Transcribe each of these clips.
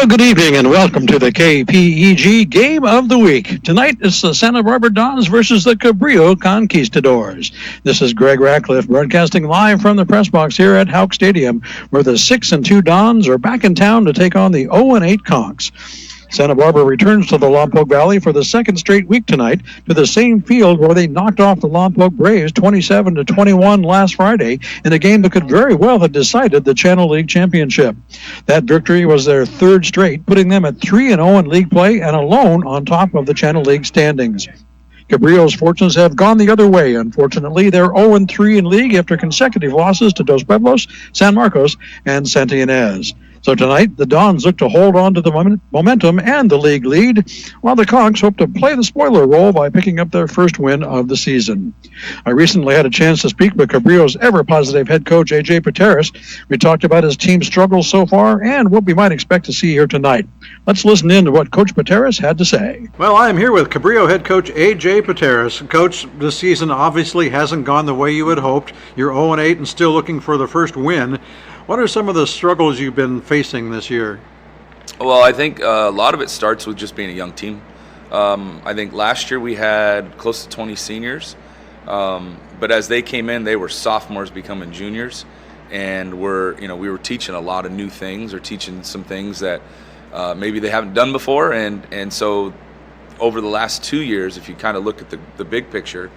Well, good evening and welcome to the KPEG Game of the Week. Tonight it's the Santa Barbara Dons versus the Cabrillo Conquistadors. This is Greg Ratcliffe broadcasting live from the press box here at Houck Stadium, where the 6-2 Dons are back in town to take on the 0-8 Conks. Santa Barbara returns to the Lompoc Valley for the second straight week tonight to the same field where they knocked off the Lompoc Braves 27-21 last Friday in a game that could very well have decided the Channel League Championship. That victory was their third straight, putting them at 3-0 in league play and alone on top of the Channel League standings. Cabrillo's fortunes have gone the other way. Unfortunately, they're 0-3 in league after consecutive losses to Dos Pueblos, San Marcos, and Santa Ynez. So tonight, the Dons look to hold on to the momentum and the league lead, while the Conks hope to play the spoiler role by picking up their first win of the season. I recently had a chance to speak with Cabrillo's ever-positive head coach, A.J. Pateras. We talked about his team's struggles so far and what we might expect to see here tonight. Let's listen in to what Coach Pateras had to say. Well, I am here with Cabrillo head coach A.J. Pateras. Coach, this season obviously hasn't gone the way you had hoped. You're 0-8 and still looking for the first win. What are some of the struggles you've been facing this year? Well, I think a lot of it starts with just being a young team. I think last year we had close to 20 seniors, but as they came in, they were sophomores becoming juniors, and we were teaching a lot of new things or teaching some things that maybe they haven't done before, and so over the last 2 years, if you kind of look at the big picture,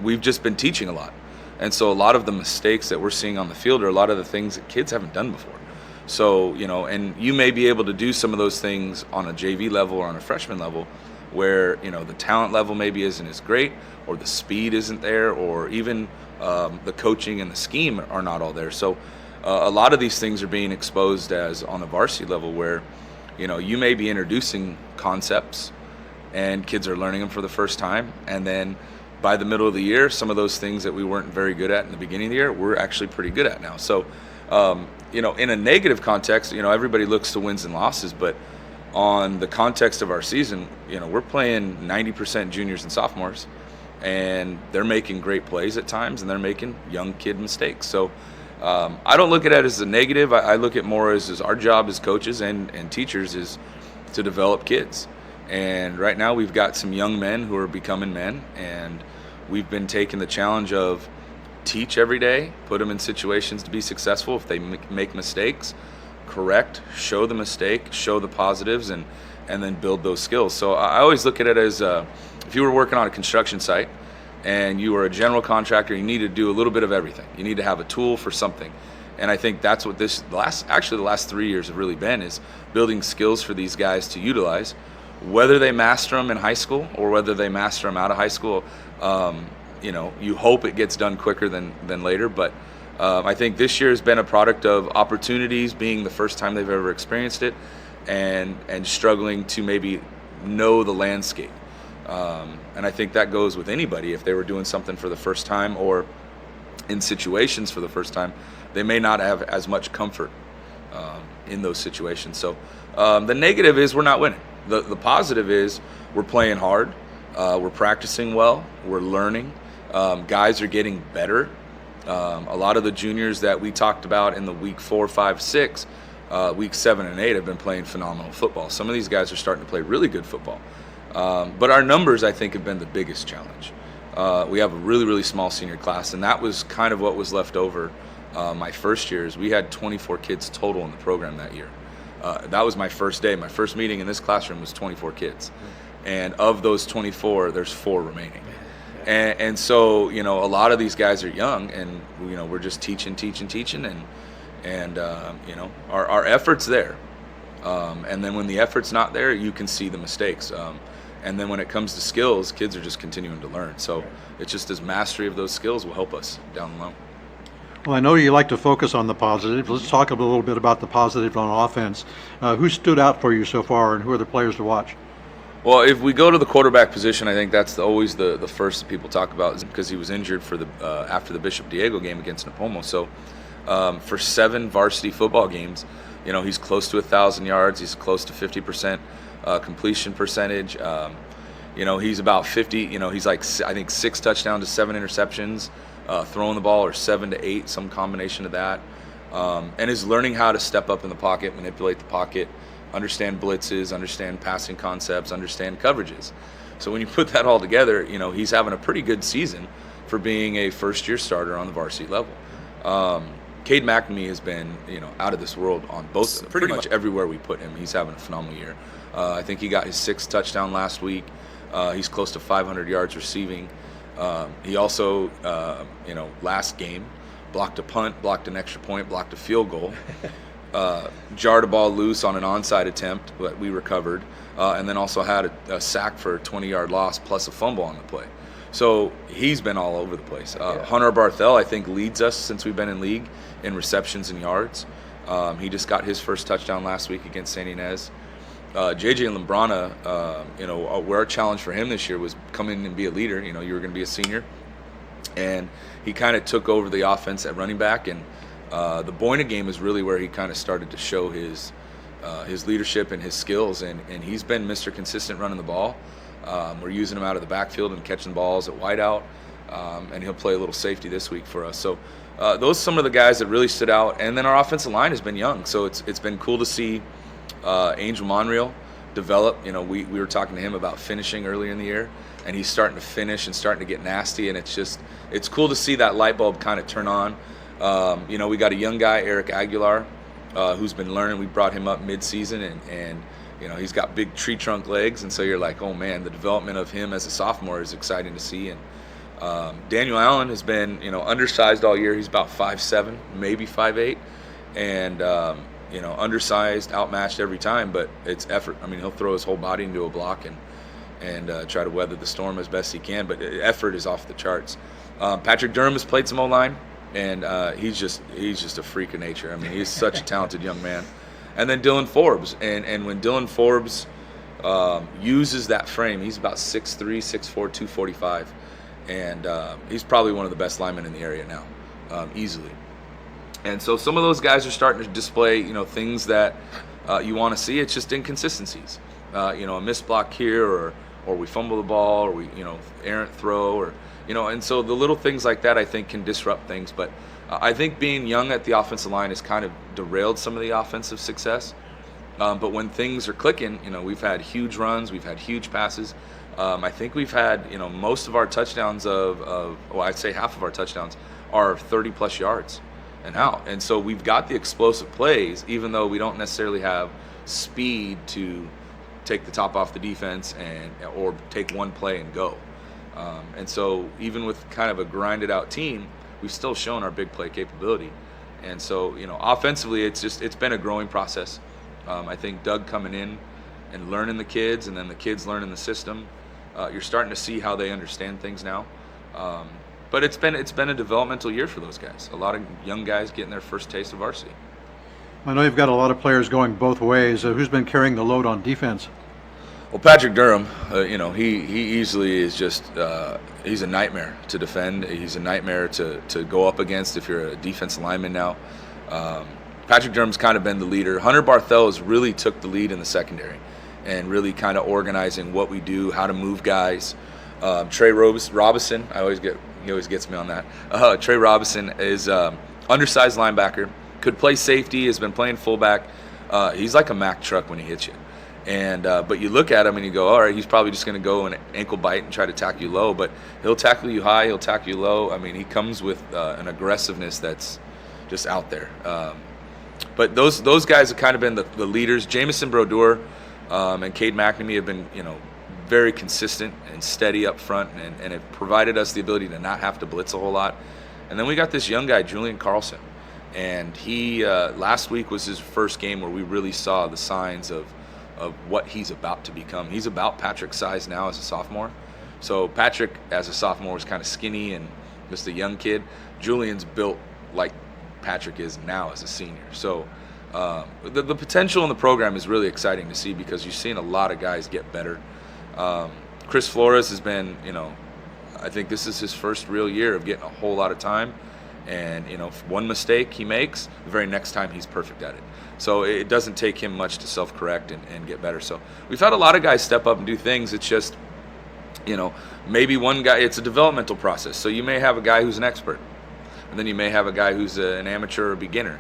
we've just been teaching a lot. And so a lot of the mistakes that we're seeing on the field are a lot of the things that kids haven't done before. So, and you may be able to do some of those things on a JV level or on a freshman level where, the talent level maybe isn't as great, or the speed isn't there, or even the coaching and the scheme are not all there. So a lot of these things are being exposed as on a varsity level where, you may be introducing concepts and kids are learning them for the first time, and then by the middle of the year, some of those things that we weren't very good at in the beginning of the year, we're actually pretty good at now. So, in a negative context, everybody looks to wins and losses, but on the context of our season, we're playing 90% juniors and sophomores, and they're making great plays at times, and they're making young kid mistakes. So I don't look at it as a negative. I look at more as our job as coaches and teachers is to develop kids. And right now we've got some young men who are becoming men, and we've been taking the challenge of teach every day, put them in situations to be successful. If they make mistakes, correct, show the mistake, show the positives, and then build those skills. So I always look at it as if you were working on a construction site and you were a general contractor, you need to do a little bit of everything. You need to have a tool for something. And I think that's what the last 3 years have really been, is building skills for these guys to utilize. Whether they master them in high school or whether they master them out of high school, you hope it gets done quicker than later. But I think this year has been a product of opportunities being the first time they've ever experienced it, and struggling to maybe know the landscape. And I think that goes with anybody. If they were doing something for the first time or in situations for the first time, they may not have as much comfort in those situations. So the negative is we're not winning. The positive is we're playing hard, we're practicing well, we're learning, guys are getting better. A lot of the juniors that we talked about in the week 4, 5, 6, week 7 and 8 have been playing phenomenal football. Some of these guys are starting to play really good football. But our numbers, I think, have been the biggest challenge. We have a really, really small senior class, and that was kind of what was left over my first year. Is we had 24 kids total in the program that year. That was my first day. My first meeting in this classroom was 24 kids. And of those 24, there's 4 remaining. And so, a lot of these guys are young, and, we're just teaching, and our effort's there. And then when the effort's not there, you can see the mistakes. And then when it comes to skills, kids are just continuing to learn. So it's just as mastery of those skills will help us down the line. Well, I know you like to focus on the positive. Let's talk a little bit about the positive on offense. Who stood out for you so far, and who are the players to watch? Well, if we go to the quarterback position, I think that's always the first that people talk about, because he was injured for after the Bishop Diego game against Napomo. So for 7 varsity football games, he's close to 1,000 yards. He's close to 50% completion percentage. He's about 50. He's like, I think, 6 touchdowns to 7 interceptions. Throwing the ball, or 7 to 8, some combination of that. and is learning how to step up in the pocket, manipulate the pocket, understand blitzes, understand passing concepts, understand coverages. So when you put that all together, he's having a pretty good season for being a first-year starter on the varsity level. Cade McNamee has been, out of this world on both, pretty much everywhere we put him. He's having a phenomenal year. I think he got his 6th touchdown last week. He's close to 500 yards receiving. He also, last game, blocked a punt, blocked an extra point, blocked a field goal, jarred a ball loose on an onside attempt that we recovered, and then also had a sack for a 20-yard loss plus a fumble on the play. So he's been all over the place. Hunter Barthel, I think, leads us since we've been in league in receptions and yards. He just got his first touchdown last week against St. Inez. JJ Lambrana, where our challenge for him this year was come in and be a leader. You were going to be a senior. And he kind of took over the offense at running back. And the Boyna game is really where he kind of started to show his leadership and his skills. And he's been Mr. Consistent running the ball. We're using him out of the backfield and catching balls at wideout. And he'll play a little safety this week for us. So those are some of the guys that really stood out. And then our offensive line has been young. So it's been cool to see Angel Monreal develop. We were talking to him about finishing earlier in the year, and he's starting to finish and starting to get nasty, and it's cool to see that light bulb kind of turn on. We got a young guy, Eric Aguilar, who's been learning. We brought him up mid-season, and he's got big tree trunk legs, and so you're like, oh man, the development of him as a sophomore is exciting to see. And Daniel Allen has been undersized all year. He's about 5'7", maybe 5'8", and undersized, outmatched every time, but it's effort. I mean, he'll throw his whole body into a block and try to weather the storm as best he can, but effort is off the charts. Patrick Durham has played some O-line, and he's just a freak of nature. I mean, he's such a talented young man. And then Dylan Forbes, and when Dylan Forbes uses that frame, he's about 6'3", 6'4", 245, and he's probably one of the best linemen in the area now, easily. And so some of those guys are starting to display, things that you want to see. It's just inconsistencies. A missed block here, or we fumble the ball, or we, errant throw, or, and so the little things like that I think can disrupt things. But I think being young at the offensive line has kind of derailed some of the offensive success. But when things are clicking, we've had huge runs, we've had huge passes. I think we've had, most of our touchdowns I'd say half of our touchdowns are 30-plus yards and out. And so we've got the explosive plays, even though we don't necessarily have speed to take the top off the defense or take one play and go. And so even with kind of a grinded out team, we've still shown our big play capability. And so, offensively, it's been a growing process. I think Doug coming in and learning the kids, and then the kids learning the system, you're starting to see how they understand things now. But it's been a developmental year for those guys. A lot of young guys getting their first taste of varsity. I know you've got a lot of players going both ways. Who's been carrying the load on defense? Well, Patrick Durham, he easily is just he's a nightmare to defend. He's a nightmare to go up against if you're a defensive lineman now. Patrick Durham's kind of been the leader. Hunter Barthel has really took the lead in the secondary and really kind of organizing what we do, how to move guys. Trey Robinson, he always gets me on that. Trey Robinson is undersized linebacker, could play safety, has been playing fullback. He's like a Mack truck when he hits you. And but you look at him and you go, all right, he's probably just going to go and ankle bite and try to tackle you low, but he'll tackle you high, he'll tackle you low. I mean, he comes with an aggressiveness that's just out there. But those guys have kind of been the leaders. Jamison Brodeur and Cade McNamee have been, very consistent and steady up front, and it provided us the ability to not have to blitz a whole lot. And then we got this young guy, Julian Carlson, and he last week was his first game where we really saw the signs of what he's about to become. He's about Patrick's size now as a sophomore. So Patrick, as a sophomore, was kind of skinny and just a young kid. Julian's built like Patrick is now as a senior. So the potential in the program is really exciting to see because you're seeing a lot of guys get better. Chris Flores has been, I think this is his first real year of getting a whole lot of time. And, one mistake he makes, the very next time he's perfect at it. So it doesn't take him much to self-correct and get better. So we've had a lot of guys step up and do things. It's just, maybe one guy, it's a developmental process. So you may have a guy who's an expert. and then you may have a guy who's an amateur or beginner.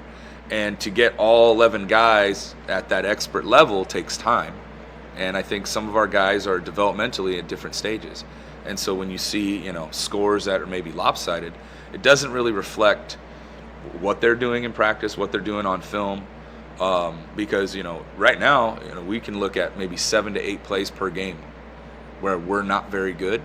And to get all 11 guys at that expert level takes time. And I think some of our guys are developmentally at different stages. And so when you see, scores that are maybe lopsided, it doesn't really reflect what they're doing in practice, what they're doing on film. Because, right now, we can look at maybe 7 to 8 plays per game where we're not very good.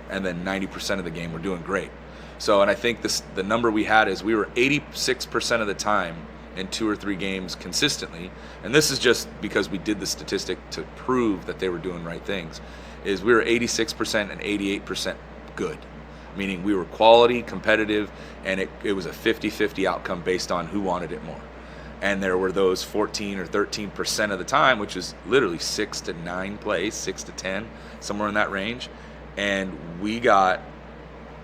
And then 90% of the game we're doing great. So, and I think the number we had is we were 86% of the time in 2 or 3 games consistently, and this is just because we did the statistic to prove that they were doing right things, is we were 86% and 88% good, meaning we were quality, competitive, and it was a 50-50 outcome based on who wanted it more. And there were those 14 or 13% of the time, which is literally 6 to 9 plays, 6 to 10, somewhere in that range, and we got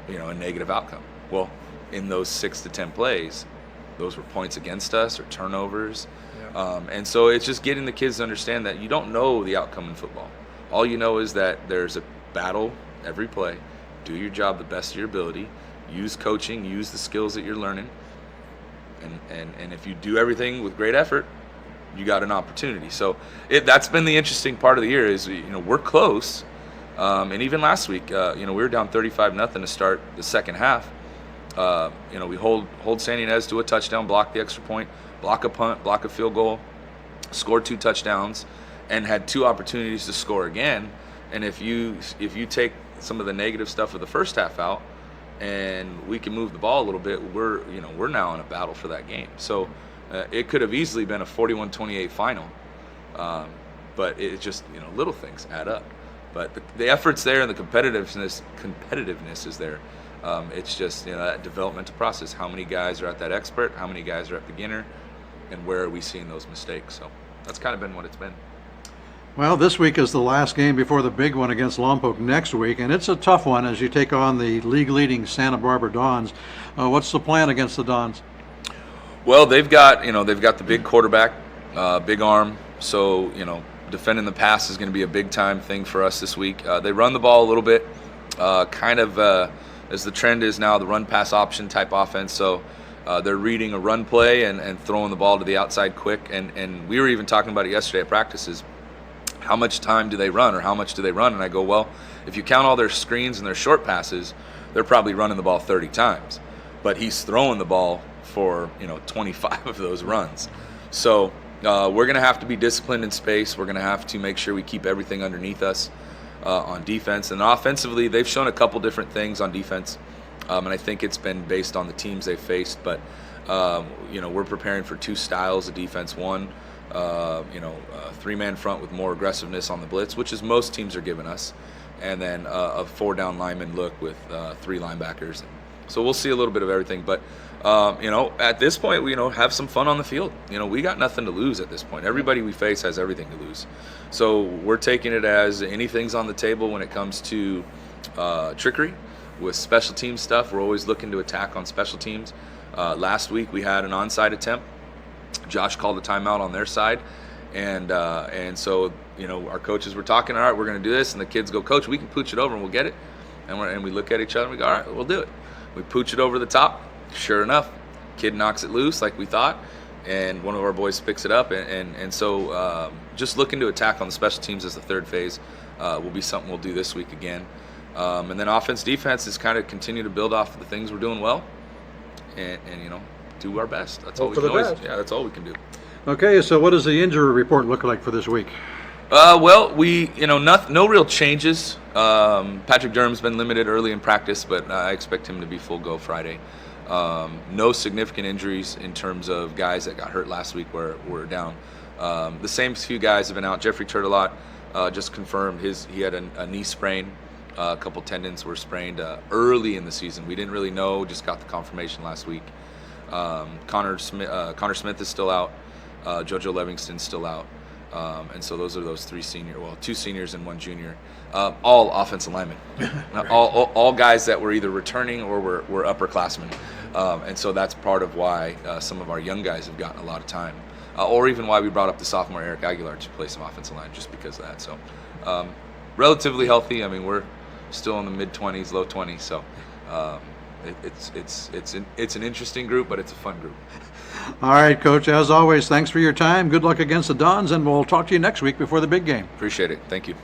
a negative outcome. Well, in those 6 to 10 plays, those were points against us or turnovers. Yeah. And so it's just getting the kids to understand that you don't know the outcome in football. All you know is that there's a battle every play. Do your job the best of your ability. Use coaching, use the skills that you're learning. And if you do everything with great effort, you got an opportunity. So that's been the interesting part of the year is, we're close. And even last week, we were down 35-0 to start the second half. We hold San Ynez to a touchdown, block the extra point, block a punt, block a field goal, scored 2 touchdowns, and had 2 opportunities to score again. And if you take some of the negative stuff of the first half out, and we can move the ball a little bit, we're now in a battle for that game. So it could have easily been a 41-28 final, but it just little things add up. But the effort's there and the competitiveness is there. It's just that developmental process. How many guys are at that expert? How many guys are at beginner? And where are we seeing those mistakes? So that's kind of been what it's been. Well, this week is the last game before the big one against Lompoc next week, and it's a tough one as you take on the league-leading Santa Barbara Dons. What's the plan against the Dons? Well, they've got the big quarterback, big arm. So defending the pass is going to be a big-time thing for us this week. They run the ball a little bit, as the trend is now, the run-pass option type offense. So they're reading a run play and throwing the ball to the outside quick. And we were even talking about it yesterday at practices. How much time do they run, or how much do they run? And I go, well, if you count all their screens and their short passes, they're probably running the ball 30 times. But he's throwing the ball for 25 of those runs. So we're going to have to be disciplined in space. We're going to have to make sure we keep everything underneath us on defense. And offensively, they've shown a couple different things on defense, and I think it's been based on the teams they've faced. But we're preparing for 2 styles of defense. One, a 3-man front with more aggressiveness on the blitz, which is most teams are giving us, and then a 4-down lineman look with 3 linebackers. So we'll see a little bit of everything. But at this point, we have some fun on the field. We got nothing to lose at this point. Everybody we face has everything to lose. So we're taking it as anything's on the table when it comes to trickery with special team stuff. We're always looking to attack on special teams. Last week we had an onside attempt. Josh called a timeout on their side, and so our coaches were talking. All right, we're going to do this, and the kids go, Coach, we can pooch it over and we'll get it. And we look at each other and we go, all right, we'll do it. We pooch it over the top. Sure enough, kid knocks it loose like we thought, and one of our boys picks it up. And so just looking to attack on the special teams as the third phase will be something we'll do this week again. And then offense, defense is kind of continue to build off of the things we're doing well, and do our best. That's all we can always. Yeah, that's all we can do. Okay, so what does the injury report look like for this week? Well, we no real changes. Patrick Durham's been limited early in practice, but I expect him to be full go Friday. No significant injuries in terms of guys that got hurt last week where we're down. The same few guys have been out. Jeffrey Turtelot just confirmed he had a knee sprain. A couple tendons were sprained early in the season. We didn't really know, just got the confirmation last week. Connor Smith is still out. JoJo Livingston's still out. And so those are those 2 seniors and 1 junior, all offensive linemen, all guys that were either returning or were upperclassmen. And so that's part of why some of our young guys have gotten a lot of time, or even why we brought up the sophomore Eric Aguilar to play some offensive line, just because of that. So relatively healthy. I mean, we're still in the mid-20s, low 20s. So It's an interesting group, but it's a fun group. All right, Coach, as always, thanks for your time. Good luck against the Dons, and we'll talk to you next week before the big game. Appreciate it. Thank you.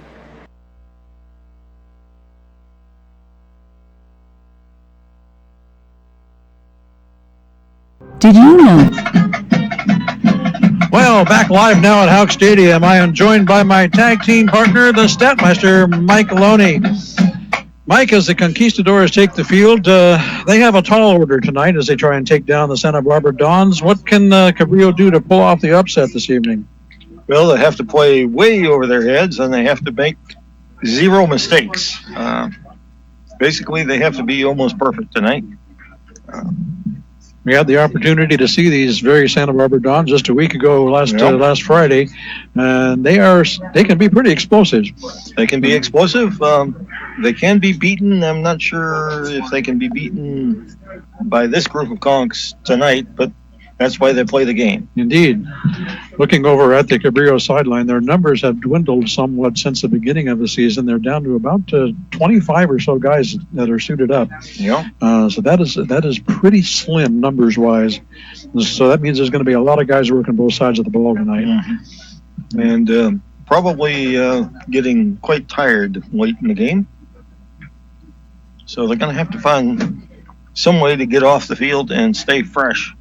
Did you know? Well, back live now at Houck Stadium. I am joined by my tag team partner, the Statmeister, Mike Loney. Mike, as the Conquistadors take the field, they have a tall order tonight as they try and take down the Santa Barbara Dons. What can Cabrillo do to pull off the upset this evening? Well, they have to play way over their heads, and they have to make zero mistakes. Basically, they have to be almost perfect tonight. We had the opportunity to see these very Santa Barbara Dons just a week ago, last Friday, and they can be pretty explosive. They can be explosive. They can be beaten. I'm not sure if they can be beaten by this group of Conks tonight, but that's why they play the game. Indeed. Looking over at the Cabrillo sideline, their numbers have dwindled somewhat since the beginning of the season. They're down to about 25 or so guys that are suited up. Yeah. So that is pretty slim numbers-wise. So that means there's going to be a lot of guys working both sides of the ball tonight. Mm-hmm. And probably getting quite tired late in the game. So they're going to have to find some way to get off the field and stay fresh.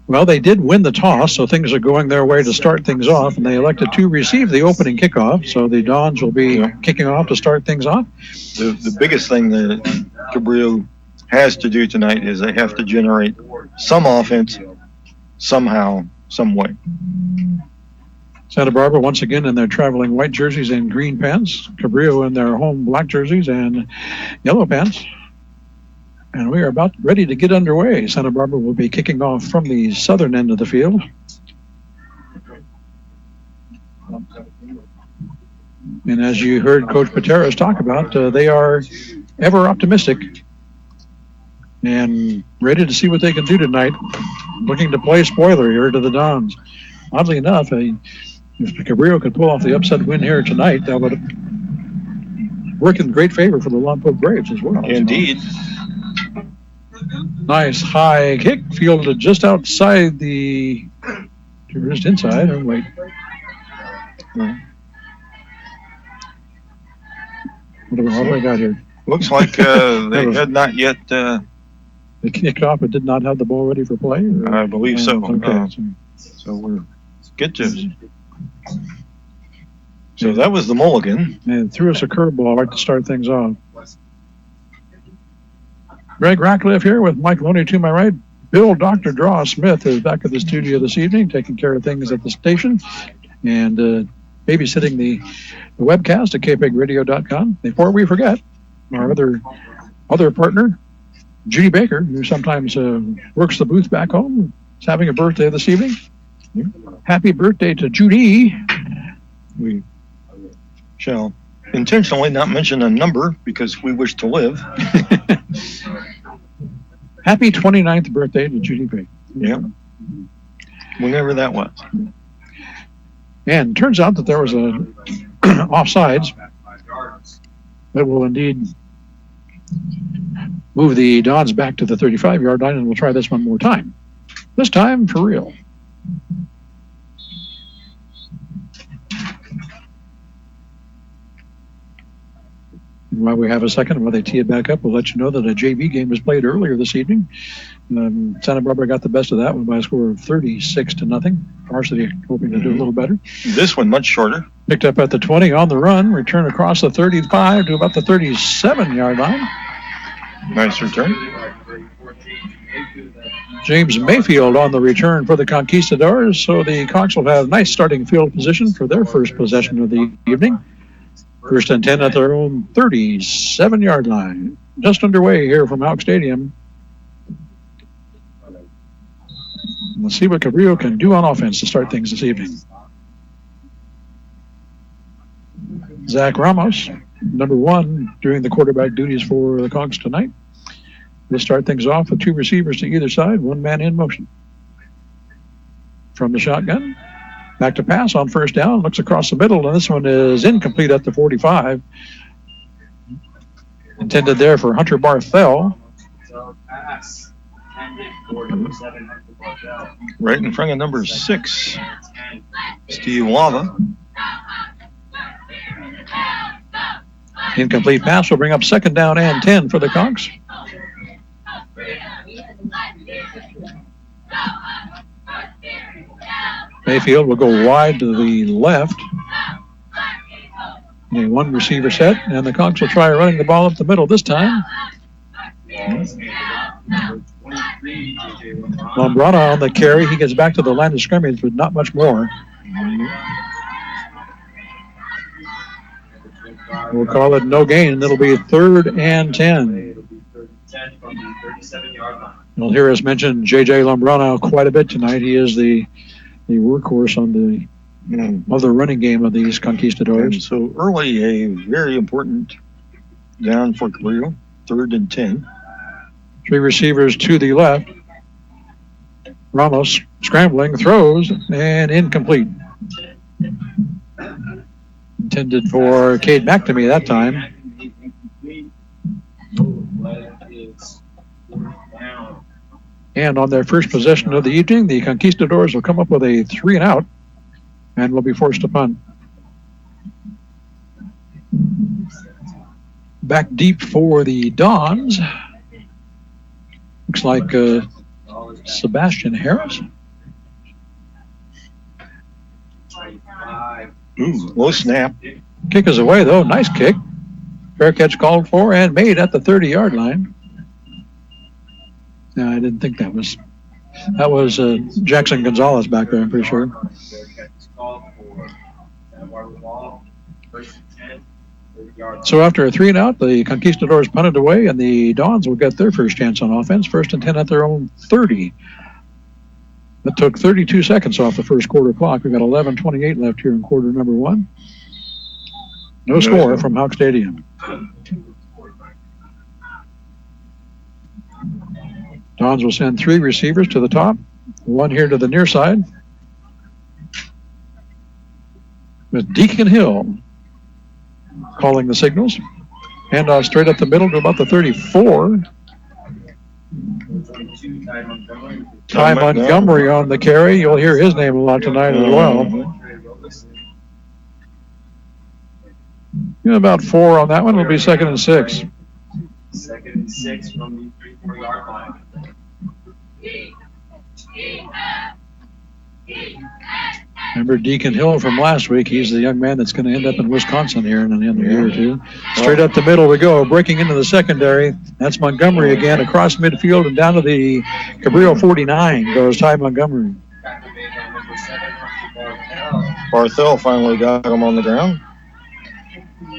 Well, they did win the toss, so things are going their way to start things off, and they elected to receive the opening kickoff, so the Dons will be kicking off to start things off. The biggest thing that Cabrillo has to do tonight is they have to generate some offense somehow, some way. Santa Barbara once again in their traveling white jerseys and green pants. Cabrillo in their home black jerseys and yellow pants. And we are about ready to get underway. Santa Barbara will be kicking off from the southern end of the field. And as you heard Coach Pateras talk about, they are ever optimistic and ready to see what they can do tonight. Looking to play spoiler here to the Dons. Oddly enough, if Cabrillo could pull off the upset win here tonight, that would work in great favor for the Lompoc Braves as well. Indeed. Nice high kick, fielded just outside the, just inside. Oh, wait. What do I got here? Looks like they had not yet. They kicked off but did not have the ball ready for play? Or? I believe so. Okay. So we're good to. So that was the mulligan. And threw us a curveball right to start things off. Greg Ratcliffe here with Mike Loney to my right. Bill Dr. Draw Smith is back at the studio this evening, taking care of things at the station and babysitting the webcast at kpegradio.com. Before we forget, our other partner, Judy Baker, who sometimes works the booth back home, is having a birthday this evening. Happy birthday to Judy. We shall intentionally not mention a number because we wish to live. Happy 29th birthday to Judy Baker. Yeah. Whenever that was. And turns out that there was a offsides that will indeed move the Dons back to the 35-yard line, and we'll try this one more time. This time for real. While we have a second, while they tee it back up, we'll let you know that a JV game was played earlier this evening. Santa Barbara got the best of that one by a score of 36-0. Varsity hoping to do a little better. This one much shorter. Picked up at the 20 on the run, return across the 35 to about the 37-yard line. Nice return. James Mayfield on the return for the Conquistadors, so the Conks will have nice starting field position for their first possession of the evening. First and 10 at their own 37-yard line. Just underway here from Houck Stadium. Let's see what Cabrillo can do on offense to start things this evening. Zach Ramos, number one, doing the quarterback duties for the Conks tonight. They start things off with two receivers to either side, one man in motion. From the shotgun. Back to pass on first down, looks across the middle, and this one is incomplete at the 45. Intended there for Hunter Barthel. Right in front of number 6, Steve Lava. Incomplete pass will bring up second down and 10 for the Conks. Mayfield will go wide to the left. A one receiver set, and the Conks will try running the ball up the middle this time. Lombrana on the carry. He gets back to the line of scrimmage, but not much more. We'll call it no gain. It'll be 3rd and 10. You'll hear us mention J.J. Lombrana quite a bit tonight. He is the workhorse on the running game of these Conquistadors. And so early, a very important down for Cabrillo, 3rd and 10. 3 receivers to the left. Ramos scrambling, throws, and incomplete. Intended for Cade McNamee that time. And on their first possession of the evening, the Conquistadors will come up with a 3 and out and will be forced to punt. Back deep for the Dons. Looks like Sebastian Harris. Low snap. Kick is away, though. Nice kick. Fair catch called for and made at the 30-yard line. No, I didn't think that was Jackson Gonzalez back there, I'm pretty sure. So after a 3 and out, the Conquistadors punted away, and the Dons will get their first chance on offense. 1st and 10 at their own 30. That took 32 seconds off the first quarter clock. We've got 11:28 left here in quarter number 1. No score from Houck Stadium. Dons will send 3 receivers to the top, 1 here to the near side. With Deacon Hill calling the signals. Handoff straight up the middle to about the 34. Ty Montgomery on the carry. You'll hear his name a lot tonight as well. About 4 on that one. It'll be 2nd and 6. 2nd and 6 from the 3-4-yard line. Remember Deacon Hill from last week. He's the young man that's going to end up in Wisconsin here in another year or two. Straight up the middle we go. Breaking into the secondary. That's Montgomery again across midfield and down to the Cabrillo 49 goes Ty Montgomery. Barthel finally got him on the ground.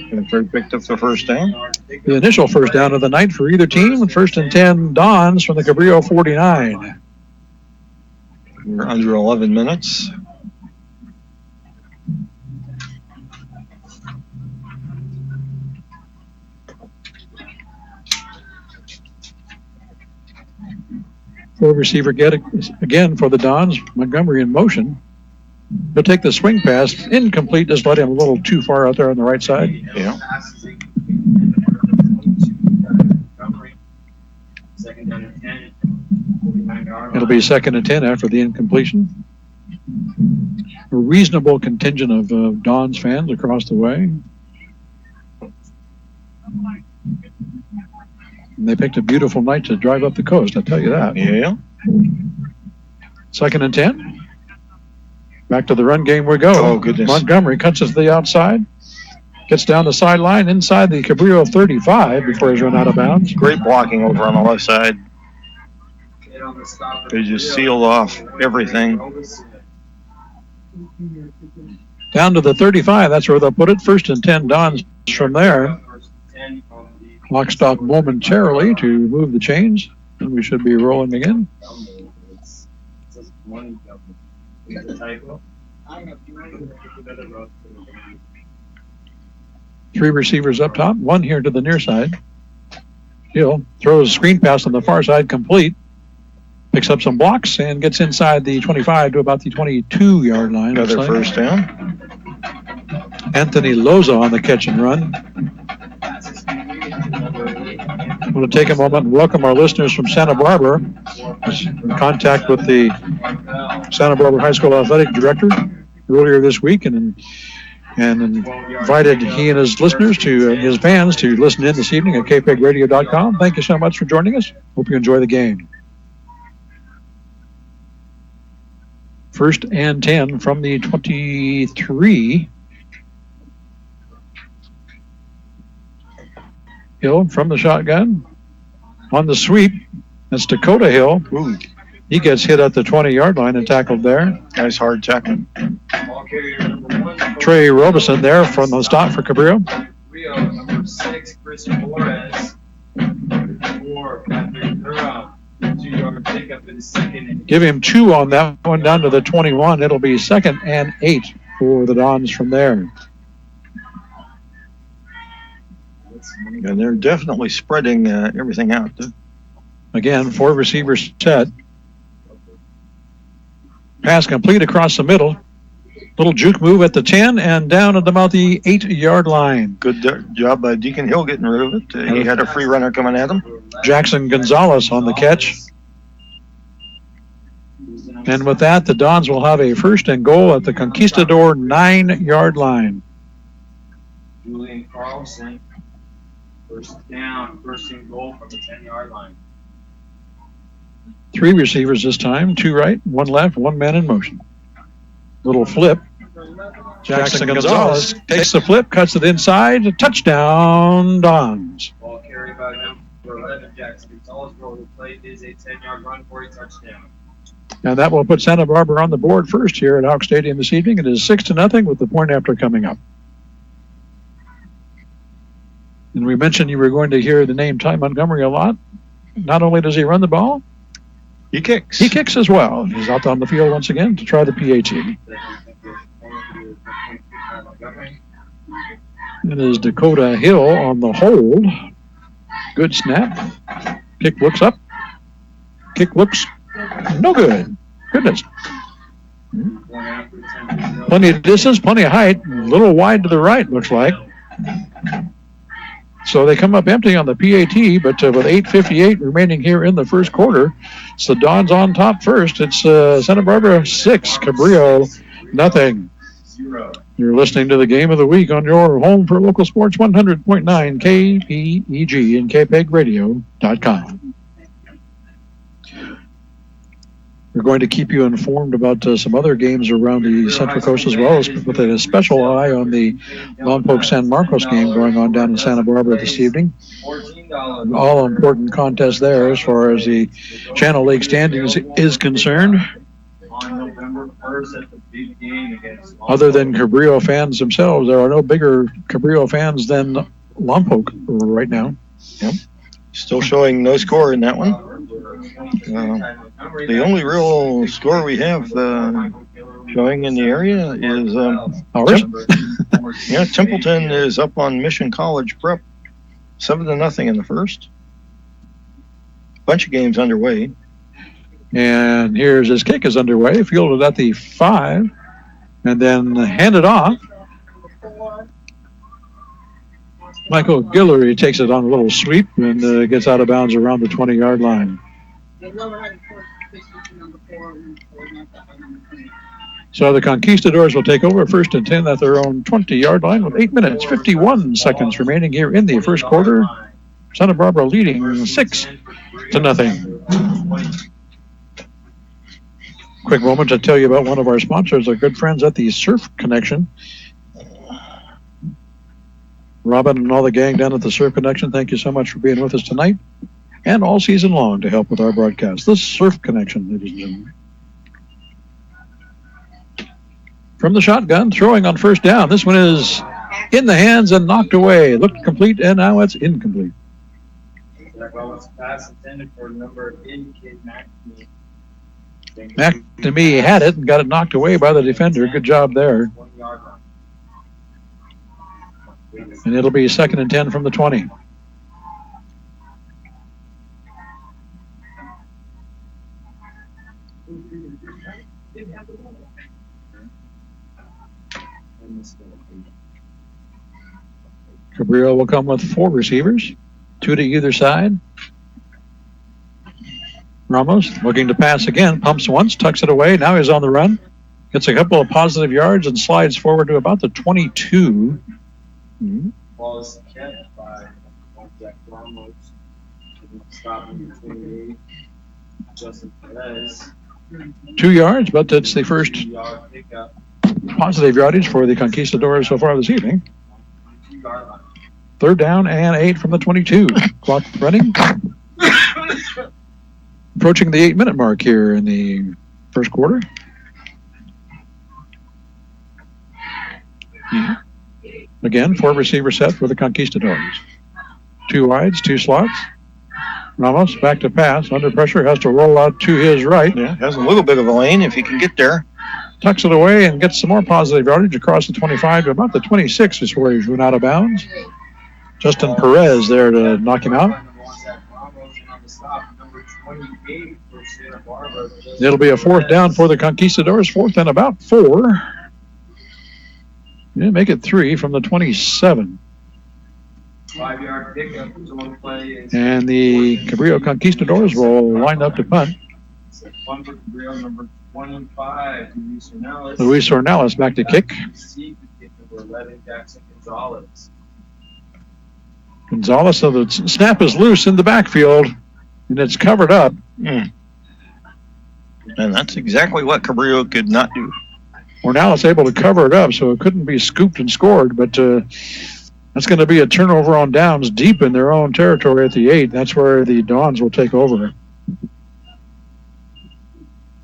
And picked up the first down. The initial first down of the night for either team. 1st and 10 Dons from the Cabrillo 49. We're under 11 minutes. Full receiver get again for the Dons. Montgomery in motion. He'll take the swing pass. Incomplete. Just let him a little too far out there on the right side. Yeah. It'll be 2nd and 10 after the incompletion. A reasonable contingent of Dons fans across the way. And they picked a beautiful night to drive up the coast, I'll tell you that. Yeah. 2nd and 10. Back to the run game we go. Oh, goodness. Montgomery cuts us to the outside. Gets down the sideline inside the Cabrillo 35 before he's run out of bounds. Great blocking over on the left side. They just sealed off everything. Down to the 35, that's where they'll put it. 1st and 10 Dons from there. Clock stopped momentarily to move the chains, and we should be rolling again. Three receivers up top, 1 here to the near side. Hill throws a screen pass on the far side, complete. Picks up some blocks and gets inside the 25 to about the 22-yard line. Another first down. Anthony Loza on the catch and run. want to take a moment and welcome our listeners from Santa Barbara. I was in contact with the Santa Barbara High School Athletic Director earlier this week and invited he and his listeners his fans to listen in this evening at kpegradio.com. Thank you so much for joining us. Hope you enjoy the game. 1st and 10 from the 23. Hill from the shotgun. On the sweep, that's Dakota Hill. Ooh. He gets hit at the 20-yard line and tackled there. Nice hard tackle. Trey Robeson there from the stop for Cabrillo. Number 6, Chris Flores. 4, Patrick Durham. 2-yard pickup in the second. Give him 2 on that one down to the 21. It'll be 2nd and 8 for the Dons from there. And they're definitely spreading everything out. Again, 4 receivers set. Pass complete across the middle. Little juke move at the 10 and down at about the 8-yard line. Good job by Deacon Hill getting rid of it. He had a free runner coming at him. Jackson Gonzalez on the catch. And with that, the Dons will have a 1st and goal at the Conquistador 9-yard line. Julian Carlson. 1st down, 1st and goal from the 10-yard line. 3 receivers this time, 2 right, 1 left, 1 man in motion. Little flip. Jackson Gonzalez takes the flip, cuts it inside, touchdown Dons. Ball carried by number 11, Jackson Gonzalez, who played is a 10-yard run for a touchdown. And that will put Santa Barbara on the board first here at Hawk Stadium this evening. It is 6-0 with the point after coming up. And we mentioned you were going to hear the name Ty Montgomery a lot. Not only does he run the ball, he kicks. He kicks as well. He's out on the field once again to try the PAT. It is Dakota Hill on the hold. Good snap. Kick looks up. Kick looks no good. Goodness. Plenty of distance, plenty of height. A little wide to the right, looks like. So they come up empty on the PAT, but with 8:58 remaining here in the first quarter, it's the Dons on top first. It's Santa Barbara 6, Cabrillo nothing. You're listening to the game of the week on your home for local sports 100.9 KPEG and KPEGradio.com. We're going to keep you informed about some other games around the Central Coast as well, as with a special eye on the Lompoc San Marcos game going on down in Santa Barbara this evening. All important contest there as far as the Channel Lake standings is concerned. Other than Cabrillo fans themselves, there are no bigger Cabrillo fans than Lompoc right now. Yep. Still showing no score in that one. The only real score we have showing in the area is ours. Templeton is up on Mission College Prep, 7-0 in the first. Bunch of games underway. And here's his kick is underway, fielded at the 5, and then handed off. Michael Guillory takes it on a little sweep and gets out of bounds around the 20-yard line. So the Conquistadors will take over 1st and 10 at their own 20-yard line with 8 minutes, 51 seconds remaining here in the first quarter. Santa Barbara leading 6-0. Quick moment to tell you about one of our sponsors, our good friends at the Surf Connection. Robin and all the gang down at the Surf Connection, thank you so much for being with us tonight and all season long to help with our broadcast. The Surf Connection, ladies and gentlemen. From the shotgun, throwing on 1st down. This one is in the hands and knocked away. Looked complete, and now it's incomplete. That was pass intended for number 8, Kid McNamee. McNamee had it and got it knocked away by the defender. Good job there. And it'll be 2nd and 10 from the 20. Cabrillo will come with 4 receivers, 2 to either side. Ramos looking to pass again. Pumps once, tucks it away. Now he's on the run. Gets a couple of positive yards and slides forward to about the 22. Ball is kept by Jack Ramos. Stopping the 28. Justin Perez. 2 yards, but that's the first 2-yard pickup. positive yardage for the Conquistadors so far this evening. 2-yard line. 3rd down and 8 from the 22. Clock running. Approaching the 8-minute mark here in the first quarter. Again, 4 receiver set for the Conquistadors. 2 wides, 2 slots. Ramos back to pass. Under pressure, has to roll out to his right. Yeah, has a little bit of a lane if he can get there. Tucks it away and gets some more positive yardage across the 25 to about the 26 before he's run out of bounds. Justin Perez there to knock him out. It'll be a 4th down for the Conquistadors. 4th and about 4. Yeah, make it 3 from the 27. 5-yard pickup. Play and the Cabrillo Conquistadors will line up to punt. Punt for Cabrillo, number 25, Luis Ornelas. Luis Ornelas back to kick. Received the kick, number 11, Jackson Gonzalez. Gonzalez, so the snap is loose in the backfield, and it's covered up. And that's exactly what Cabrillo could not do. Ornelas able to cover it up, so it couldn't be scooped and scored, but that's going to be a turnover on downs deep in their own territory at the 8. That's where the Dons will take over.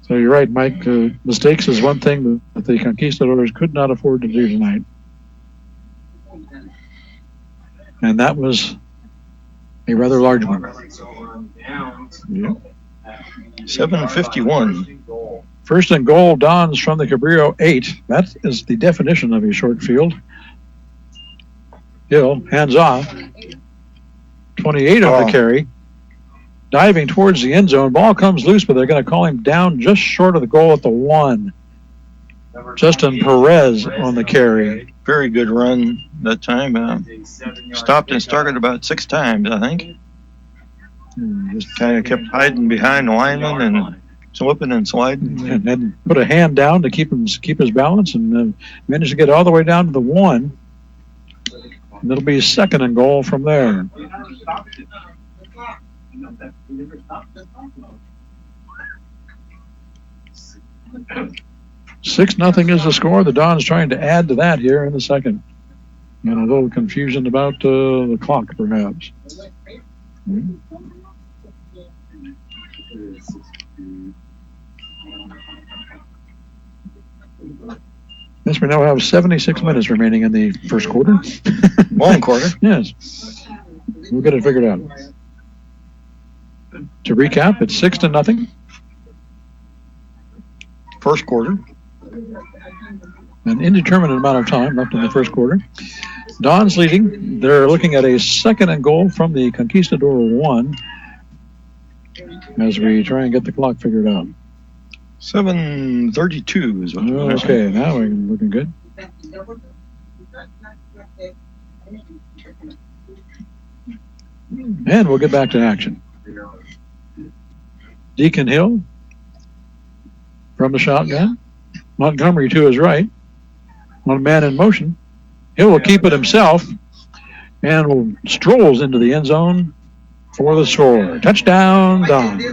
So you're right, Mike. Mistakes is one thing that the Conquistadors could not afford to do tonight. And that was a rather large one. Yeah. 7:51. 1st and goal, Dons from the Cabrillo 8. That is the definition of a short field. Hill, hands off. 28 on the carry. Diving towards the end zone. Ball comes loose, but they're going to call him down just short of the goal at the 1. Justin Perez on the carry. Very good run that time. Stopped and started about 6 times, I think. Just kind of kept hiding behind the lineman and slipping and sliding. And then put a hand down to keep his balance and managed to get all the way down to the 1. And it'll be 2nd and goal from there. 6-0 is the score. The Dons trying to add to that here in the second. And a little confusion about the clock, perhaps. Yes, we now have 76 minutes remaining in the first quarter. Long quarter. Yes. We'll get it figured out. To recap, it's 6-0. First quarter. An indeterminate amount of time left in the first quarter. Don's leading. They're looking at a 2nd and goal from the Conquistador 1 as we try and get the clock figured out. 7:32 is what we're okay, now we're looking good. And we'll get back to action. Deacon Hill from the shotgun. Montgomery to his right. One man in motion. Hill will keep it himself and strolls into the end zone for the score. Touchdown, Dons.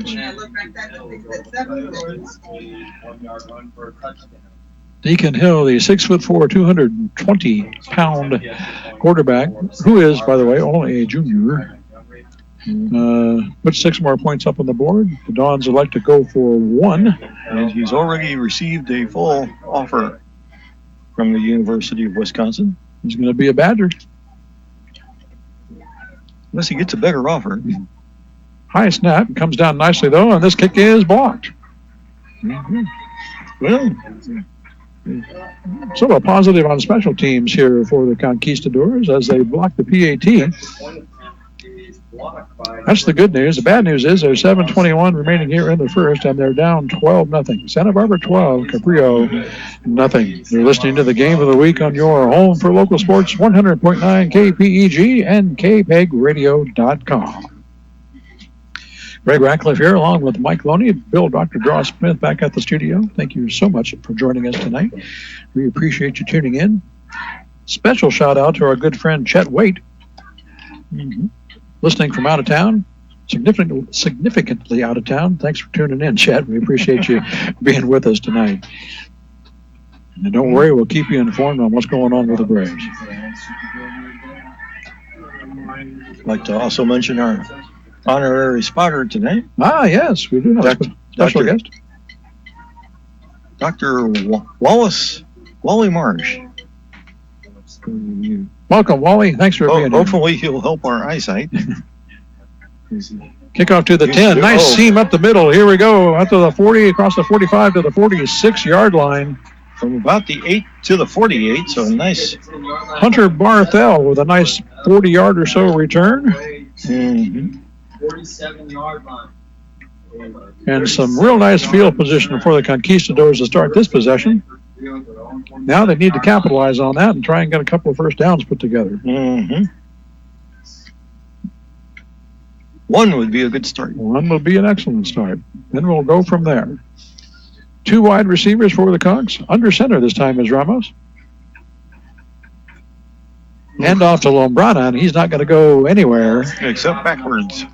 Deacon Hill, the 6'4", 220-pound quarterback, who is, by the way, only a junior, puts 6 more points up on the board. The Dons would like to go for 1. And he's already received a full offer from the University of Wisconsin. He's going to be a Badger. Unless he gets a better offer. High snap. Comes down nicely, though, and this kick is blocked. Well, so a positive on special teams here for the Conquistadors as they block the PAT. That's the good news. The bad news is there's 7:21 remaining here in the first, and they're down 12-0. Santa Barbara 12, Cabrillo nothing. You're listening to the Game of the Week on your home for local sports, 100.9 KPEG and KPEGradio.com. Greg Ratcliffe here, along with Mike Loney, Bill, Dr. Draw Smith back at the studio. Thank you so much for joining us tonight. We appreciate you tuning in. Special shout out to our good friend Chet Waite, listening from out of town, significantly out of town. Thanks for tuning in, Chet. We appreciate you being with us tonight. And don't worry, we'll keep you informed on what's going on with the Braves. I'd like to also mention our honorary spotter tonight. Ah, yes, we do have a special guest. Dr. Wally Marsh. Welcome, Wally. Thanks for being here. Hopefully he'll help our eyesight. Kickoff to the 10. Nice seam up the middle. Here we go. Out to the 40, across the 45 to the 46-yard line. From about the 8 to the 48, so a nice. Hunter Barthel with a nice 40-yard or so return. 47-yard line. And some real nice field position for the Conquistadors to start this possession. Now they need to capitalize on that and try and get a couple of first downs put together. One would be a good start. One would be an excellent start. Then we'll go from there. Two wide receivers for the Conks. Under center this time is Ramos. Hand off to Lombrana, and he's not going to go anywhere. Except backwards.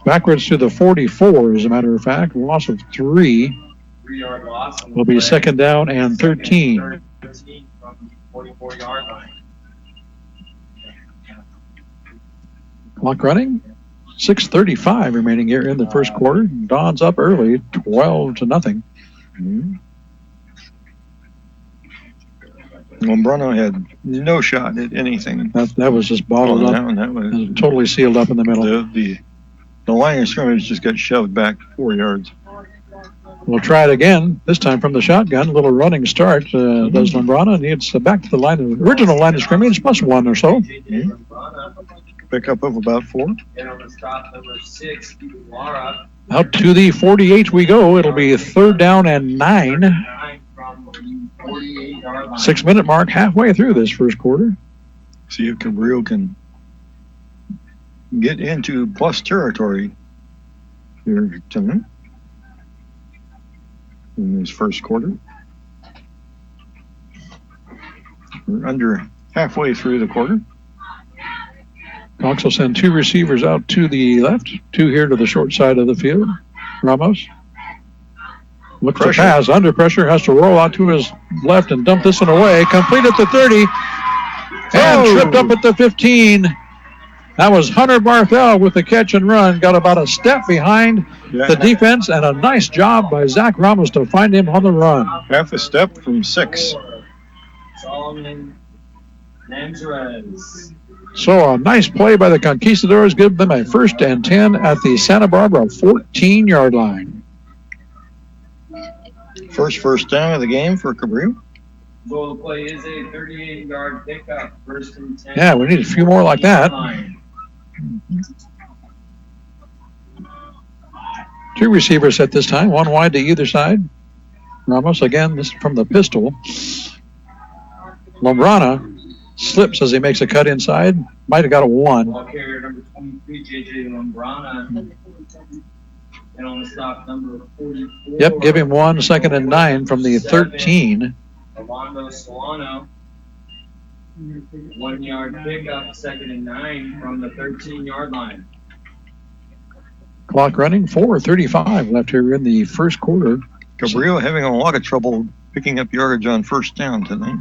Backwards to the 44, as a matter of fact. Loss of 3. Will be second down and 13. Clock running. 6:35 remaining here in the first quarter. Don's up early, 12-0. Lombrano had no shot at anything. That was just bottled up. That was totally sealed up in the middle. The line of scrimmage just got shoved back 4 yards. We'll try it again, this time from the shotgun. A little running start. Does Lombrana needs back to the original line of scrimmage, plus 1 or so. Pickup of about 4. Out to the 48 we go. It'll be third down and 9. 6-minute mark, halfway through this first quarter. See if Cabrillo can get into plus territory here tonight in this first quarter. We're under halfway through the quarter. Cox will send 2 receivers out to the left, 2 here to the short side of the field. Ramos looks to pass, under pressure, has to roll out to his left and dump this one away. Complete at the 30 and tripped up at the 15. That was Hunter Barthel with the catch and run. Got about a step behind the defense, and a nice job by Zach Ramos to find him on the run. Half a step from 6. Solomon Nanjarez. So a nice play by the Conquistadors. Give them a 1st and 10 at the Santa Barbara 14-yard line. First down of the game for Cabrillo. So the play is a 38-yard pickup, 1st and 10. Yeah, we need a few more like that. 2 receivers at this time, 1 wide to either side. Ramos, again, this is from the pistol. Lombrana slips as he makes a cut inside. Might have got a 1. Ball carrier number 23, J.J. Lombrana. And on the stop, number 44. Yep, give him 1, 2nd and 9 from the 13. Armando Solano. 1-yard pickup, 2nd and 9 from the 13-yard line. Clock running, 4:35 left here in the first quarter. Cabrillo having a lot of trouble picking up yardage on first down tonight.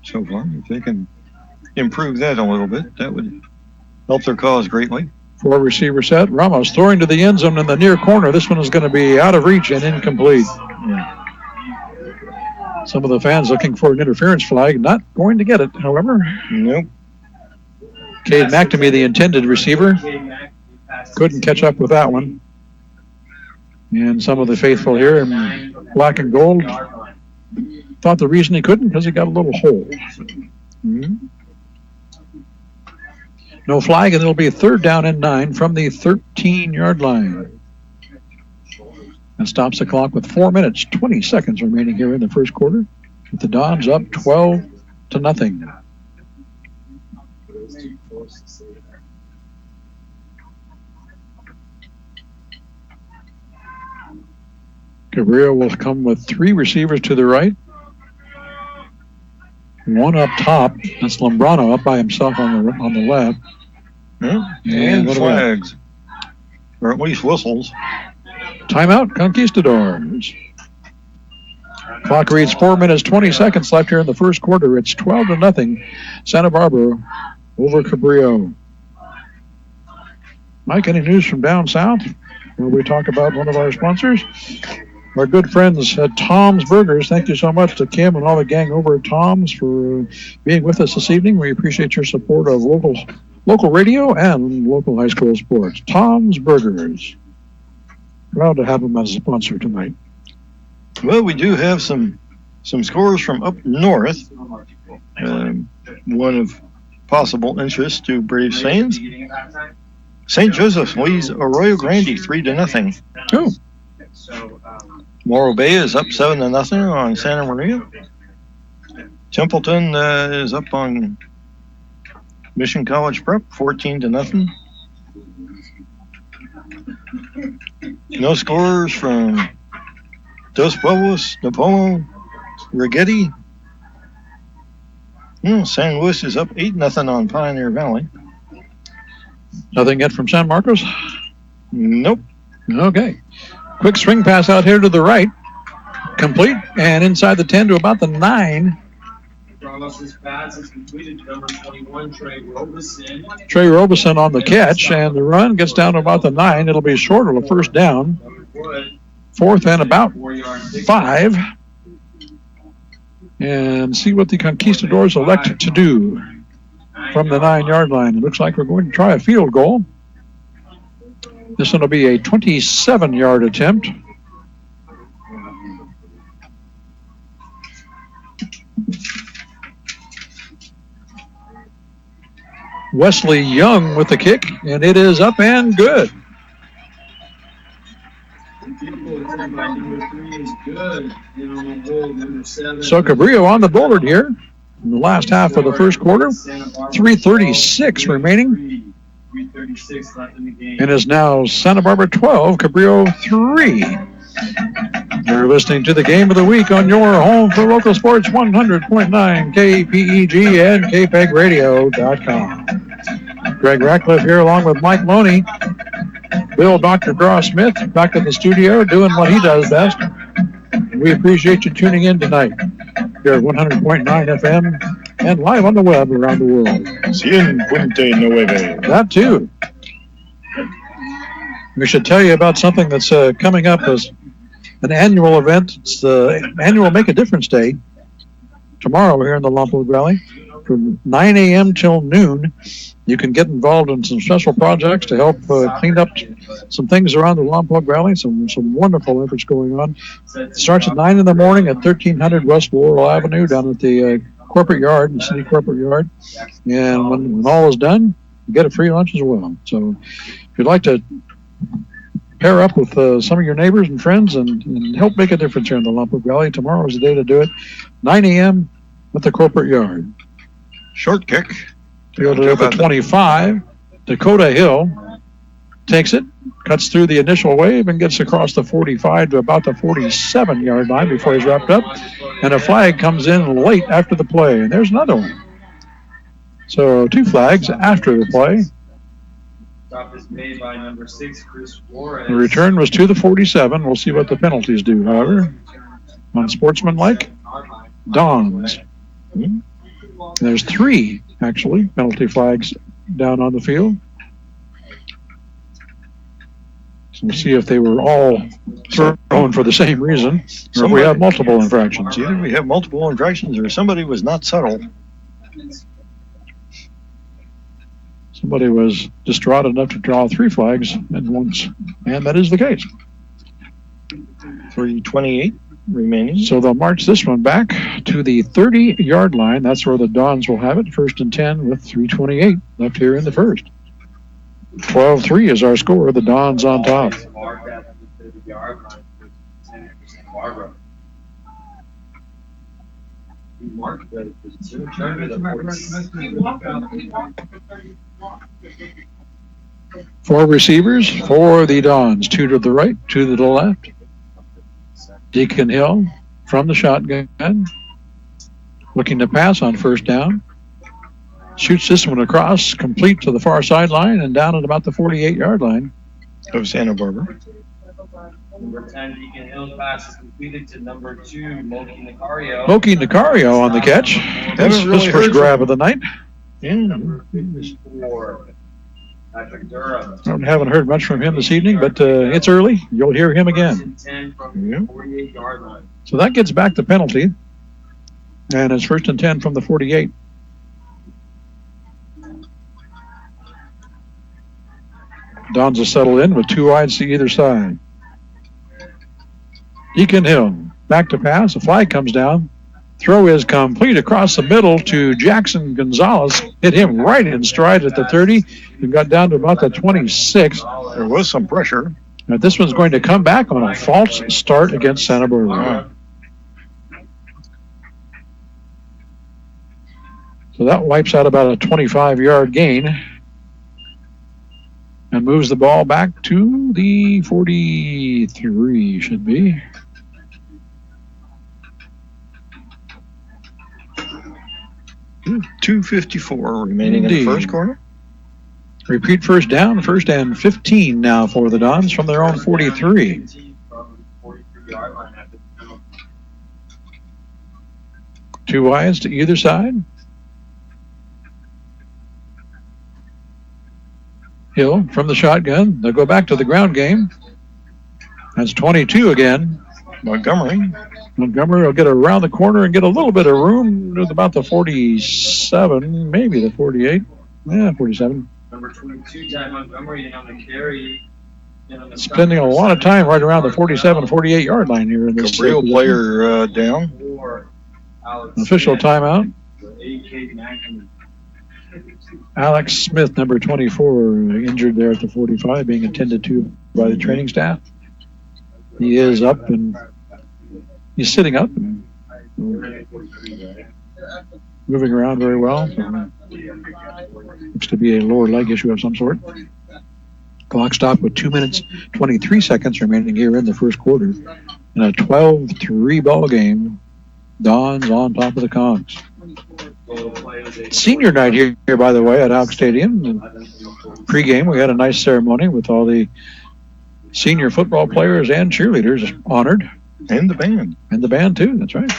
So far, if they can improve that a little bit, that would help their cause greatly. 4 receiver set. Ramos throwing to the end zone in the near corner. This one is going to be out of reach and incomplete. Some of the fans looking for an interference flag, not going to get it, however. Nope. Cade McNamee, the intended receiver, couldn't catch up with that one. And some of the faithful here in black and gold thought the reason he couldn't because he got a little hole. No flag, and it'll be 3rd down and 9 from the 13-yard line. And stops the clock with 4 minutes, 20 seconds remaining here in the first quarter. With the Dons up 12-0. Cabrillo will come with 3 receivers to the right. 1 up top. That's Lombrano up by himself on the left. Yeah. And flags. Or at least whistles. Timeout, Conquistadors. Clock reads 4 minutes, 20 seconds left here in the first quarter. It's 12-0. Santa Barbara over Cabrillo. Mike, any news from down south? Where we talk about one of our sponsors? Our good friends at Tom's Burgers. Thank you so much to Kim and all the gang over at Tom's for being with us this evening. We appreciate your support of local radio and local high school sports. Tom's Burgers. Proud to have them as a sponsor tonight. Well, we do have some scores from up north. One of possible interest to Brave fans. St. Joseph's leads Arroyo Grande 3-0. Oh. Morro Bay is up 7-0 on Santa Maria. Templeton is up on Mission College Prep 14-0. No scores from Dos Pueblos, Napomo, Rigetti. San Luis is up 8-0 on Pioneer Valley. Nothing yet from San Marcos? Nope. Okay. Quick swing pass out here to the right. Complete. And inside the 10 to about the 9. Carlos's pass is completed to number 21, Trey Robeson. Trey Robeson on the catch, and the run gets down to about the 9. It'll be short of a first down. 4th and about 5. And see what the Conquistadors elect to do from the 9-yard line. It looks like we're going to try a field goal. This one will be a 27-yard attempt. Wesley Young with the kick, and it is up and good. So Cabrillo on the board here in the last half of the first quarter. 3:36 remaining. It is now Santa Barbara 12, Cabrillo 3. You're listening to the Game of the Week on your home for local sports, 100.9 KPEG and KPEGradio.com. Greg Ratcliffe here along with Mike Loney. Bill Dr. Draw Smith back in the studio doing what he does best. We appreciate you tuning in tonight here at 100.9 FM and live on the web around the world. 100.9. That too. We should tell you about something that's coming up as an annual event. It's the annual Make a Difference Day tomorrow here in the Lompoc Valley from 9 a.m. till noon. You can get involved in some special projects to help clean up some things around the Lompoc Valley. Some wonderful efforts going on. It starts at 9 in the morning at 1300 West Laurel Avenue down at the corporate yard, the city corporate yard. And when all is done, you get a free lunch as well. So if you'd like to pair up with some of your neighbors and friends and help make a difference here in the Lompoc Valley, tomorrow is the day to do it. 9 a.m. at the corporate yard. Short kick. Fielded at the 25. Dakota Hill takes it, cuts through the initial wave, and gets across the 45 to about the 47-yard line before he's wrapped up. And a flag comes in late after the play. And there's another one. So 2 flags after the play. Stop is made by number 6, Chris Flores. The return was to the 47. We'll see what the penalties do, however. Unsportsmanlike, Dons. There's 3, actually, penalty flags down on the field. So we'll see if they were all thrown for the same reason, or if we have multiple infractions. Either we have multiple infractions or somebody was not subtle. Somebody was distraught enough to draw 3 flags at once, and that is the case. 3:28 remaining. So they'll march this one back to the 30-yard line. That's where the Dons will have it, 1st and 10 with 3:28 left here in the first. 12-3 is our score. The Dons on top. Four receivers for the Dons. 2 to the right, 2 to the left. Deacon Hill from the shotgun. Looking to pass on first down. Shoots this one across, complete to the far sideline and down at about the 48-yard line of Santa Barbara. Number 10, Deacon Hill's pass is completed to number 2, Moki Nicario. Moki Nicario on the catch. That's really his first grab of the night. Yeah. Number 54, Patrick Durham. I haven't heard much from him this evening, but it's early. You'll hear him again. 10 from the 48-yard line. So that gets back the penalty. And it's 1st and 10 from the 48. Dons will settle in with 2 wides to either side. Deacon Hill back to pass. A flag comes down. Throw is complete across the middle to Jackson Gonzalez. Hit him right in stride at the 30 and got down to about the 26. There was some pressure. Now this one's going to come back on a false start against Santa Barbara. So that wipes out about a 25-yard gain and moves the ball back to the 43, should be. .254 remaining in the first quarter. Repeat first down, 1st and 15 now for the Dons from their own 43. Two wides to either side. Hill from the shotgun. They'll go back to the ground game. That's 22 again. Montgomery will get around the corner and get a little bit of room to about the 47, maybe the 48. Yeah, 47. Number 22, Jack Montgomery on the carry. Spending a lot of time right around the 47, 48-yard line here in this. Cabrillo player down. Official timeout. Alex Smith, number 24, injured there at the 45, being attended to by the training staff. He is up and he's sitting up and moving around very well. Looks to be a lower leg issue of some sort. Clock stopped with 2 minutes, 23 seconds remaining here in the first quarter. In a 12-3 ball game, Dons on top of the Conks. Senior night here, by the way, at Hawk Stadium. And pre-game, we had a nice ceremony with all the senior football players and cheerleaders honored. And the band. And the band, too. That's right.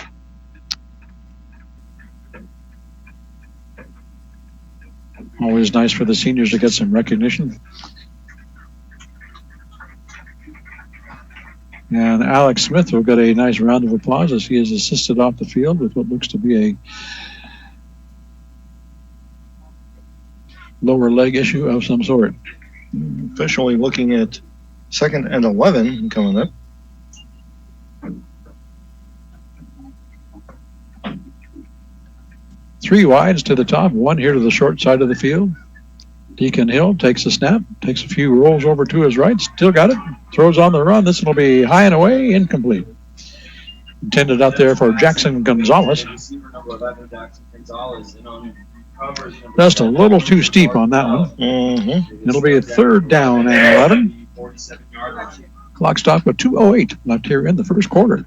Always nice for the seniors to get some recognition. And Alex Smith will get a nice round of applause as he is assisted off the field with what looks to be a lower leg issue of some sort. Officially looking at 2nd and 11 coming up. Three wides to the top, one here to the short side of the field. Deacon Hill takes the snap, takes a few rolls over to his right, still got it, throws on the run. This one will be high and away, incomplete. Intended out there for Jackson Gonzalez. Just a little too steep on that one. Mm-hmm. It'll be a 3rd down and 11. Clock stopped with 2:08 left here in the first quarter.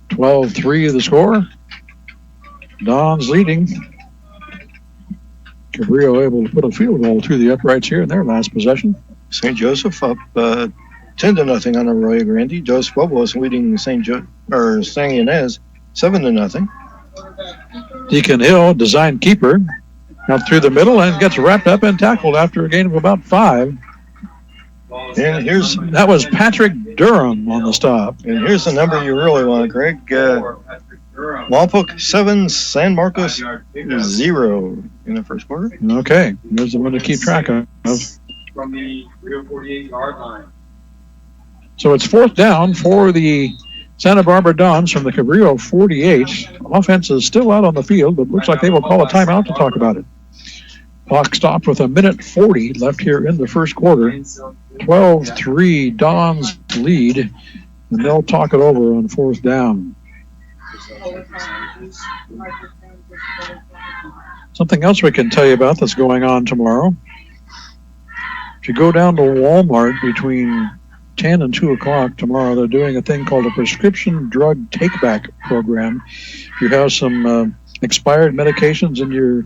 12-3 of the score. Dons leading. Cabrillo able to put a field goal through the uprights here in their last possession. St. Joseph up 10-0 on Arroyo Grande. Dos Pueblos leading San Ynez 7-0. Deacon Hill, design keeper, out through the middle and gets wrapped up and tackled after a gain of about 5. And that was Patrick Durham on the stop. And here's the number you really want, Greg. Lompoc 7, San Marcos 0 in the first quarter. Okay, there's the one to keep track of. From the 48-yard line. So it's 4th down for the Santa Barbara Dons from the Cabrillo 48. Offense is still out on the field, but looks like they will call a timeout to talk about it. Clock stopped with 1:40 left here in the first quarter. 12-3 Dons lead, and they'll talk it over on 4th down. Something else we can tell you about that's going on tomorrow. you go down to Walmart between 10 and 2 o'clock tomorrow, they're doing a thing called a prescription drug take-back program. If you have some expired medications in your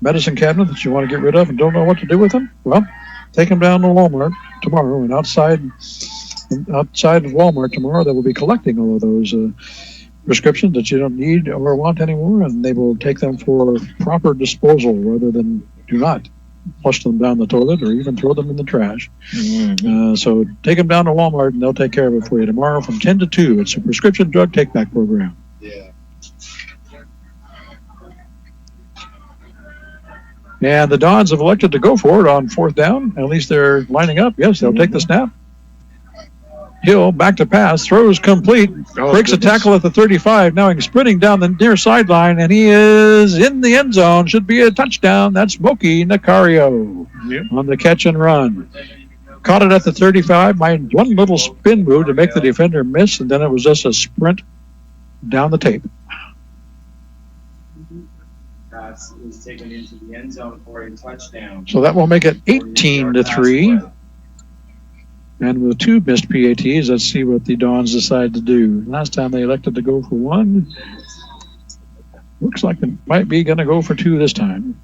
medicine cabinet that you want to get rid of and don't know what to do with them, well, take them down to Walmart tomorrow, and outside of Walmart tomorrow, they will be collecting all of those prescriptions that you don't need or want anymore, and they will take them for proper disposal rather than do not flush them down the toilet or even throw them in the trash. So take them down to Walmart and they'll take care of it for you tomorrow from 10 to 2. It's a prescription drug take-back program. Yeah. And the Dons have elected to go for it on 4th down. At least they're lining up. Yes, they'll take the snap. Hill back to pass, throws complete, breaks a tackle at the 35. Now he's sprinting down the near sideline, and he is in the end zone. Should be a touchdown. That's Moki Nakario on the catch and run. Caught it at the 35. Made one little spin move to make the defender miss, and then it was just a sprint down the tape. Pass is taken into the end zone for a touchdown. So that will make it 18-3. And with 2 missed PATs, let's see what the Dons decide to do. Last time they elected to go for 1. Looks like they might be going to go for 2 this time.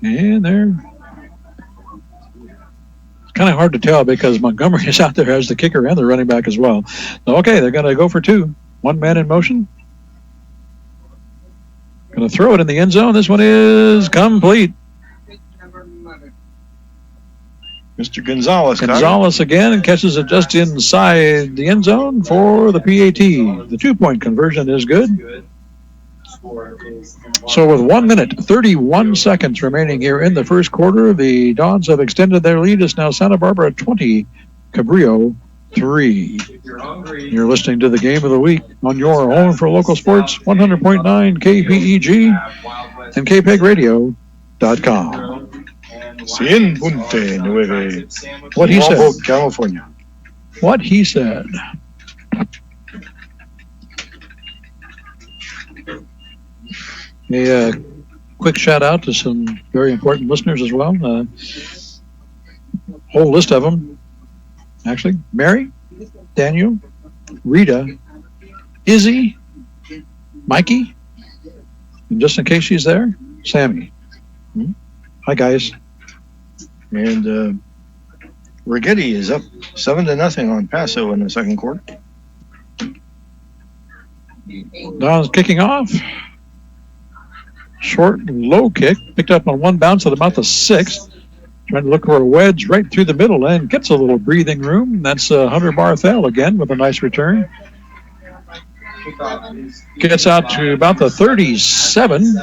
And they're kind of hard to tell because Montgomery is out there as the kicker and the running back as well. So, okay, they're going to go for 2. 1 man in motion. Going to throw it in the end zone. This one is complete. Mr. Gonzalez. Gonzalez again and catches it just inside the end zone for the PAT. The 2-point conversion is good. So with 1 minute, 31 seconds remaining here in the first quarter, the Dons have extended their lead. It's now Santa Barbara 20, Cabrillo 3. You're listening to the Game of the Week on your home for local sports, 100.9 KPEG and KPEGradio.com. 100.9. What he said. Lompoc, California. What he said. A quick shout out to some very important listeners as well. Whole list of them, actually. Mary, Daniel, Rita, Izzy, Mikey, and just in case she's there, Sammy. Hi, guys. And Rigetti is up 7-0 on Paso in the second quarter. Don's kicking off. Short, low kick, picked up on one bounce at about the 6. Trying to look for a wedge right through the middle and gets a little breathing room. That's Hunter Barthel again with a nice return. Gets out to about the 37.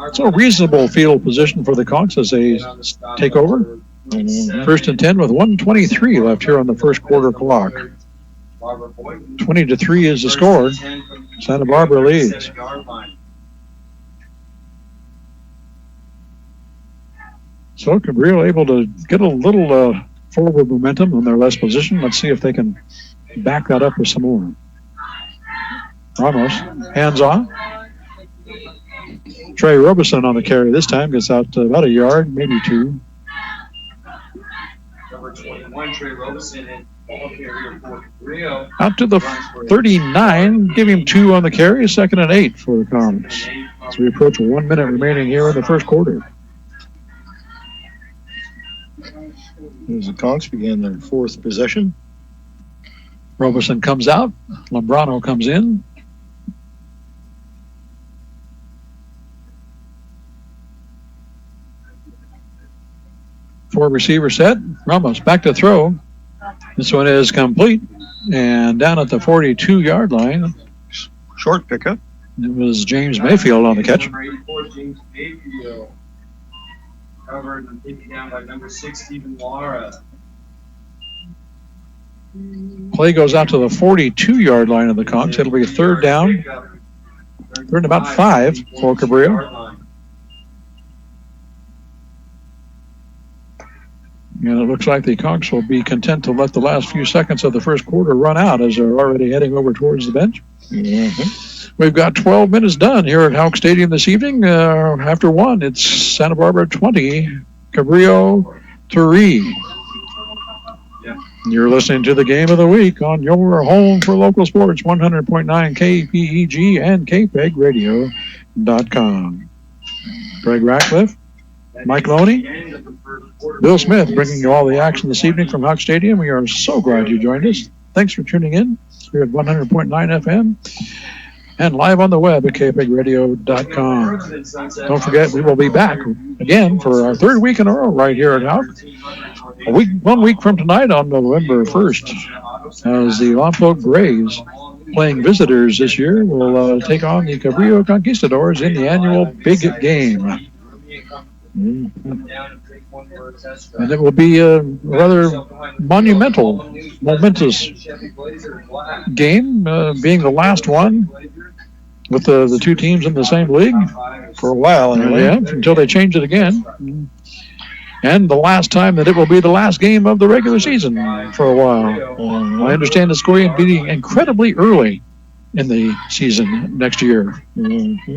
It's a reasonable field position for the Conchs as they take over. First and 10 with 1:23 left here on the first quarter clock. 20-3 is the score. Santa Barbara leads. So Cabrillo able to get a little forward momentum on their last position. Let's see if they can back that up with some more. Ramos, hands on. Trey Robeson on the carry this time. Gets out to about a yard, maybe 2. Number 21, Trey Robeson, and ball carrier for Cabrillo. Out to the 39. Give him 2 on the carry. 2nd and 8 for the Conchs. As we approach 1 minute remaining here in the first quarter. As the Conchs began their 4th possession. Robeson comes out. Lombrano comes in. Four receiver set. Ramos back to throw. This one is complete. And down at the 42-yard line. Short pickup. It was James Mayfield on the catch. Number 84, James Mayfield. Covered and taken down by number 6, Stephen Lara. Play goes out to the 42-yard line of the Conchs. It'll be 3rd down. 3rd and about 5 for Cabrillo. And it looks like the Conks will be content to let the last few seconds of the first quarter run out as they're already heading over towards the bench. Mm-hmm. We've got 12 minutes done here at Houck Stadium this evening. After one, it's Santa Barbara 20, Cabrillo 3. You're listening to the Game of the Week on your home for local sports, 100.9 KPEG and KPEG Radio.com. Greg Ratcliffe, Mike Loney, Bill Smith bringing you all the action this evening from Houck Stadium. We are so glad you joined us. Thanks for tuning in here at 100.9 FM and live on the web at kpradio.com. Don't forget, we will be back again for our third week in a row right here at Houck. 1 week from tonight on November 1st, as the Lompoc Braves, playing visitors this year, will take on the Cabrillo Conquistadors in the annual Big Game. And it will be a rather momentous game, being the last one with the two teams in the same league. For a while, anyway. Yeah, until they change it again. And the last time that it will be the last game of the regular season for a while. I understand it's going to be incredibly early in the season next year. Mm-hmm.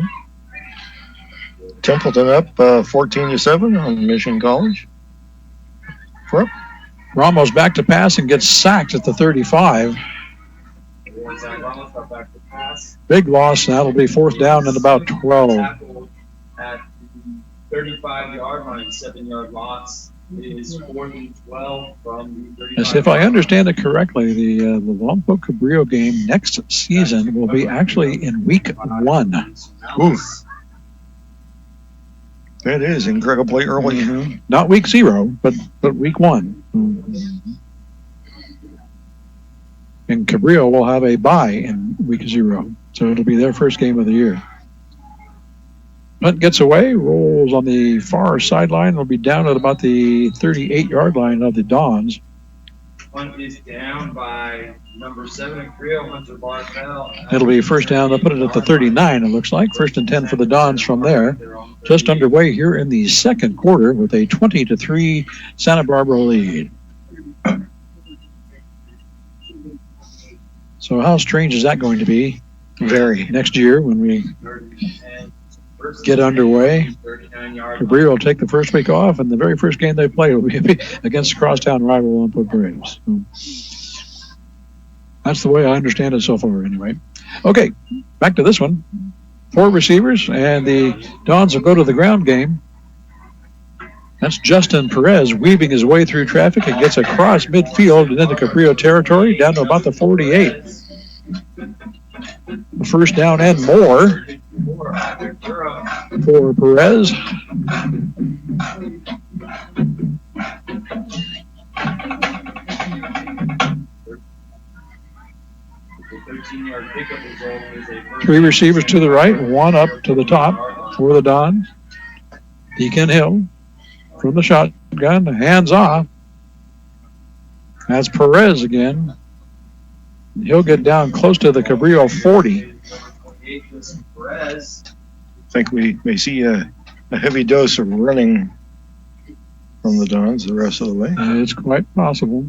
Templeton up 14-7 on Mission College. Ramos back to pass and gets sacked at the 35. Big loss. That'll be fourth down and about 12. 35-yard line, 7-yard loss. It is 4th and 12 from the 35. Yes, if I understand it correctly, the Lompoc Cabrillo game next season will be actually in week 1. Ooh. That is incredibly early. Mm-hmm. Not week 0, but week 1. Mm-hmm. And Cabrillo will have a bye in week 0, so it'll be their first game of the year. Hunt gets away, rolls on the far sideline. Will be down at about the 38-yard line of the Dons. Hunt is down by number 7 Cabrillo, Hunter Barthel. It'll be first down. They'll put it at the 39, it looks like. 1st and 10 for the Dons from there. Just underway here in the second quarter with a 20-3 Santa Barbara lead. So how strange is that going to be? Very. Next year when we get underway. Cabrillo will take the first week off, and the very first game they play will be against crosstown rival Lompoc Braves. So that's the way I understand it so far, anyway. Okay, back to this one. 4 receivers, and the Dons will go to the ground game. That's Justin Perez weaving his way through traffic and gets across midfield and into Cabrillo territory down to about the 48. First down and more for Perez. Three receivers to the right, one up to the top for the Dons. Deacon Hill from the shotgun, hands off. That's Perez again. He'll get down close to the Cabrillo 40. I think we may see a heavy dose of running from the Dons the rest of the way. It's quite possible.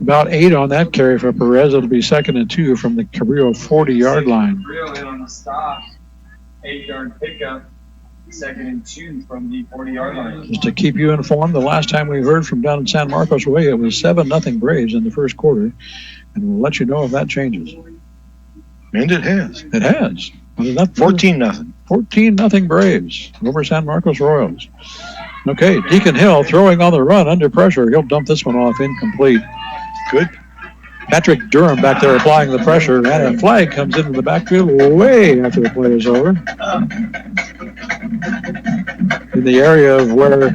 About 8 on that carry for Perez. It'll be 2nd and 2 from the Cabrillo 40-yard line. Cabrillo in on the stop. 8-yard pickup. 2nd and 2 from the 40-yard line. Just to keep you informed, the last time we heard from down in San Marcos Way, it was 7-0 Braves in the first quarter. And we'll let you know if that changes. And it has. It has. 14-0. 14-0 Braves over San Marcos Royals. Okay, Deacon Hill throwing on the run under pressure. He'll dump this one off incomplete. Good. Patrick Durham back there applying the pressure, and a flag comes into the backfield way after the play is over. In the area of where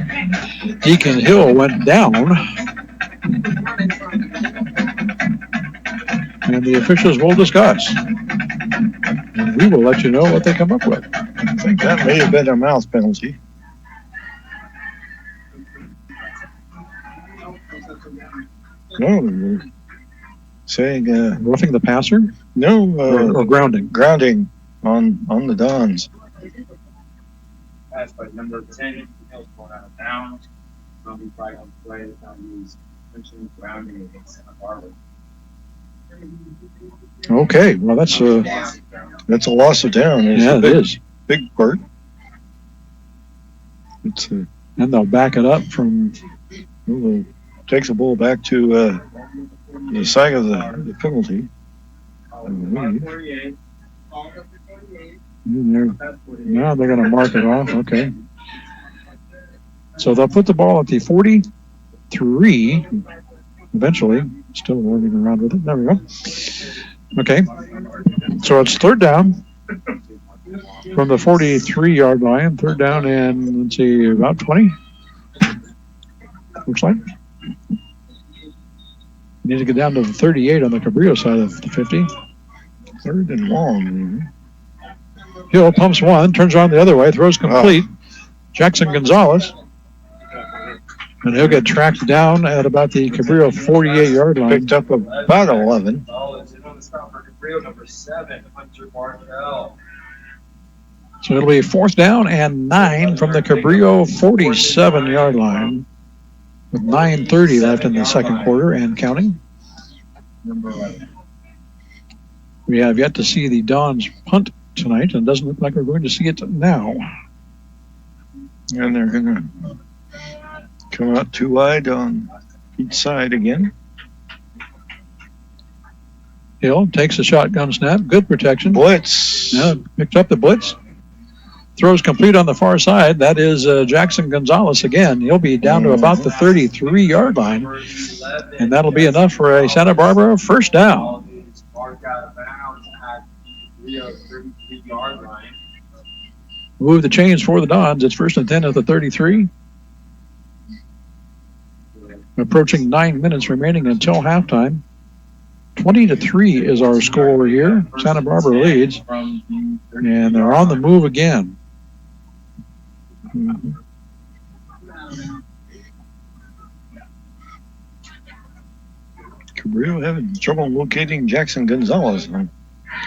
Deacon Hill went down. And the officials will discuss. And we will let you know what they come up with. I think that may have been a mouth penalty. No, saying roughing the passer? No, or grounding. Grounding on the Dons. Pass by number 10, Hill's going out of bounds. He probably going to play the time he's mentioning grounding against Santa Barbara. Okay, well that's a loss of down. yeah, it is. Big part. And they'll back it up from. Takes the ball back to the side of the penalty. Now they're going to mark it off. Okay. So they'll put the ball at the 43 eventually. Still running around with it. There we go. Okay. So it's third down from the 43-yard line. Third down and, let's see, about 20. Looks like. Need to get down to the 38 on the Cabrillo side of the 50. Third and long. Hill pumps one, turns around the other way, throws complete. Jackson Gonzalez. And he'll get tracked down at about the Cabrillo 48-yard line. Picked up about 11. Number 7, Hunter Martell. So it'll be fourth down and 9 from the Cabrillo 47-yard line. With 9:30 left in the second quarter and counting. We have yet to see the Dons punt tonight, and it doesn't look like we're going to see it now. And they're going to come out too wide on each side again. Hill takes a shotgun snap. Good protection. Blitz. Yeah, picked up the blitz. Throws complete on the far side. That is Jackson Gonzalez again. He'll be down to about the 33-yard line. And that'll be enough for a Santa Barbara first down. Move the chains for the Dons. It's first and 10 at the 33. Approaching 9 minutes remaining until halftime. 20-3 is our score here. Santa Barbara leads. And they're on the move again. Cabrillo having trouble locating Jackson Gonzalez on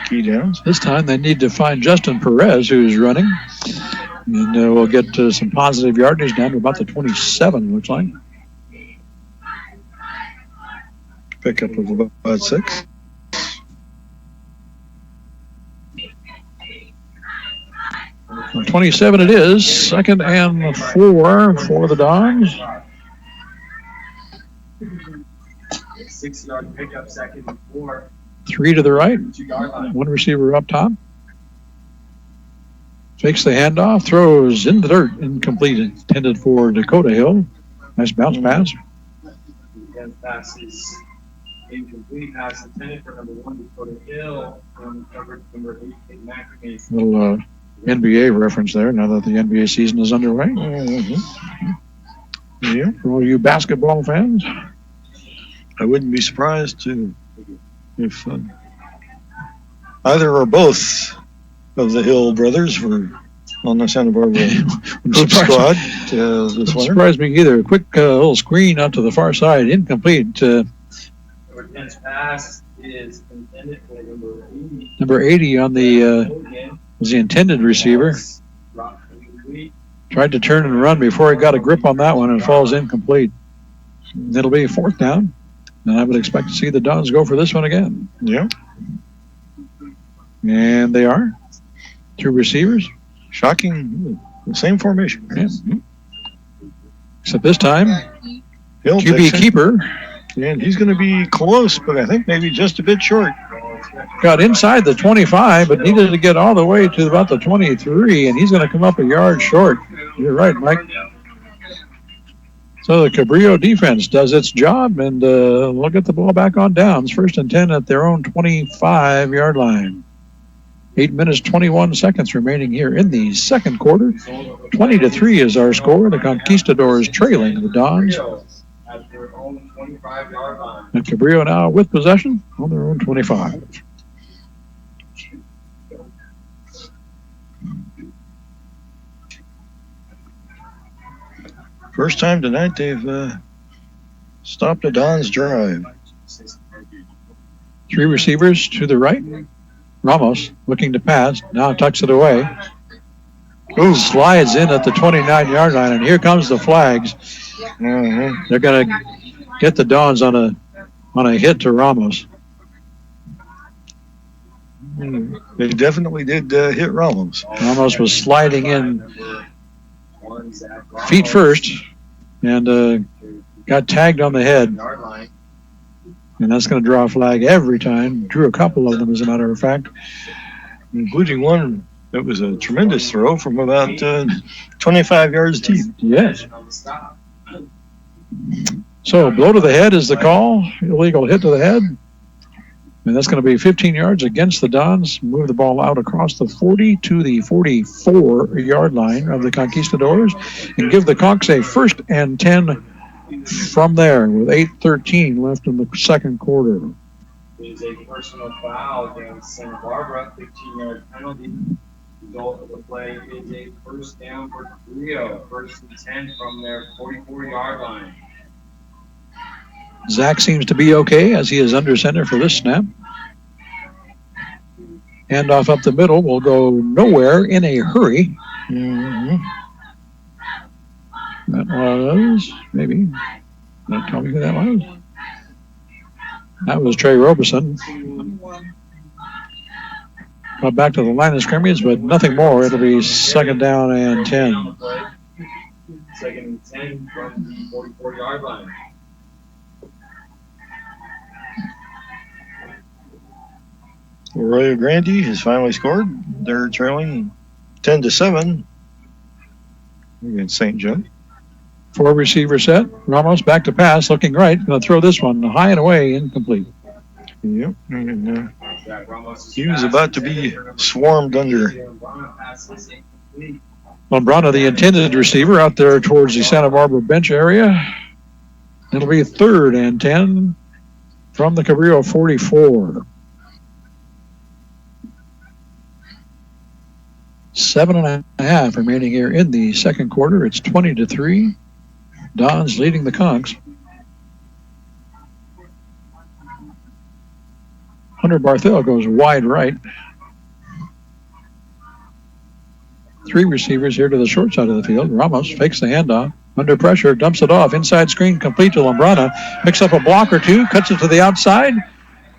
key downs. This time they need to find Justin Perez, who's running. And we'll get some positive yardage down to about the 27, looks like. Pickup of about 6. From 27 it is. Second and 4 for the Dons. 6-yard pickup, second and 4. 3 to the right. 2-yard line. One receiver up top. Takes the handoff, throws in the dirt, incomplete, intended for Dakota Hill. Nice bounce pass. Again, passes incomplete, pass intended for number 1 Dakota Hill from coverage number 8 McAfee. Little NBA reference there. Now that the NBA season is underway. Yeah, for all you basketball fans. I wouldn't be surprised if either or both of the Hill brothers were on the Santa Barbara squad this winter. Surprised me either. A quick little screen out to the far side, incomplete. Pass is intended for number 80. Number 80 on the was the intended receiver. Tried to turn and run before he got a grip on that one and falls incomplete. It'll be fourth down. And I would expect to see the Dons go for this one again. Yeah. And they are. 2 receivers. Shocking. The same formation. Yeah. Except this time, Hill QB keeper. And he's going to be close, but I think maybe just a bit short. Got inside the 25, but needed to get all the way to about the 23, and he's going to come up a yard short. You're right, Mike. So the Cabrillo defense does its job, and we'll get the ball back on downs. First and 10 at their own 25-yard line. 8 minutes, 21 seconds remaining here in the second quarter. 20-3 is our score. The Conquistadors trailing the Dons. At their own 25-yard line. And Cabrillo now with possession on their own 25. First time tonight they've stopped a Dons drive. 3 receivers to the right. Ramos looking to pass. Now tucks it away. Slides in at the 29-yard line, and here comes the flags. They're going to get the Dons on a hit to Ramos. They definitely did hit Ramos. Ramos was sliding in feet first and got tagged on the head. And that's going to draw a flag every time. Drew a couple of them, as a matter of fact. Including one that was a tremendous throw from about 25 yards deep. Yes. So blow to the head is the call. Illegal hit to the head. And that's going to be 15 yards against the Dons. Move the ball out across the 40 to the 44-yard line of the Conquistadors and give the Conks a 1st and 10 from there with 8:13 left in the second quarter. It is a personal foul against Santa Barbara, 15-yard penalty. Result of the play is a first down for Cabrillo, 1st and 10 from their 44-yard line. Zach seems to be okay as he is under center for this snap. Handoff up the middle will go nowhere in a hurry. That was, maybe, don't tell me who that was. That was Trey Robeson. Got back to the line of scrimmage, but nothing more. It'll be 2nd down and 10. 2nd and 10 from the 44-yard line. Arroyo Grande has finally scored. They're trailing 10-7 against St. Joe. 4 receiver set. Ramos back to pass, looking right. Going to throw this one high and away, incomplete. Yep. And, he was about to be swarmed under. Lombrana, the intended receiver, out there towards the Santa Barbara bench area. It'll be 3rd and 10 from the Cabrillo 44. 7.5 remaining here in the second quarter. It's 20-3. Dons leading the Conks. Hunter Barthel goes wide right. 3 receivers here to the short side of the field. Ramos fakes the handoff. Under pressure, dumps it off. Inside screen complete to Lombrana. Picks up a block or two, cuts it to the outside.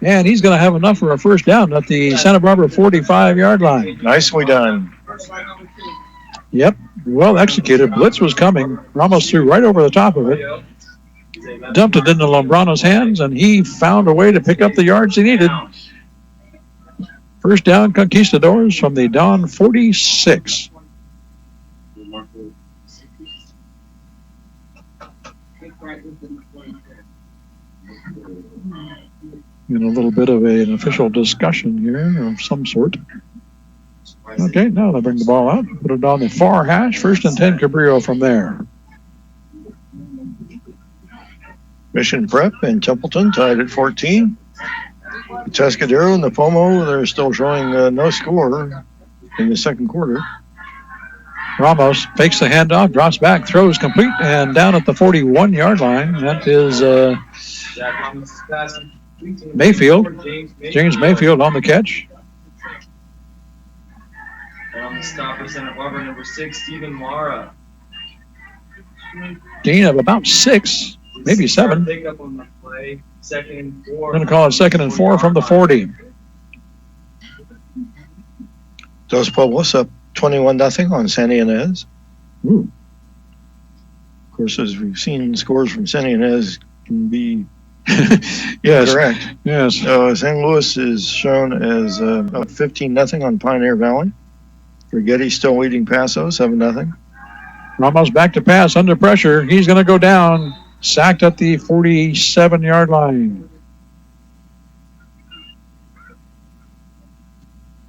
And he's going to have enough for a 1st down at the Santa Barbara 45-yard line. Nicely done. Yep, well executed. Blitz was coming. Ramos threw right over the top of it. Dumped it into Lombrano's hands, and he found a way to pick up the yards he needed. 1st down, Conquistadors from the Don 46. In a little bit of an official discussion here of some sort. Okay, now they bring the ball out, put it on the far hash. 1st and 10, Cabrillo from there. Mission Prep and Templeton tied at 14. Pescadero and the Pomo, they're still showing no score in the second quarter. Ramos fakes the handoff, drops back, throws complete, and down at the 41-yard line. That is Mayfield. James Mayfield on the catch. And on the stop for Santa Barbara, number 6, Stephen Mara. Gain of about 6, maybe 7. Pick up on the play. 2nd and 4. We're going to call it 2nd and 4 from the 40. Dos Pueblos up 21-0 on Santa Ynez. Ooh. Of course, as we've seen, scores from Santa Ynez can be yes. correct. Yes. St. Louis is shown as up 15-0 on Pioneer Valley. Forgetty still leading Paso, 7-0. Ramos back to pass under pressure. He's going to go down. Sacked at the 47-yard line.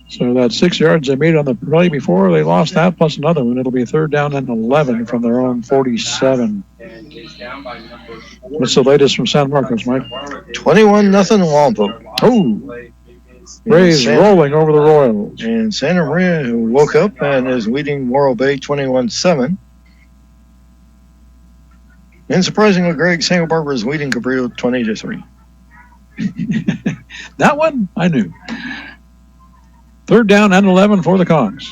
So that's 6 yards they made on the play before. They lost that plus another one. It'll be 3rd down and 11 from their own 47. What's the latest from San Marcos, Mike? 21-0 Lompoc. Oh, Braves rolling over the Royals. And Santa Maria, who woke up and is leading Morro Bay 21-7. And surprisingly, Greg, Santa Barbara is leading Cabrillo 20-3. That one I knew. 3rd down and 11 for the Conks.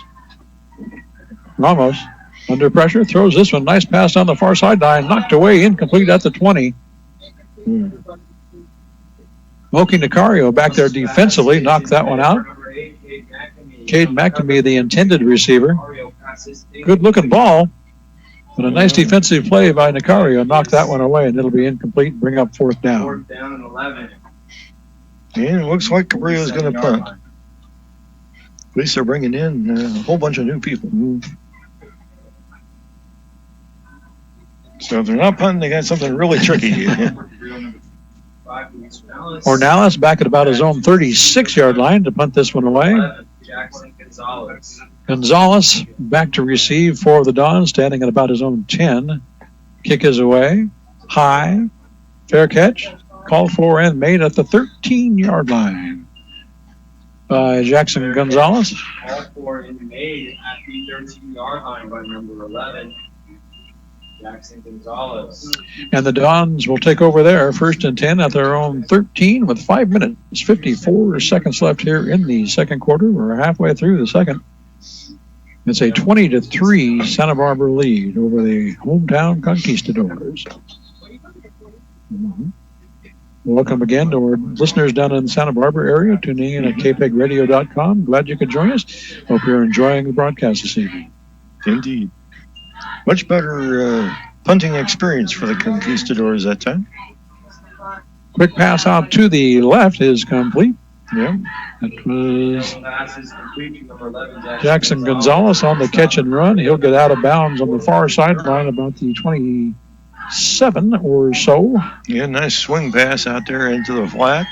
Ramos under pressure, throws this one. Nice pass on the far sideline, knocked away, incomplete at the 20. Moki Nicario back there defensively, knocked that one out. Cade McNamee, the intended receiver. Good looking ball, but a nice defensive play by Nicario knocked that one away, and it'll be incomplete, bring up fourth down. Fourth down and 11. And it looks like Cabrillo is going to punt. At least they're bringing in a whole bunch of new people. So if they're not punting, they got something really tricky here. Ornelas back at about his own 36-yard line to punt this one away. Gonzalez back to receive for the Dons, standing at about his own 10. Kick is away. High. Fair catch. Called for and made at the 13-yard line by Jackson Gonzalez. Called for and made at the 13-yard line by number 11. Jackson Gonzalez. And the Dons will take over there, 1st and 10 at their own 13 with 5 minutes, 54 seconds left here in the second quarter. We're halfway through the second. It's a 20-3 Santa Barbara lead over the hometown Conquistadors. Welcome again to our listeners down in the Santa Barbara area, tuning in at kpegradio.com. Glad you could join us. Hope you're enjoying the broadcast this evening. Indeed. Much better punting experience for the Conquistadors that time. Quick pass out to the left is complete. Yeah, that was Jackson Gonzalez on the catch and run. He'll get out of bounds on the far sideline about the 27 or so. Yeah, nice swing pass out there into the flat.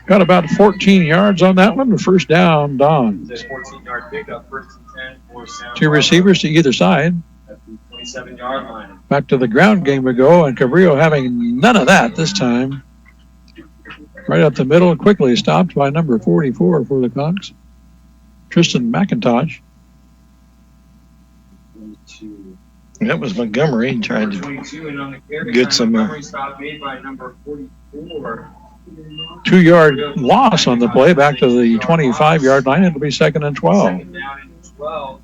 Got about 14 yards on that one. First down, Don. 14-yard pickup, 1st and 10 for Santa Two Barbara. receivers to either side. At the 27-yard line. Back to the ground game we go, and Cabrillo having none of that this time. Right up the middle, quickly stopped by number 44 for the Conks, Tristan McIntosh. That was Montgomery trying to get some. Stop made by number 44. 2-yard loss on the play, back to the 25-yard line. It'll be 2nd and 12. Second down and 12.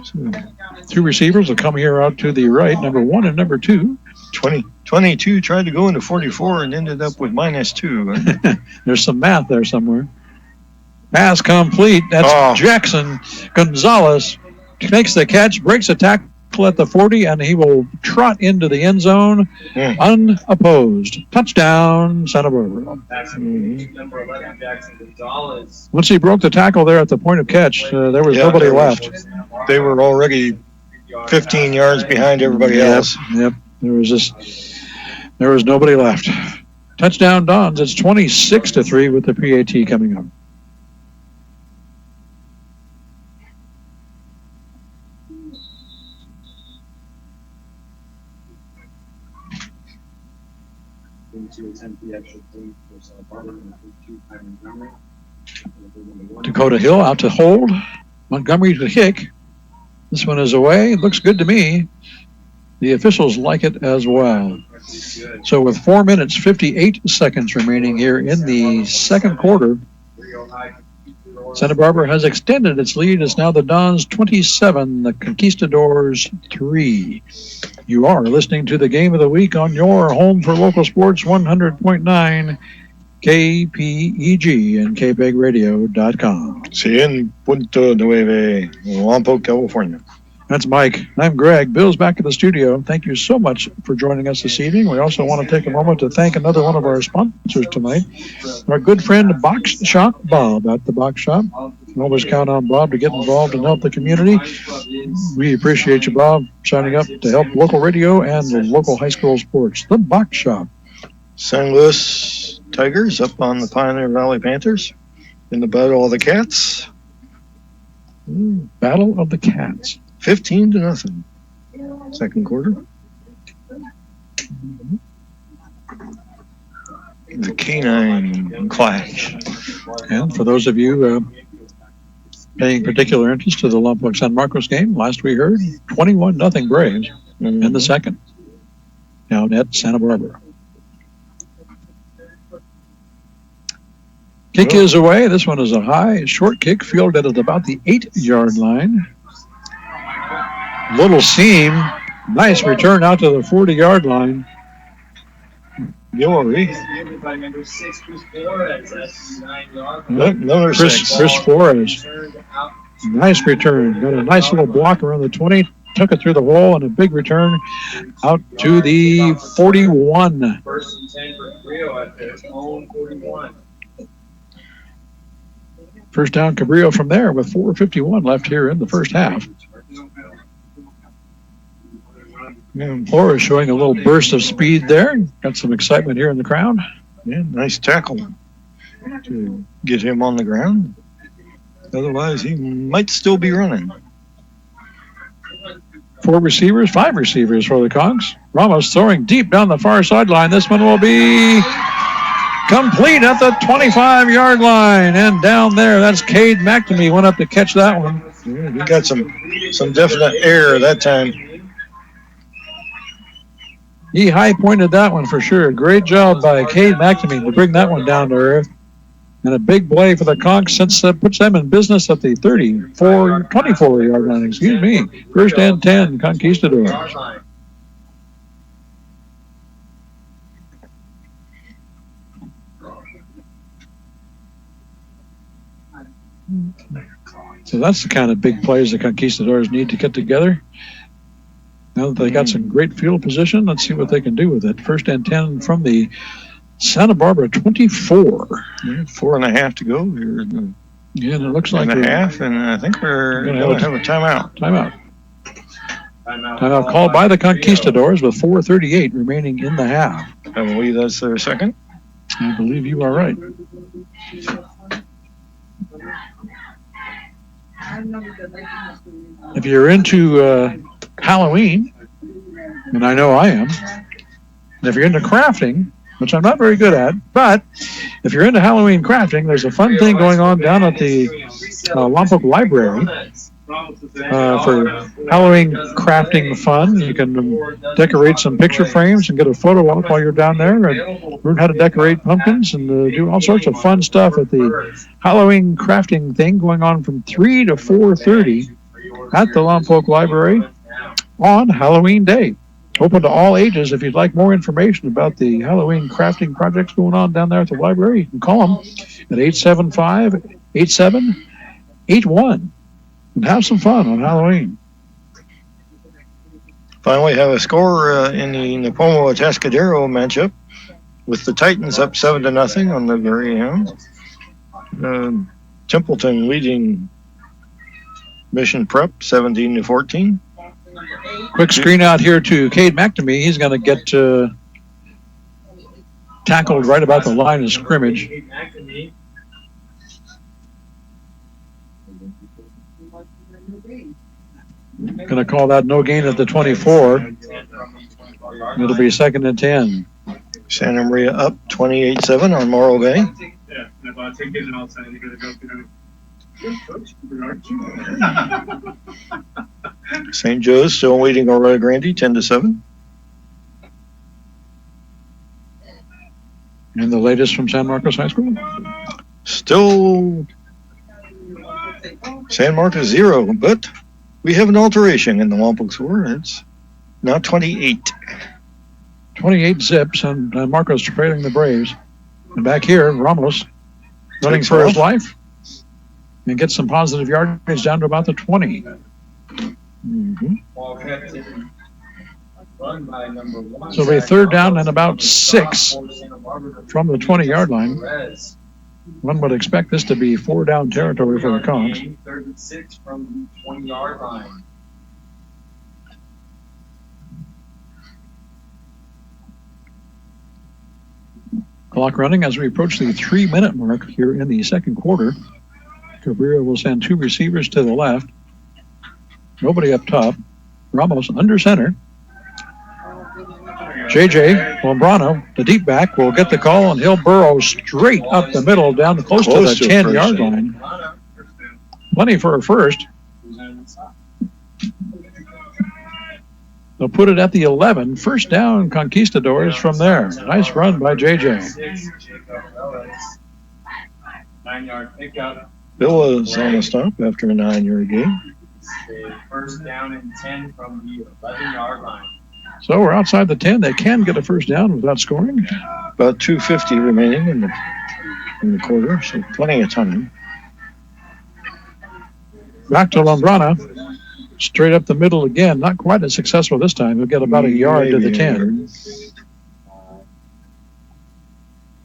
So, two receivers will come here out to the right, number 1 and number 2. 22 tried to go into 44 and ended up with -2. There's some math there somewhere. Pass complete. That's Jackson Gonzalez. Makes the catch, breaks a tackle at the 40, and he will trot into the end zone unopposed. Touchdown, Santa Barbara. Number 11, Jackson Gonzalez. Once he broke the tackle there at the point of catch, there was nobody left. They were already 15 yards behind everybody else. Yep. There was nobody left. Touchdown Dons. It's 26-3 with the PAT coming up. Dakota Hill out to hold. Montgomery to kick. This one is away. Looks good to me. The officials like it as well. So with 4 minutes, 58 seconds remaining here in the second quarter, Santa Barbara has extended its lead. It's now the Dons 27, the Conquistadors 3. You are listening to the Game of the Week on your home for local sports, 100.9 KPEG and KPEGradio.com. 100.9 Lompoc, California. That's Mike. I'm Greg. Bill's back in the studio. Thank you so much for joining us this evening. We also want to take a moment to thank another one of our sponsors tonight, our good friend Box Shop Bob at the Box Shop. You can always count on Bob to get involved and help the community. We appreciate you, Bob, signing up to help local radio and local high school sports. The Box Shop. St. Louis Tigers up on the Pioneer Valley Panthers in the Battle of the Cats. Battle of the Cats. 15-0. Second quarter. The canine clash. And for those of you paying particular interest to the Lompoc San Marcos game, last we heard, 21-0 Braves in the second. Down at Santa Barbara. Kick is away. This one is a high, short kick fielded at about the 8-yard line. Little seam. Nice return out to the 40-yard line. Glory. Number 6, Chris Flores. That's 9-yard. Another Chris Flores. Nice return. Got a nice little block around the 20. Took it through the hole and a big return out to the 41. First and 10 for Cabrillo at their own 41. First down Cabrillo from there with 4:51 left here in the first half. And Flores showing a little burst of speed there. Got some excitement here in the crowd. Yeah, nice tackle to get him on the ground. Otherwise, he might still be running. 5 receivers for the Conks. Ramos throwing deep down the far sideline. This one will be complete at the 25-yard line. And down there, that's Cade McNamee went up to catch that one. Yeah, he got some definite error that time. He high-pointed that one for sure. Great job by Cade McNamee to bring that one down to earth. And a big play for the Conks since puts them in business at the 24-yard line. Excuse me. First and 10, Conquistadors. So that's the kind of big plays the Conquistadors need to get together. Now that they got some great field position, let's see what they can do with it. First and 10 from the Santa Barbara 24. Yeah, 4.5 to go here. Yeah, and it looks like a half, and I think we're going to have a timeout. Timeout called by the Conquistadors with 4:38 remaining in the half. I believe that's their second. I believe you are right. If you're into Halloween, and I know I am, and if you're into crafting, which I'm not very good at, but if you're into Halloween crafting, there's a fun thing going on down at the Lompoc Library for Halloween crafting fun. You can decorate some picture frames and get a photo op while you're down there and learn how to decorate pumpkins and do all sorts of fun stuff at the Halloween crafting thing going on from 3 to 4:30 at the Lompoc Library on Halloween Day. Open to all ages. If you'd like more information about the Halloween crafting projects going on down there at the library, you can call them at 875-8781 and have some fun on Halloween. Finally have a score in the Napomo-Atascadero matchup with the Titans up 7-0 on the very end. Templeton leading Mission Prep 17-14. Quick screen out here to Cade McNamee. He's going to get tackled right about the line of scrimmage. Going to call that no gain at the 24. It'll be 2nd and 10. Santa Maria up 28-7 on Morro Bay. St. Joe's still leading Aurora Grande 10-7. And the latest from San Marcos High School? Still San Marcos 0, but we have an alteration in the Lompoc score. It's now 28. 28 zips, and Marcos trailing the Braves. And back here, Ramos running Takes for off. his life and gets some positive yardage down to about the 20. Mm-hmm. So it'll be 3rd down and about 6 from the 20-yard line. One would expect this to be 4-down territory for the Conks. 3rd and 6 from the 20-yard line. Clock running as we approach the 3-minute mark here in the second quarter. Cabrillo will send 2 receivers to the left. Nobody up top. Ramos under center. JJ Lombrano, the deep back, will get the call, and he'll burrow straight up the middle down close to the 10-yard line. Plenty for a first. They'll put it at the 11. First down, Conquistadors from there. Nice run by JJ. 9-yard pickup. Bill is on the stop after a 9-yard gain. It's a first down and 10 from the 11-yard line. So we're outside the 10. They can get a first down without scoring. About 2:50 remaining in the quarter, so plenty of time. Back to Lombrana. Straight up the middle again. Not quite as successful this time. He'll get about a yard to the 10.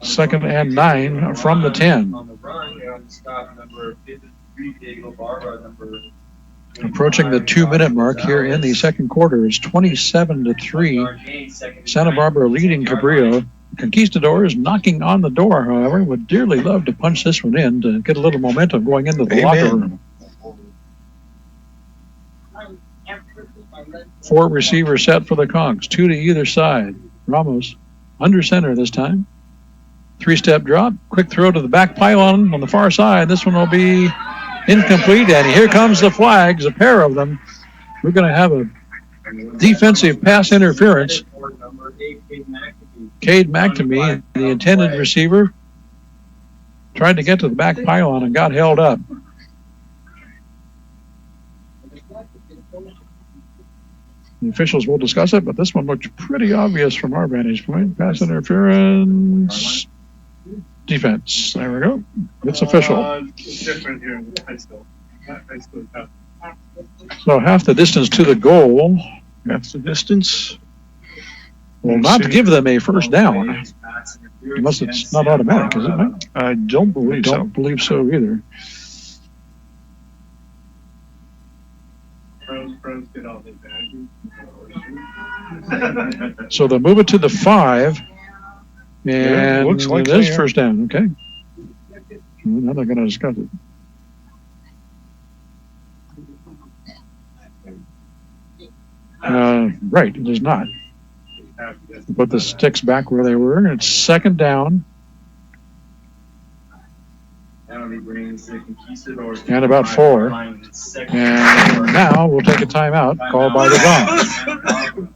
2nd and 9 from the 10. On the run, they're on the stop, number 53, Diego Barba, number Approaching the 2-minute mark here in the second quarter. It's 27-3. Santa Barbara leading Cabrillo. Conquistadors knocking on the door, however, would dearly love to punch this one in to get a little momentum going into the locker room. 4 receivers set for the Conks, 2 to either side. Ramos under center this time. 3-step drop, quick throw to the back pylon on the far side. This one will be incomplete, and here comes the flags, a pair of them. We're going to have a defensive pass interference. Cade McNamee, the intended receiver, tried to get to the back pylon and got held up. The officials will discuss it, but this one looked pretty obvious from our vantage point. Pass interference. Defense. There we go. It's official. It's different here in high school. High school. So half the distance to the goal. Half the distance. Will not give them a first down. Unless it's not automatic, is it, Mike? I don't believe so. Don't believe so either. Pros get all the advantages. So they'll move it to the 5. And looks like it is so, yeah. first down, okay. Now they're going to discuss it. Right, it is not. Put the sticks back where they were. It's 2nd down. And about 4. And now we'll take a timeout called by the Dons.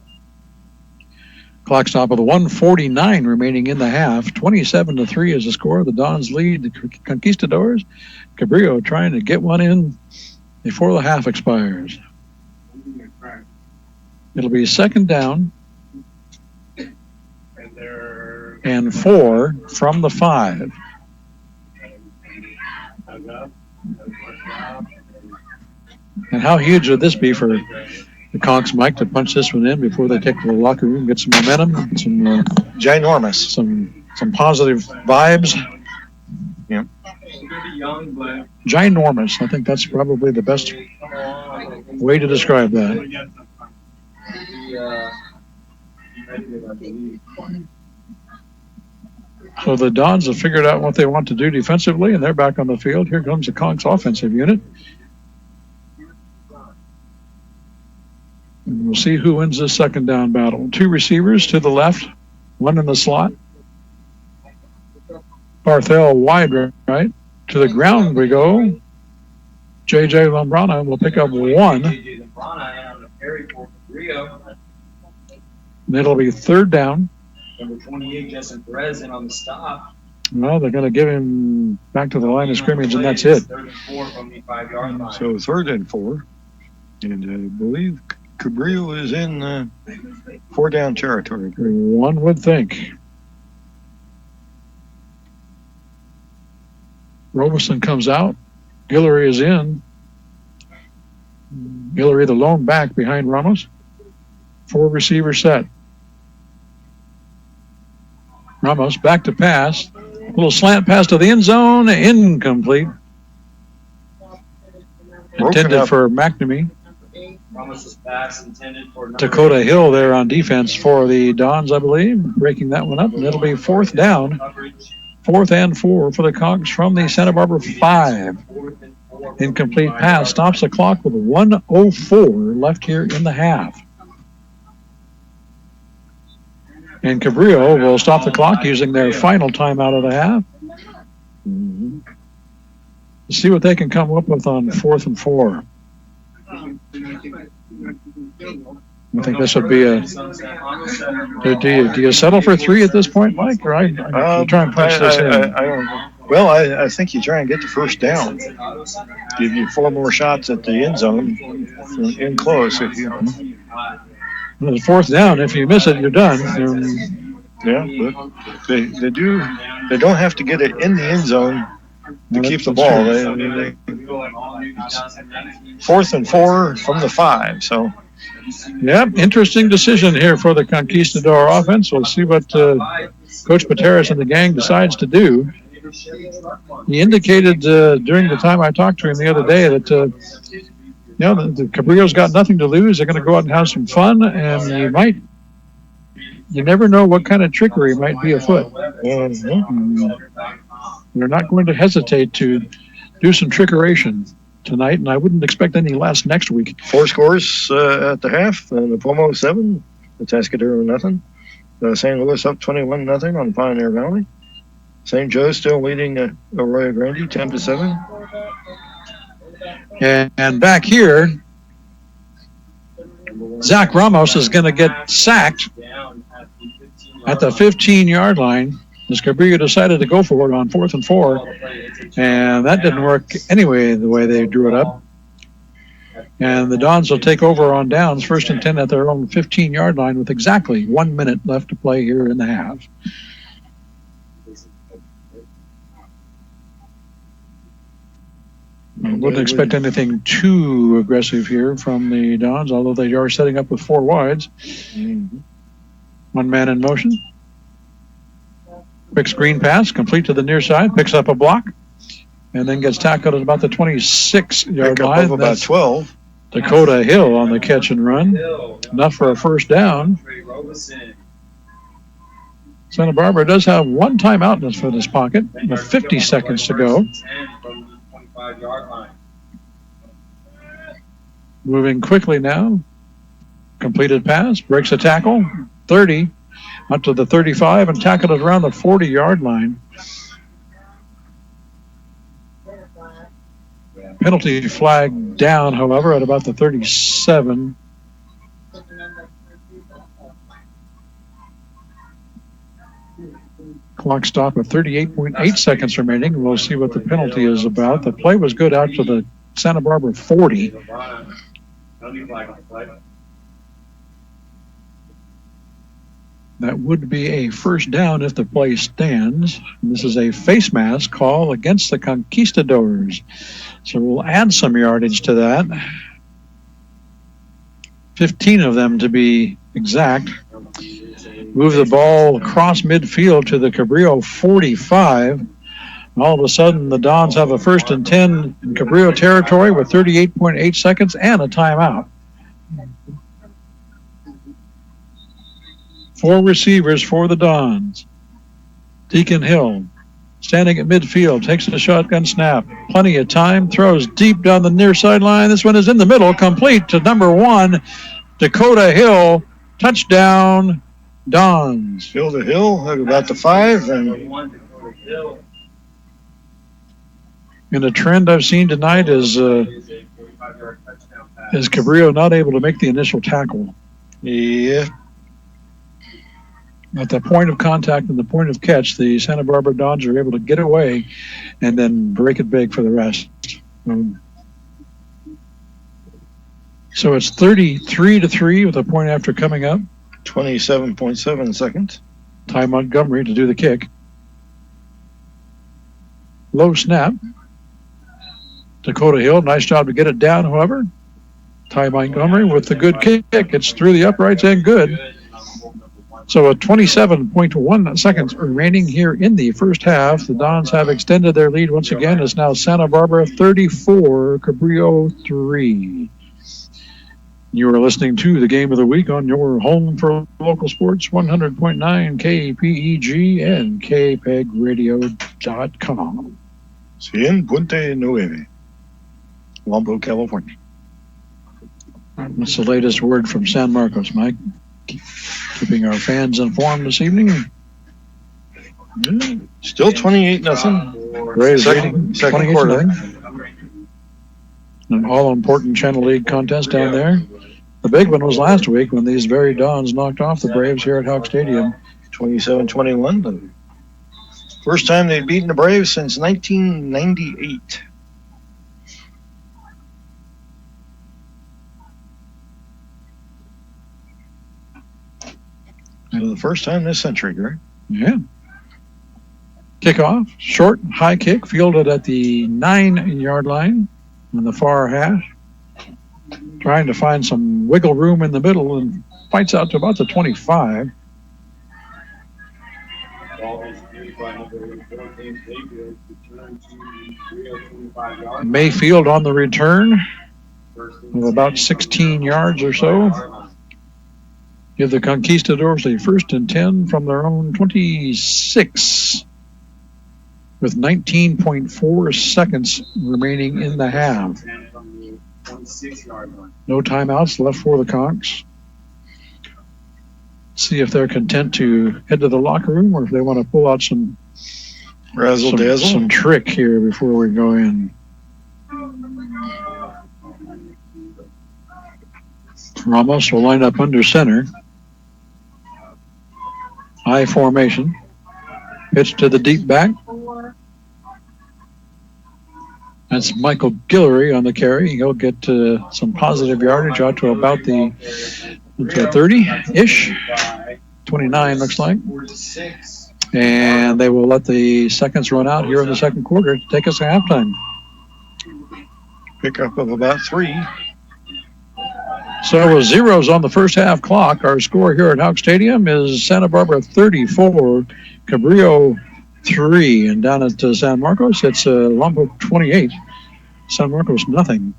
Clock stop with 1:49 remaining in the half. 27-3 is the score. The Dons lead the Conquistadors. Cabrillo trying to get one in before the half expires. It'll be 2nd down and 4 from the 5. And how huge would this be for the Conks, Mike, to punch this one in before they take to the locker room, get some momentum, some ginormous, some positive vibes? Yeah. Ginormous. I think that's probably the best way to describe that. So the Dons have figured out what they want to do defensively, and they're back on the field. Here comes the Conks offensive unit. And we'll see who wins this 2nd down battle. 2 receivers to the left, 1 in the slot. Barthel wide right. To the ground we go. J.J. Lombrana will pick up 1. And it'll be 3rd down. Number 28, Justin Perez, in on the stop. Well, they're going to give him back to the line of scrimmage, and that's it. 3rd and 4 from the 5-yard line. So 3rd and 4. And I believe Cabrillo is in 4-down territory. One would think. Robeson comes out. Guillory is in. Guillory, the lone back behind Ramos. 4 receivers set. Ramos back to pass. A little slant pass to the end zone. Incomplete. Intended for McNamee. Ramos's pass intended for Dakota Hill there on defense for the Dons, I believe. Breaking that one up. And it'll be 4th down. 4th and 4 for the Conks from the Santa Barbara 5. Incomplete pass. Stops the clock with 1:04 left here in the half. And Cabrillo will stop the clock using their final timeout of the half. Let's see what they can come up with on 4th and 4. I think this would be a. Do you settle for 3 at this point, Mike? Or I try and punch this in. I don't know. Well, I think you try and get the first down. Give you 4 more shots at the end zone, in close. If you, Well, the fourth down. If you miss it, you're done. yeah, but they don't have to get it in the end zone to keep the ball. They 4th and 4 from the 5. So, yeah, interesting decision here for the Conquistador offense. We'll see what Coach Pateras and the gang decides to do. He indicated during the time I talked to him the other day that the Cabrillo's got nothing to lose. They're going to go out and have some fun, and you never know what kind of trickery might be afoot. They're not going to hesitate to do some trickeration tonight, and I wouldn't expect any less next week. 4 scores at the half. The Pomo 7, the Tascadero nothing. St. Louis up 21-0 on Pioneer Valley. St. Joe still leading Arroyo Grande 10-7. And back here, Zach Ramos is going to get sacked at the 15-yard line as Cabrillo decided to go for it on 4th and 4. And that didn't work anyway, the way they drew it up. And the Dons will take over on downs, 1st and 10 at their own 15-yard line with exactly 1 minute left to play here in the half. I wouldn't expect anything too aggressive here from the Dons, although they are setting up with 4 wides. One man in motion. Quick screen pass, complete to the near side, picks up a block, and then gets tackled at about the 26-yard line. About 12. Dakota Hill on the catch and run. Enough for a first down. Santa Barbara does have 1 timeout for this pocket with 50 seconds to go. Moving quickly now. Completed pass, breaks a tackle, 30, up to the 35, and tackled it around the 40-yard line. Penalty flag down, however, at about the 37. Clock stop at 38.8 seconds remaining. We'll see what the penalty is about. The play was good out to the Santa Barbara 40. That would be a first down if the play stands. This is a face mask call against the Conquistadors. So we'll add some yardage to that. 15 of them to be exact. Move the ball across midfield to the Cabrillo 45. And all of a sudden, the Dons have a 1st and 10 in Cabrillo territory with 38.8 seconds and a timeout. 4 receivers for the Dons. Deacon Hill standing at midfield, takes a shotgun snap. Plenty of time, throws deep down the near sideline. This one is in the middle, complete to number 1, Dakota Hill. Touchdown, Dons. Hill to Hill at about the 5. And a trend I've seen tonight is Cabrillo not able to make the initial tackle. Yeah. At the point of contact and the point of catch, the Santa Barbara Dons are able to get away and then break it big for the rest. So it's 33-3 with a point after coming up. 27.7 seconds. Ty Montgomery to do the kick. Low snap. Dakota Hill, nice job to get it down, however. Ty Montgomery with the good kick. It's through the uprights and good. So a 27.1 seconds remaining here in the first half. The Dons have extended their lead once again. It's now Santa Barbara 34, Cabrillo 3. You are listening to the Game of the Week on your home for local sports, 100.9 KPEG and KPEGradio.com. 100.9, Lompoc, California. What's the latest word from San Marcos, Mike? Keeping our fans informed this evening. Still 28-0. Braves Second quarter. An all-important Channel League contest down there. The big one was last week when these very Dons knocked off the Braves here at Hawk Stadium. 27-21. First time they'd beaten the Braves since 1998. So the first time this century, Greg. Yeah. Kickoff, short, high kick, fielded at the 9-yard line on the far hash. Trying to find some wiggle room in the middle and fights out to about the 25. Mayfield on the return of about 16 yards or so. Give the Conquistadors a 1st and 10 from their own 26 with 19.4 seconds remaining in the half. No timeouts left for the Conks. See if they're content to head to the locker room or if they want to pull out some razzle-dazzle, some trick here before we go in. Ramos will line up under center. High formation. Pitch to the deep back. That's Michael Guillory on the carry. He'll get some positive yardage out to about the 30-ish. 29 looks like. And they will let the seconds run out here in the second quarter to take us to halftime. Pickup of about 3. So with zeros on the first half clock, our score here at Houck Stadium is Santa Barbara 34, Cabrillo 3. And down at San Marcos, it's Lompoc 28. San Marcos nothing.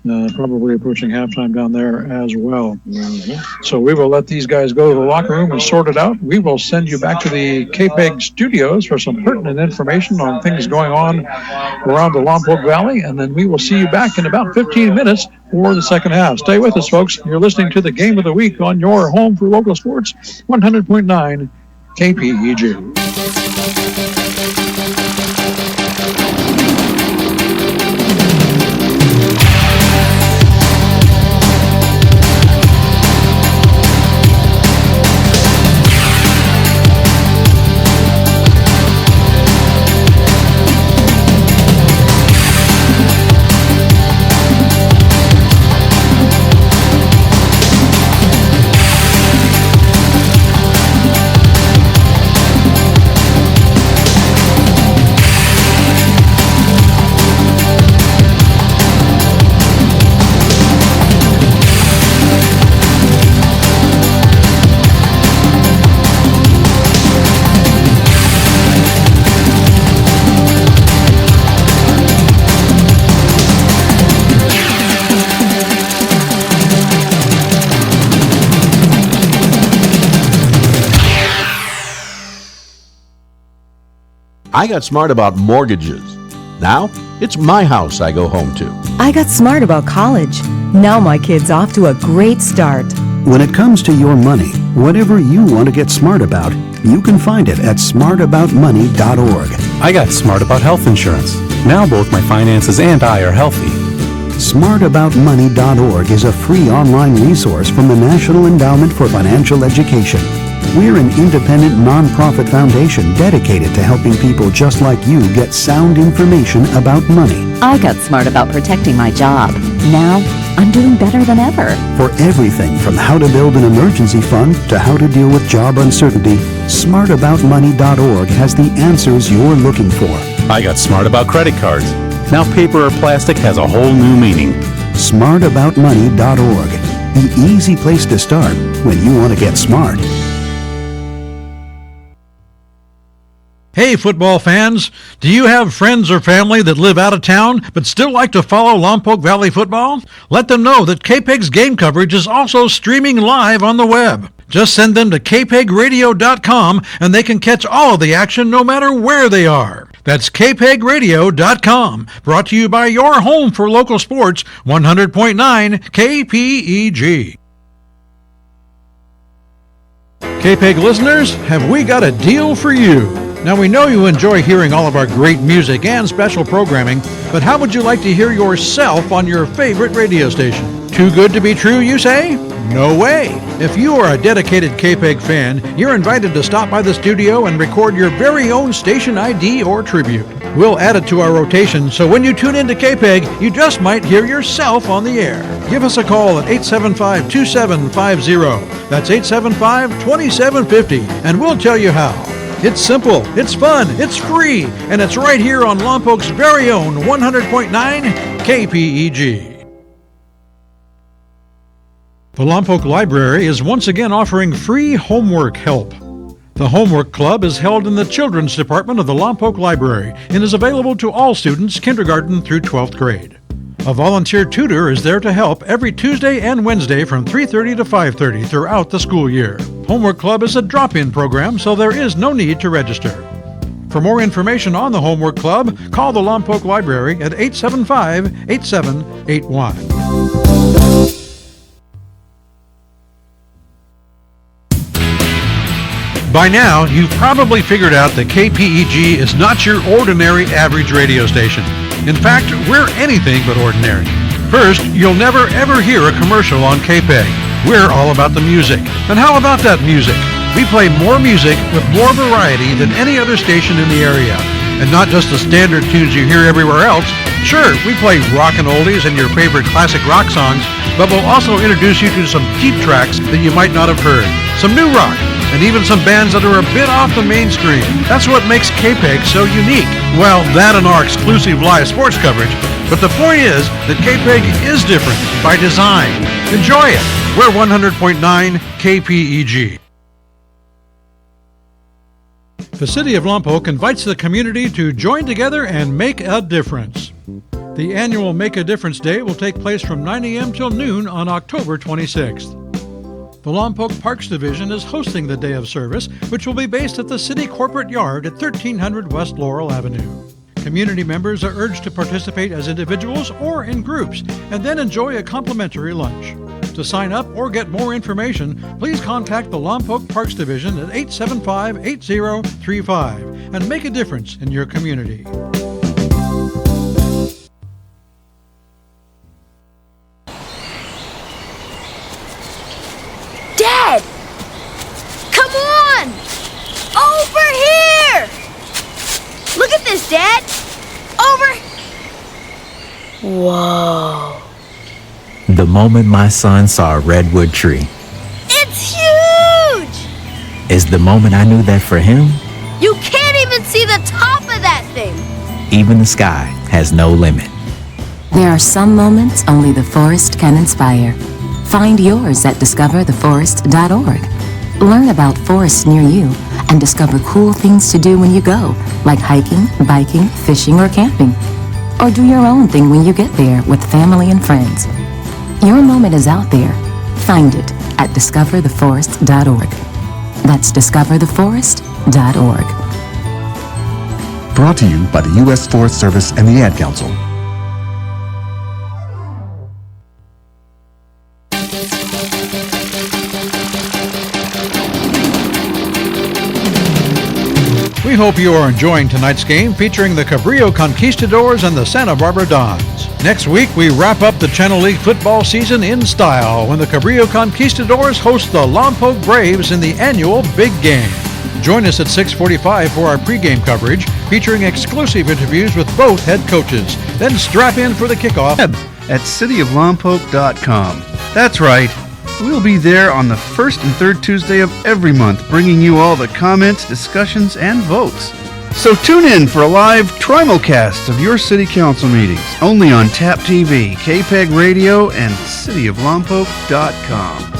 Probably approaching halftime down there as well. Mm-hmm. So we will let these guys go to the locker room and sort it out. We will send you back to the KPEG studios for some pertinent information on things going on around the Lompoc Valley, and then we will see you back in about 15 minutes for the second half. Stay with us, folks. You're listening to the Game of the Week on your home for local sports, 100.9 KPEG. I got smart about mortgages. Now, it's my house I go home to. I got smart about college. Now my kid's off to a great start. When it comes to your money, whatever you want to get smart about, you can find it at smartaboutmoney.org. I got smart about health insurance. Now both my finances and I are healthy. Smartaboutmoney.org is a free online resource from the National Endowment for Financial Education. We're an independent nonprofit foundation dedicated to helping people just like you get sound information about money. I got smart about protecting my job. Now, I'm doing better than ever. For everything from how to build an emergency fund to how to deal with job uncertainty, smartaboutmoney.org has the answers you're looking for. I got smart about credit cards. Now paper or plastic has a whole new meaning. Smartaboutmoney.org, the easy place to start when you want to get smart. Hey, football fans, do you have friends or family that live out of town but still like to follow Lompoc Valley football? Let them know that KPEG's game coverage is also streaming live on the web. Just send them to kpegradio.com and they can catch all of the action no matter where they are. That's kpegradio.com, brought to you by your home for local sports, 100.9 KPEG. KPEG listeners, have we got a deal for you? Now, we know you enjoy hearing all of our great music and special programming, but how would you like to hear yourself on your favorite radio station? Too good to be true, you say? No way! If you are a dedicated KPEG fan, you're invited to stop by the studio and record your very own station ID or tribute. We'll add it to our rotation, so when you tune into KPEG, you just might hear yourself on the air. Give us a call at 875-2750. That's 875-2750, and we'll tell you how. It's simple, it's fun, it's free, and it's right here on Lompoc's very own 100.9 KPEG. The Lompoc Library is once again offering free homework help. The Homework Club is held in the Children's Department of the Lompoc Library and is available to all students kindergarten through 12th grade. A volunteer tutor is there to help every Tuesday and Wednesday from 3:30 to 5:30 throughout the school year. Homework Club is a drop-in program, so there is no need to register. For more information on the Homework Club, call the Lompoc Library at 875-8781. By now, you've probably figured out that KPEG is not your ordinary average radio station. In fact, we're anything but ordinary. First, you'll never ever hear a commercial on KPEG. We're all about the music. And how about that music? We play more music with more variety than any other station in the area. And not just the standard tunes you hear everywhere else. Sure, we play rock and oldies and your favorite classic rock songs, but we'll also introduce you to some deep tracks that you might not have heard. Some new rock, and even some bands that are a bit off the mainstream. That's what makes KPEG so unique. Well, that and our exclusive live sports coverage. But the point is that KPEG is different by design. Enjoy it. We're 100.9 KPEG. The City of Lompoc invites the community to join together and make a difference. The annual Make a Difference Day will take place from 9 a.m. till noon on October 26th. The Lompoc Parks Division is hosting the day of service, which will be based at the City Corporate Yard at 1300 West Laurel Avenue. Community members are urged to participate as individuals or in groups, and then enjoy a complimentary lunch. To sign up or get more information, please contact the Lompoc Parks Division at 875-8035 and make a difference in your community. Dad! Come on! Over here! Look at this, Dad! Over! Whoa. The moment my son saw a redwood tree It's huge! is the moment I knew that for him, You can't even see the top of that thing! even the sky has no limit. There are some moments only the forest can inspire. Find yours at discovertheforest.org. Learn about forests near you and discover cool things to do when you go, like hiking, biking, fishing, or camping. Or do your own thing when you get there with family and friends. Your moment is out there. Find it at discovertheforest.org. That's discovertheforest.org. Brought to you by the U.S. Forest Service and the Ad Council. We hope you are enjoying tonight's game featuring the Cabrillo Conquistadors and the Santa Barbara Dons. Next week, we wrap up the Channel League football season in style when the Cabrillo Conquistadors host the Lompoc Braves in the annual Big Game. Join us at 6:45 for our pregame coverage featuring exclusive interviews with both head coaches. Then strap in for the kickoff at cityoflompoc.com. That's right. We'll be there on the first and third Tuesday of every month, bringing you all the comments, discussions, and votes. So tune in for a live trimulcast of your city council meetings, only on TAP TV, KPEG Radio, and cityoflompoc.com.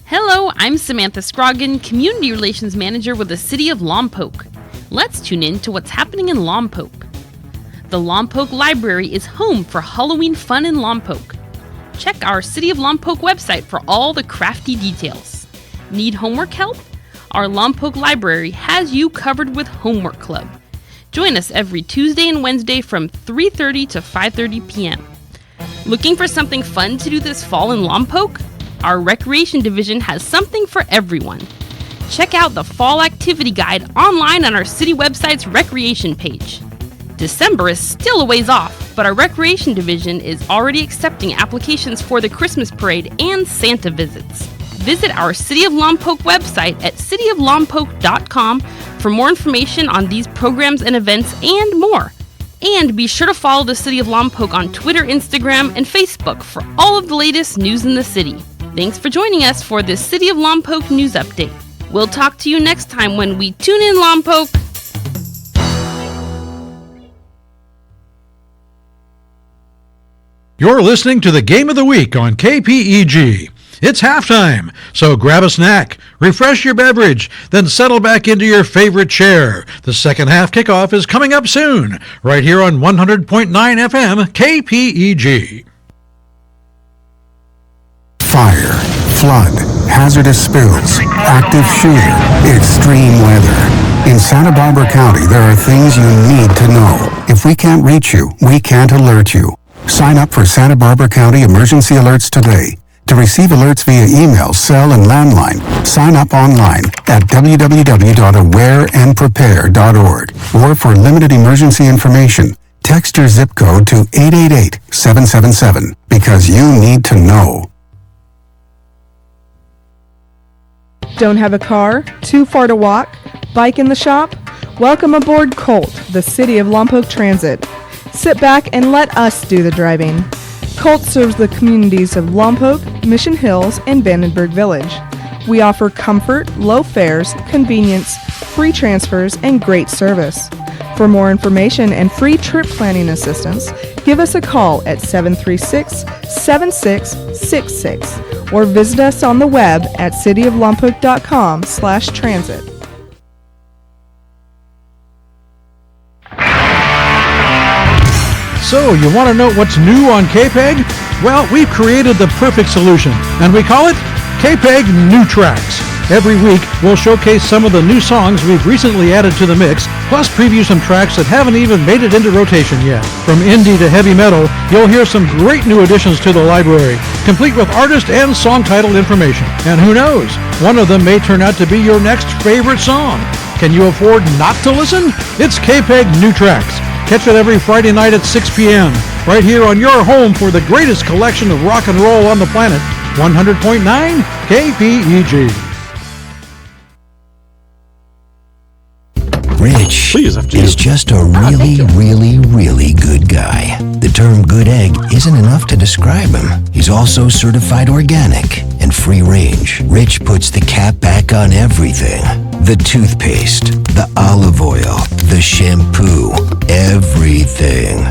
Hello, I'm Samantha Scroggin, Community Relations Manager with the City of Lompoc. Let's tune in to what's happening in Lompoc. The Lompoc Library is home for Halloween fun in Lompoc. Check our City of Lompoc website for all the crafty details. Need homework help? Our Lompoc Library has you covered with Homework Club. Join us every Tuesday and Wednesday from 3:30 to 5:30 p.m. Looking for something fun to do this fall in Lompoc? Our Recreation Division has something for everyone. check out the Fall Activity Guide online on our city website's recreation page. December is still a ways off, but our recreation division is already accepting applications for the Christmas parade and Santa visits. Visit our City of Lompoc website at cityoflompoc.com for more information on these programs and events and more. And be sure to follow the City of Lompoc on Twitter, Instagram, and Facebook for all of the latest news in the city. Thanks for joining us for this City of Lompoc news update. We'll talk to you next time when we tune in Lompoc. You're listening to the Game of the Week on KPEG. It's halftime, so grab a snack, refresh your beverage, then settle back into your favorite chair. The second half kickoff is coming up soon, right here on 100.9 FM KPEG. Fire, flood, hazardous spills, active shooter, extreme weather. In Santa Barbara County, there are things you need to know. If we can't reach you, we can't alert you. Sign up for Santa Barbara County Emergency Alerts today. To receive alerts via email, cell, and landline, sign up online at www.awareandprepare.org. Or for limited emergency information, text your zip code to 888-777 because you need to know. Don't have a car? Too far to walk? Bike in the shop? Welcome aboard Colt, the City of Lompoc Transit. Sit back and let us do the driving. Colt serves the communities of Lompoc, Mission Hills, and Vandenberg Village. We offer comfort, low fares, convenience, free transfers, and great service. For more information and free trip planning assistance, give us a call at 736-7666 or visit us on the web at cityoflompoc.com/transit. So, you want to know what's new on KPEG? Well, we've created the perfect solution, and we call it KPEG New Tracks. Every week, we'll showcase some of the new songs we've recently added to the mix, plus preview some tracks that haven't even made it into rotation yet. From indie to heavy metal, you'll hear some great new additions to the library, complete with artist and song title information. And who knows, one of them may turn out to be your next favorite song. Can you afford not to listen? It's KPEG New Tracks. Catch it every Friday night at 6 p.m. right here on your home for the greatest collection of rock and roll on the planet, 100.9 KPEG. Rich is just a really good guy. The term good egg isn't enough to describe him. He's also certified organic and free range. Rich puts the cap back on everything. The toothpaste, the olive oil, the shampoo, everything.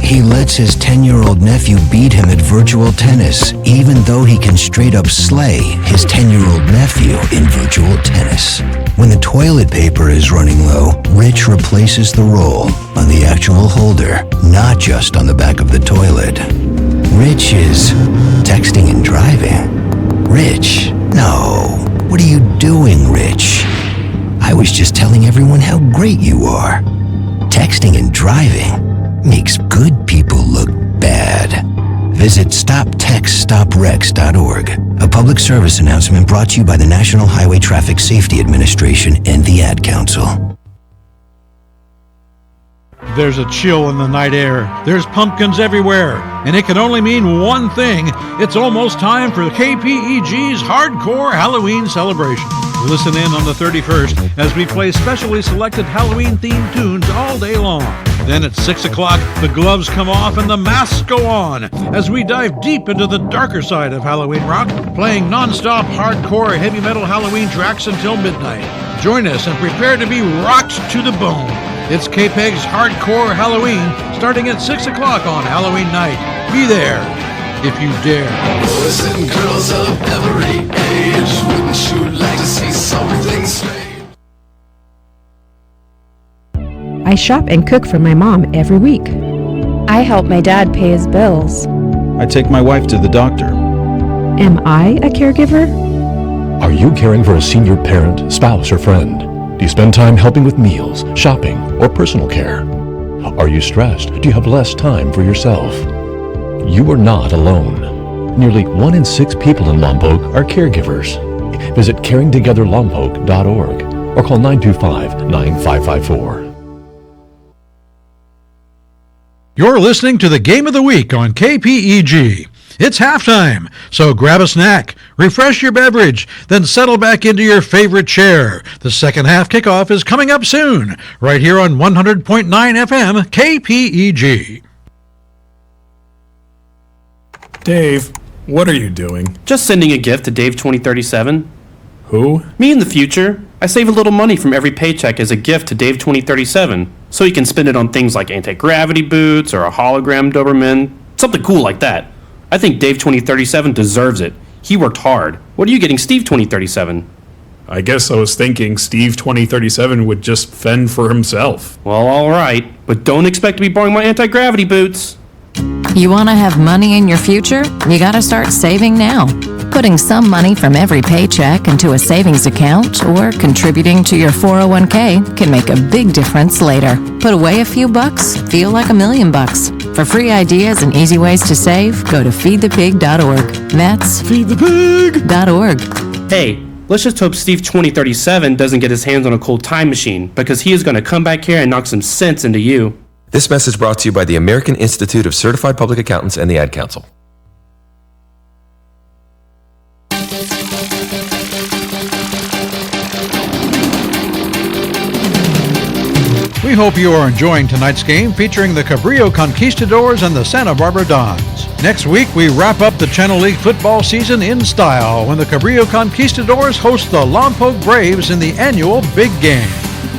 He lets his 10-year-old nephew beat him at virtual tennis, even though he can straight up slay his 10-year-old nephew in virtual tennis. When the toilet paper is running low, Rich replaces the roll on the actual holder, not just on the back of the toilet. Rich is texting and driving. Rich, no. What are you doing, Rich? I was just telling everyone how great you are. Texting and driving makes good people look bad. Visit StopTextStopWrecks.org. A public service announcement brought to you by the National Highway Traffic Safety Administration and the Ad Council. There's a chill in the night air. There's pumpkins everywhere. And it can only mean one thing. It's almost time for KPEG's Hardcore Halloween Celebration. Listen in on the 31st as we play specially selected Halloween-themed tunes all day long. Then at 6 o'clock, the gloves come off and the masks go on as we dive deep into the darker side of Halloween rock, playing non-stop hardcore heavy metal Halloween tracks until midnight. Join us and prepare to be rocked to the bone. It's KPEG's Hardcore Halloween, starting at 6 o'clock on Halloween night. Be there, if you dare. Boys and girls of every age, wouldn't you like to see something strange? I shop and cook for my mom every week. I help my dad pay his bills. I take my wife to the doctor. Am I a caregiver? Are you caring for a senior parent, spouse, or friend? Do you spend time helping with meals, shopping, or personal care? Are you stressed? Do you have less time for yourself? You are not alone. Nearly 1 in 6 people in Lompoc are caregivers. Visit caringtogetherlompoc.org or call 925-9554. You're listening to the Game of the Week on KPEG. It's halftime, so grab a snack, refresh your beverage, then settle back into your favorite chair. The second half kickoff is coming up soon, right here on 100.9 FM KPEG. Dave, what are you doing? Just sending a gift to Dave 2037. Who? Me in the future. I save a little money from every paycheck as a gift to Dave 2037, so he can spend it on things like anti-gravity boots or a hologram Doberman, something cool like that. I think Dave 2037 deserves it. He worked hard. What are you getting Steve 2037? I guess I was thinking Steve 2037 would just fend for himself. Well, alright, but don't expect to be borrowing my anti-gravity boots. You want to have money in your future? You got to start saving now. Putting some money from every paycheck into a savings account or contributing to your 401k can make a big difference later. Put away a few bucks, feel like $1 million. For free ideas and easy ways to save, go to feedthepig.org. That's feedthepig.org. Hey, let's just hope Steve 2037 doesn't get his hands on a cold time machine, because he is going to come back here and knock some sense into you. This message brought to you by the American Institute of Certified Public Accountants and the Ad Council. We hope you are enjoying tonight's game featuring the Cabrillo Conquistadors and the Santa Barbara Dons. Next week, we wrap up the Channel League football season in style when the Cabrillo Conquistadors host the Lompoc Braves in the annual Big Game.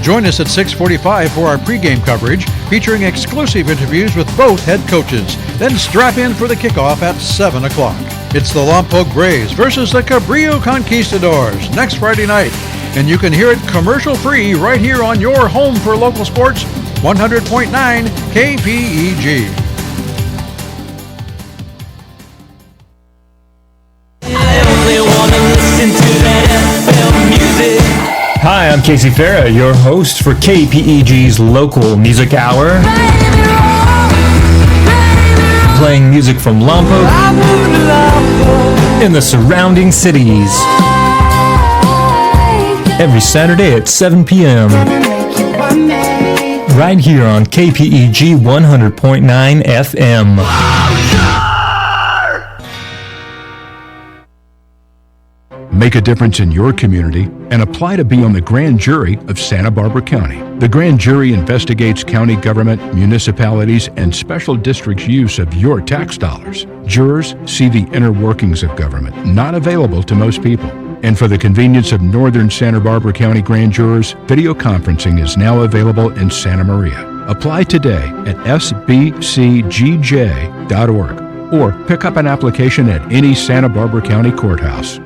Join us at 6:45 for our pregame coverage featuring exclusive interviews with both head coaches. Then strap in for the kickoff at 7 o'clock. It's the Lompoc Braves versus the Cabrillo Conquistadors next Friday night. And you can hear it commercial-free right here on your home for local sports, 100.9 KPEG. Hi, I'm Casey Farah, your host for KPEG's Local Music Hour. Playing music from Lompoc and the surrounding cities. Every Saturday at 7 p.m. Right here on KPEG 100.9 FM. Make a difference in your community and apply to be on the grand jury of Santa Barbara County. The grand jury investigates county government, municipalities, and special districts' use of your tax dollars. Jurors see the inner workings of government, not available to most people. And for the convenience of northern Santa Barbara County grand jurors, video conferencing is now available in Santa Maria. Apply today at sbcgj.org or pick up an application at any Santa Barbara County courthouse.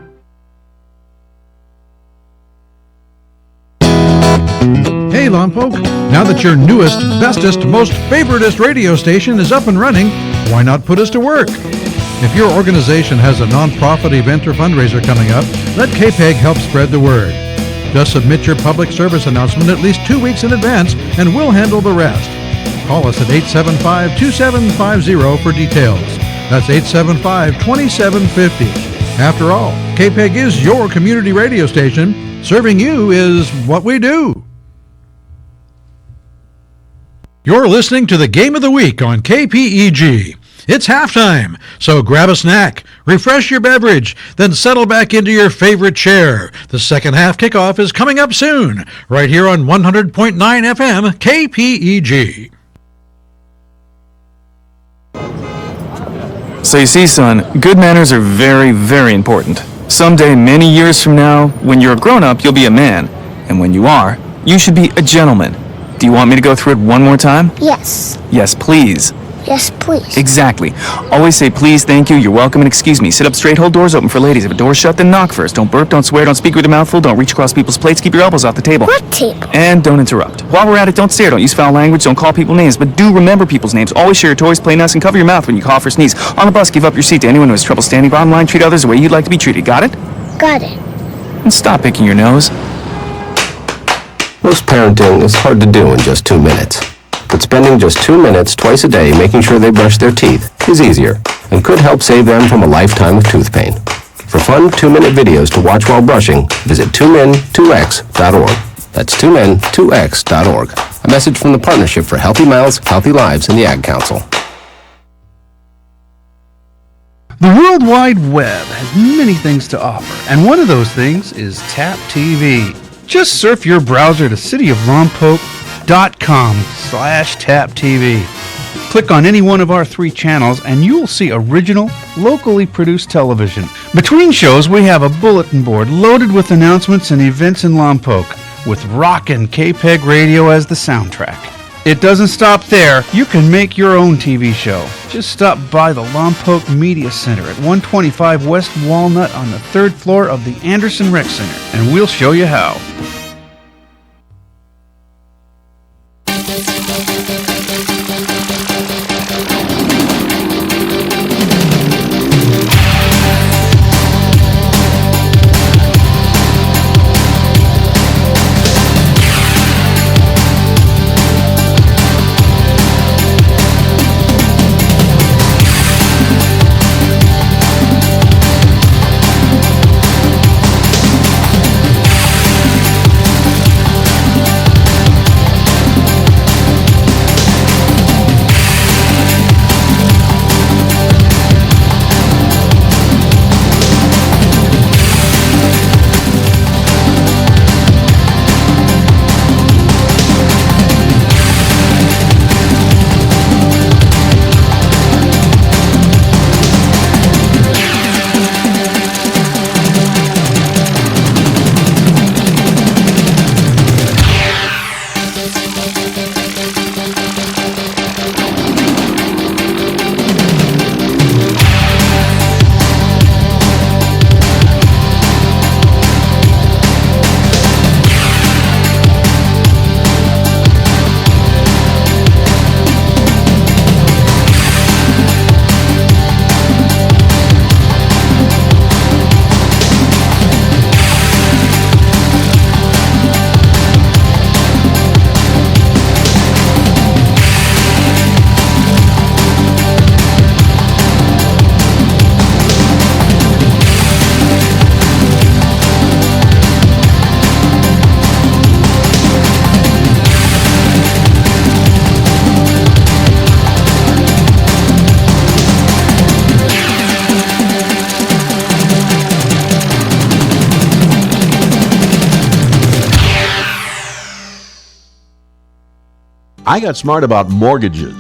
Hey Lompoc, now that your newest, bestest, most favoritist radio station is up and running, why not put us to work? If your organization has a nonprofit event or fundraiser coming up, let KPEG help spread the word. Just submit your public service announcement at least 2 weeks in advance and we'll handle the rest. Call us at 875-2750 for details. That's 875-2750. After all, KPEG is your community radio station. Serving you is what we do. You're listening to the Game of the Week on KPEG. It's halftime, so grab a snack, refresh your beverage, then settle back into your favorite chair. The second half kickoff is coming up soon, right here on 100.9 FM KPEG. So you see, son, good manners are very, very important. Someday, many years from now, when you're a grown-up, you'll be a man. And when you are, you should be a gentleman. Do you want me to go through it one more time? Yes. Yes, please. Yes, please. Exactly. Always say please, thank you, you're welcome, and excuse me. Sit up straight, hold doors open for ladies. If a door's shut, then knock first. Don't burp, don't swear, don't speak with your mouth full, don't reach across people's plates, keep your elbows off the table. What table? And don't interrupt. While we're at it, don't stare, don't use foul language, don't call people names, but do remember people's names. Always share your toys, play nice, and cover your mouth when you cough or sneeze. On the bus, give up your seat to anyone who has trouble standing. Bottom line, treat others the way you'd like to be treated. Got it? Got it. And stop picking your nose. Most parenting is hard to do in just 2 minutes. But spending just 2 minutes twice a day making sure they brush their teeth is easier and could help save them from a lifetime of tooth pain. For fun 2-minute videos to watch while brushing, visit tunein2x.org. That's tunein2x.org. A message from the Partnership for Healthy Mouths, Healthy Lives, and the Ad Council. The World Wide Web has many things to offer, and one of those things is Tap TV. Just surf your browser to cityoflompoc.com/taptv. Click on any one of our 3 channels and you'll see original, locally produced television. Between shows, we have a bulletin board loaded with announcements and events in Lompoc, with rockin' KPEG radio as the soundtrack. It doesn't stop there. You can make your own TV show. Just stop by the Lompoc Media Center at 125 West Walnut on the 3rd floor of the Anderson Rec Center, and we'll show you how. I got smart about mortgages.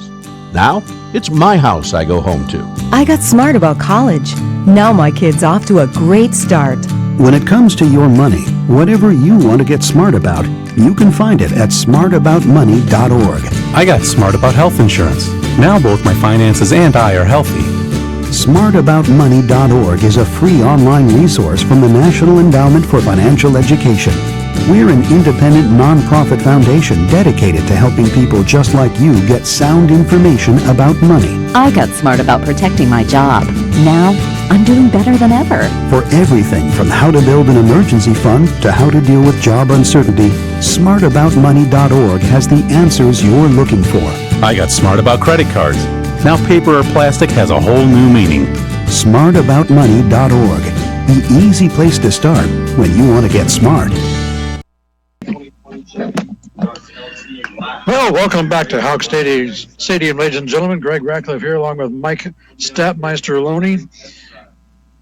Now, it's my house I go home to. I got smart about college. Now my kid's off to a great start. When it comes to your money, whatever you want to get smart about, you can find it at smartaboutmoney.org. I got smart about health insurance. Now both my finances and I are healthy. Smartaboutmoney.org is a free online resource from the National Endowment for Financial Education. We're an independent nonprofit foundation dedicated to helping people just like you get sound information about money. I got smart about protecting my job. Now, I'm doing better than ever. For everything from how to build an emergency fund to how to deal with job uncertainty, smartaboutmoney.org has the answers you're looking for. I got smart about credit cards. Now paper or plastic has a whole new meaning. Smartaboutmoney.org. The easy place to start when you want to get smart. Well, welcome back to Houck Stadium, ladies and gentlemen. Greg Ratcliffe here, along with Mike Stepmeister Loney.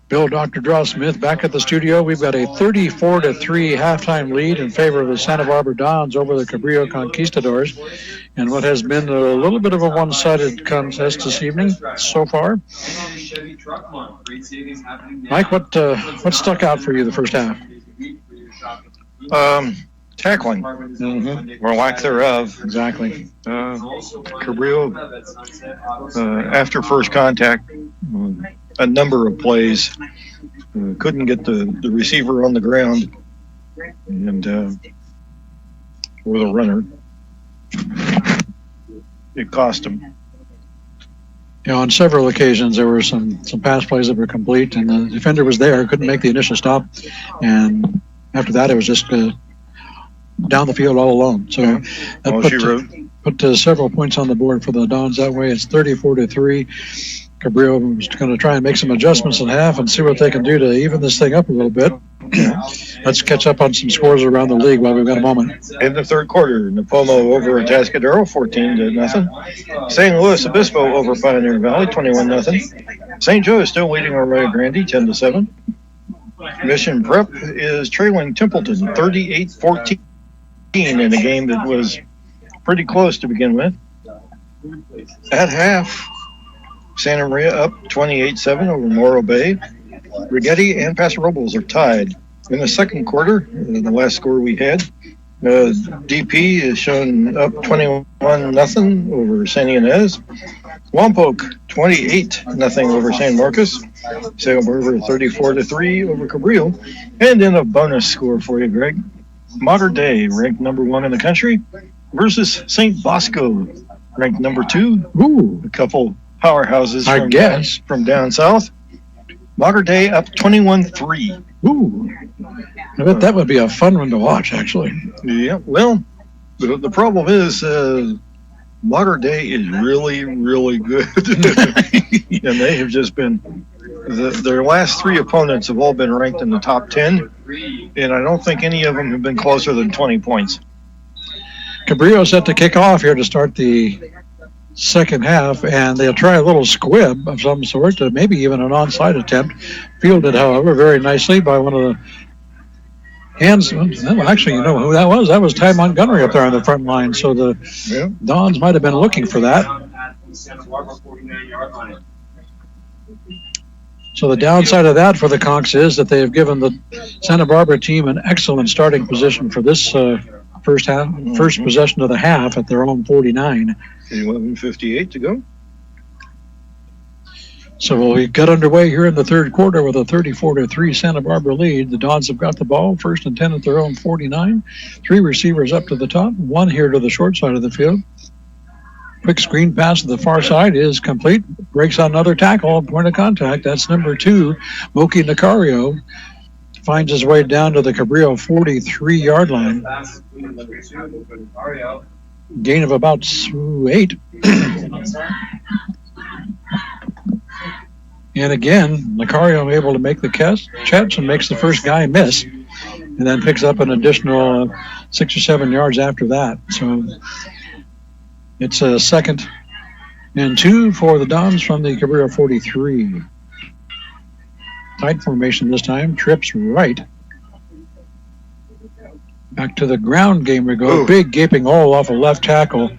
Bill Dr. Draw Smith back at the studio. We've got a 34-3 halftime lead in favor of the Santa Barbara Dons over the Cabrillo Conquistadors, and what has been a little bit of a one-sided contest this evening so far. Mike, what stuck out for you the first half? Tackling, or lack thereof. Exactly. Cabrillo, after first contact, a number of plays, couldn't get the receiver on the ground, and or the runner. It cost him. You know, on several occasions there were some pass plays that were complete, and the defender was there, couldn't make the initial stop, and after that it was just down the field all alone. So that put several points on the board for the Dons that way. It's 34-3. Cabrillo is going to try and make some adjustments in half and see what they can do to even this thing up a little bit. Let's catch up on some scores around the league while we've got a moment. In the third quarter, Napomo over Atascadero, 14-0. St. Louis Obispo over Pioneer Valley, 21-0. St. Joe is still leading Arroyo Grande, 10-7. Mission Prep is trailing Templeton, 38-14 in a game that was pretty close to begin with. At half, Santa Maria up 28-7 over Morro Bay. Rigetti and Paso Robles are tied. In the second quarter, the last score we had, DP is shown up 21-0 over San Ynez. Lompoc 28-0 over San Marcos. Santa Barbara 34-3 over Cabrillo. And then a bonus score for you, Greg. Mater Dei, ranked number 1 in the country, versus St. Bosco, ranked number 2. Ooh, a couple powerhouses from down south. Mater Dei up 21-3. Ooh, I bet that would be a fun one to watch, actually. Yeah, well, the problem is Mater Dei is really, really good. And they have just been, their last 3 opponents have all been ranked in the top 10, and I don't think any of them have been closer than 20 points. Cabrillo set to kick off here to start the second half, and they'll try a little squib of some sort, maybe even an onside attempt. Fielded, however, very nicely by one of the hands. Well, actually, you know who that was? That was Ty Montgomery up there on the front line, so the Dons might have been looking for that. So the downside of that for the Conks is that they have given the Santa Barbara team an excellent starting position for this first possession of the half at their own 49. 11:58 to go. So we got underway here in the third quarter with a 34-3 Santa Barbara lead. The Dons have got the ball, 1st and 10 at their own 49. 3 receivers up to the top, 1 here to the short side of the field. Quick screen pass to the far side is complete. Breaks on another tackle, point of contact. That's number 2, Moki Nicario. Finds his way down to the Cabrillo 43-yard line. Gain of about 8. And again, Nicario able to make the catch and makes the first guy miss, and then picks up an additional 6 or 7 yards after that. So it's a 2nd and 2 for the Dons from the Cabrillo 43. Tight formation this time, trips right. Back to the ground game we go. Big gaping hole off a left tackle.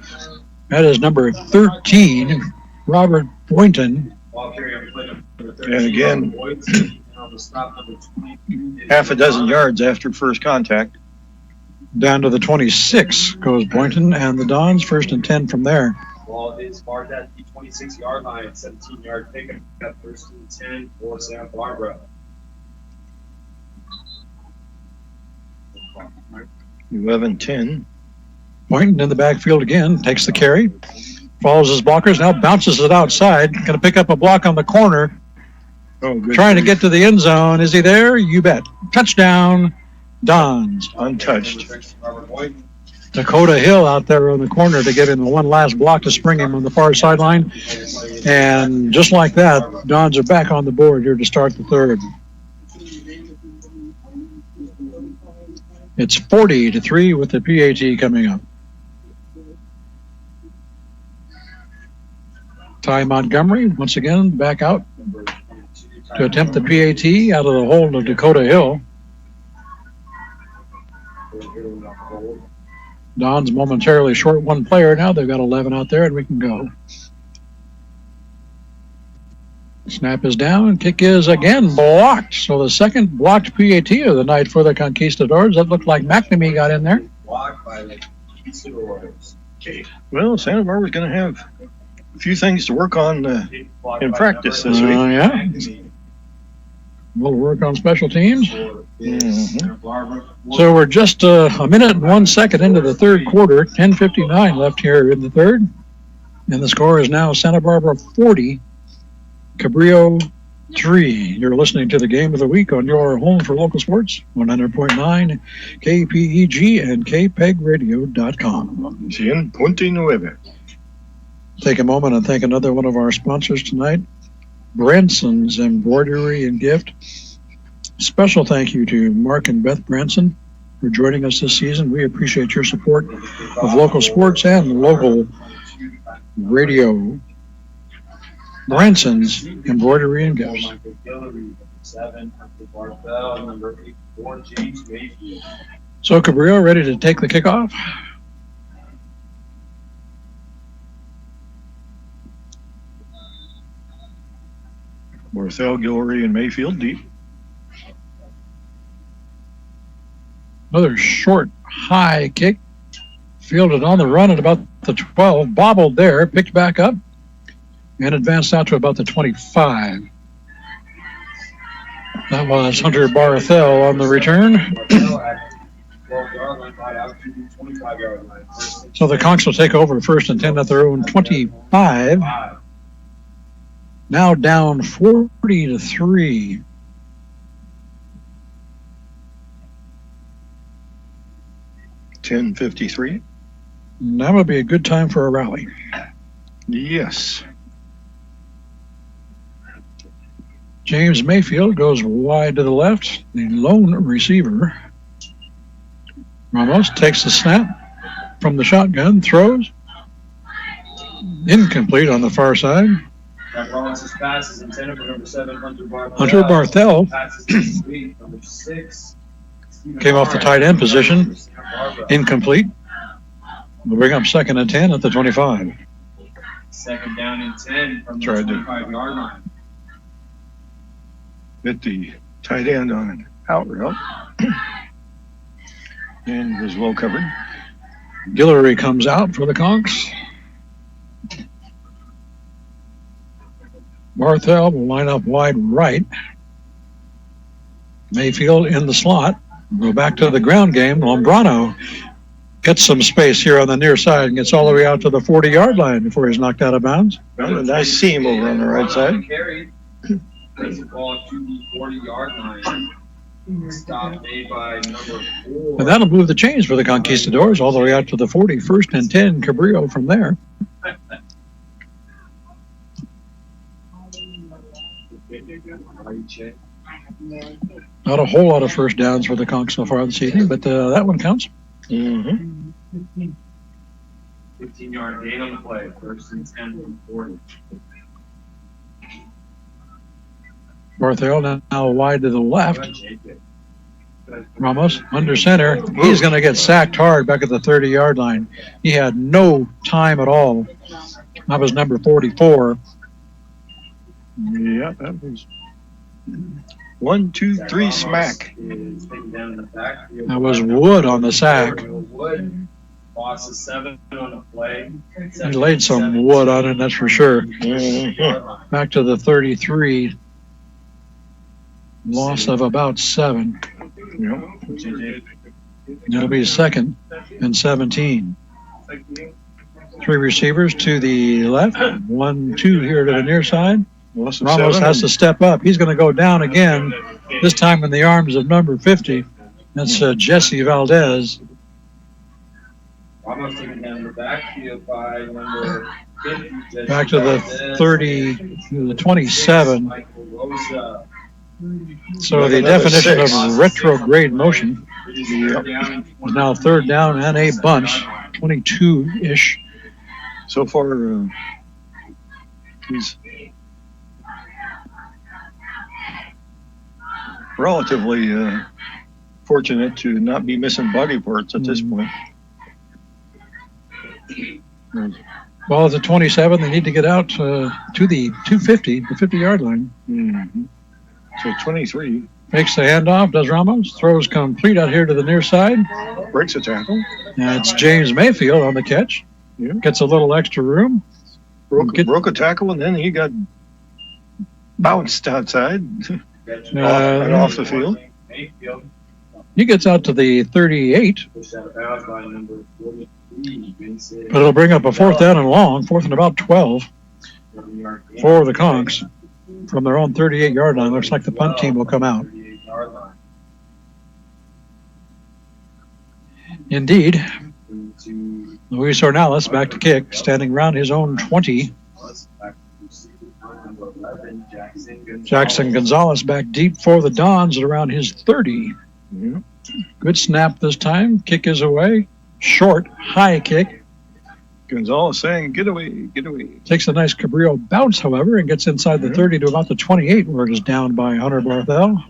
That is number 13, Robert Boynton. And again, half a dozen yards after first contact. Down to the 26 goes Boynton, and the Dons 1st and 10 from there. Ball is marked at the 26-yard line, 17-yard pickup, 1st and 10 for Santa Barbara. 11-10. Boynton in the backfield again, takes the carry, follows his blockers, now bounces it outside, going to pick up a block on the corner. Trying to get to the end zone. Is he there? You bet. Touchdown, Dons. Untouched. Dakota Hill out there on the corner to give him the one last block to spring him on the far sideline. And just like that, Dons are back on the board here to start the third. It's 40-3 with the PAT coming up. Ty Montgomery, once again, back out to attempt the PAT out of the hold of Dakota Hill. Don's momentarily short one player. Now they've got 11 out there, and we can go. Snap is down. Kick is again blocked. So the second blocked PAT of the night for the Conquistadors. That looked like McNamee got in there. Blocked by the Conquistadors. Well, Santa Barbara's going to have a few things to work on in practice this week. Yeah. We'll work on special teams. So we're just a minute and 1 second into the third quarter. 10:59 left here in the third. And the score is now Santa Barbara 40, Cabrillo 3. You're listening to the Game of the Week on your home for local sports, 100.9 KPEG and KPEGradio.com. 100.9. Take a moment and thank another one of our sponsors tonight. Branson's Embroidery and Gift. Special thank you to Mark and Beth Branson for joining us this season. We appreciate your support of local sports and local radio. Branson's Embroidery and Gifts. So Cabrillo ready to take the kickoff? Barthel, Guillory, and Mayfield deep. Another short, high kick. Fielded on the run at about the 12. Bobbled there, picked back up, and advanced out to about the 25. That was Hunter Barthel on the return. So the Conks will take over first and 10 at their own 25. Now down 40-3. $10:53. That would be a good time for a rally. Yes. James Mayfield goes wide to the left, the lone receiver. Ramos takes the snap from the shotgun, throws. Incomplete on the far side. Ramos' pass is intended for number 7, Hunter Barthel. Hunter Barthel number 6. came off the tight end position. Incomplete. We'll bring up second and 10 at the 25. Second down and 10 from the Tried to 25-yard line. hit the tight end on an out route and was well covered. Guillory comes out for the Conks. Barthel will line up wide right. Mayfield in the slot. Go back to the ground game. Lombrano gets some space here on the near side and gets all the way out to the 40-yard line before he's knocked out of bounds. Well, a nice seam over on the right side. Brings the ball to the 40-yard line. Stop made by number 4. And that'll move the chains for the Conquistadors all the way out to the 40. First and 10, Cabrillo from there. Not a whole lot of first downs for the Conks so far this evening, but that one counts. 15-yard gain on the play. First and 10 from 40. Barthel now wide to the left. Ramos under center. He's going to get sacked hard back at the 30-yard line. He had no time at all. That was number 44. Yeah, that was 1, 2, 3 smack. That was Wood on the sack. Loss of 7 on the play. He laid some wood on it, that's for sure. Back to the 33. Loss of about 7. It'll be second and 17. 3 receivers to the left. 1, 2 here to the near side. Ramos has to step up. He's going to go down again, this time in the arms of number 50. That's Jesse Valdez. Ramos taken down the backfield by number 50. Back to the 30, to the 27. So the definition of retrograde motion is now third down and a bunch, 22-ish. So far, he's relatively fortunate to not be missing body parts at this point. Ball is at 27. They need to get out to the 250, the 50-yard line. So 23. Makes the handoff, does Ramos. Throws complete out here to the near side. Breaks a tackle. And it's James Mayfield on the catch. Yeah. Gets a little extra room. Broke a tackle, and then he got bounced outside and off the field. He gets out to the 38. But it'll bring up a fourth down and long, fourth and about 12 for the Conks. From their own 38-yard line. Looks like the punt team will come out. Indeed. Luis Ornelas back to kick, standing around his own 20. Jackson Gonzalez back deep for the Dons at around his 30. Yeah. Good snap this time. Kick is away. Short, high kick. Gonzalez saying, get away, get away. Takes a nice Cabrillo bounce, however, and gets inside the 30 to about the 28, where it is down by Hunter Barthel.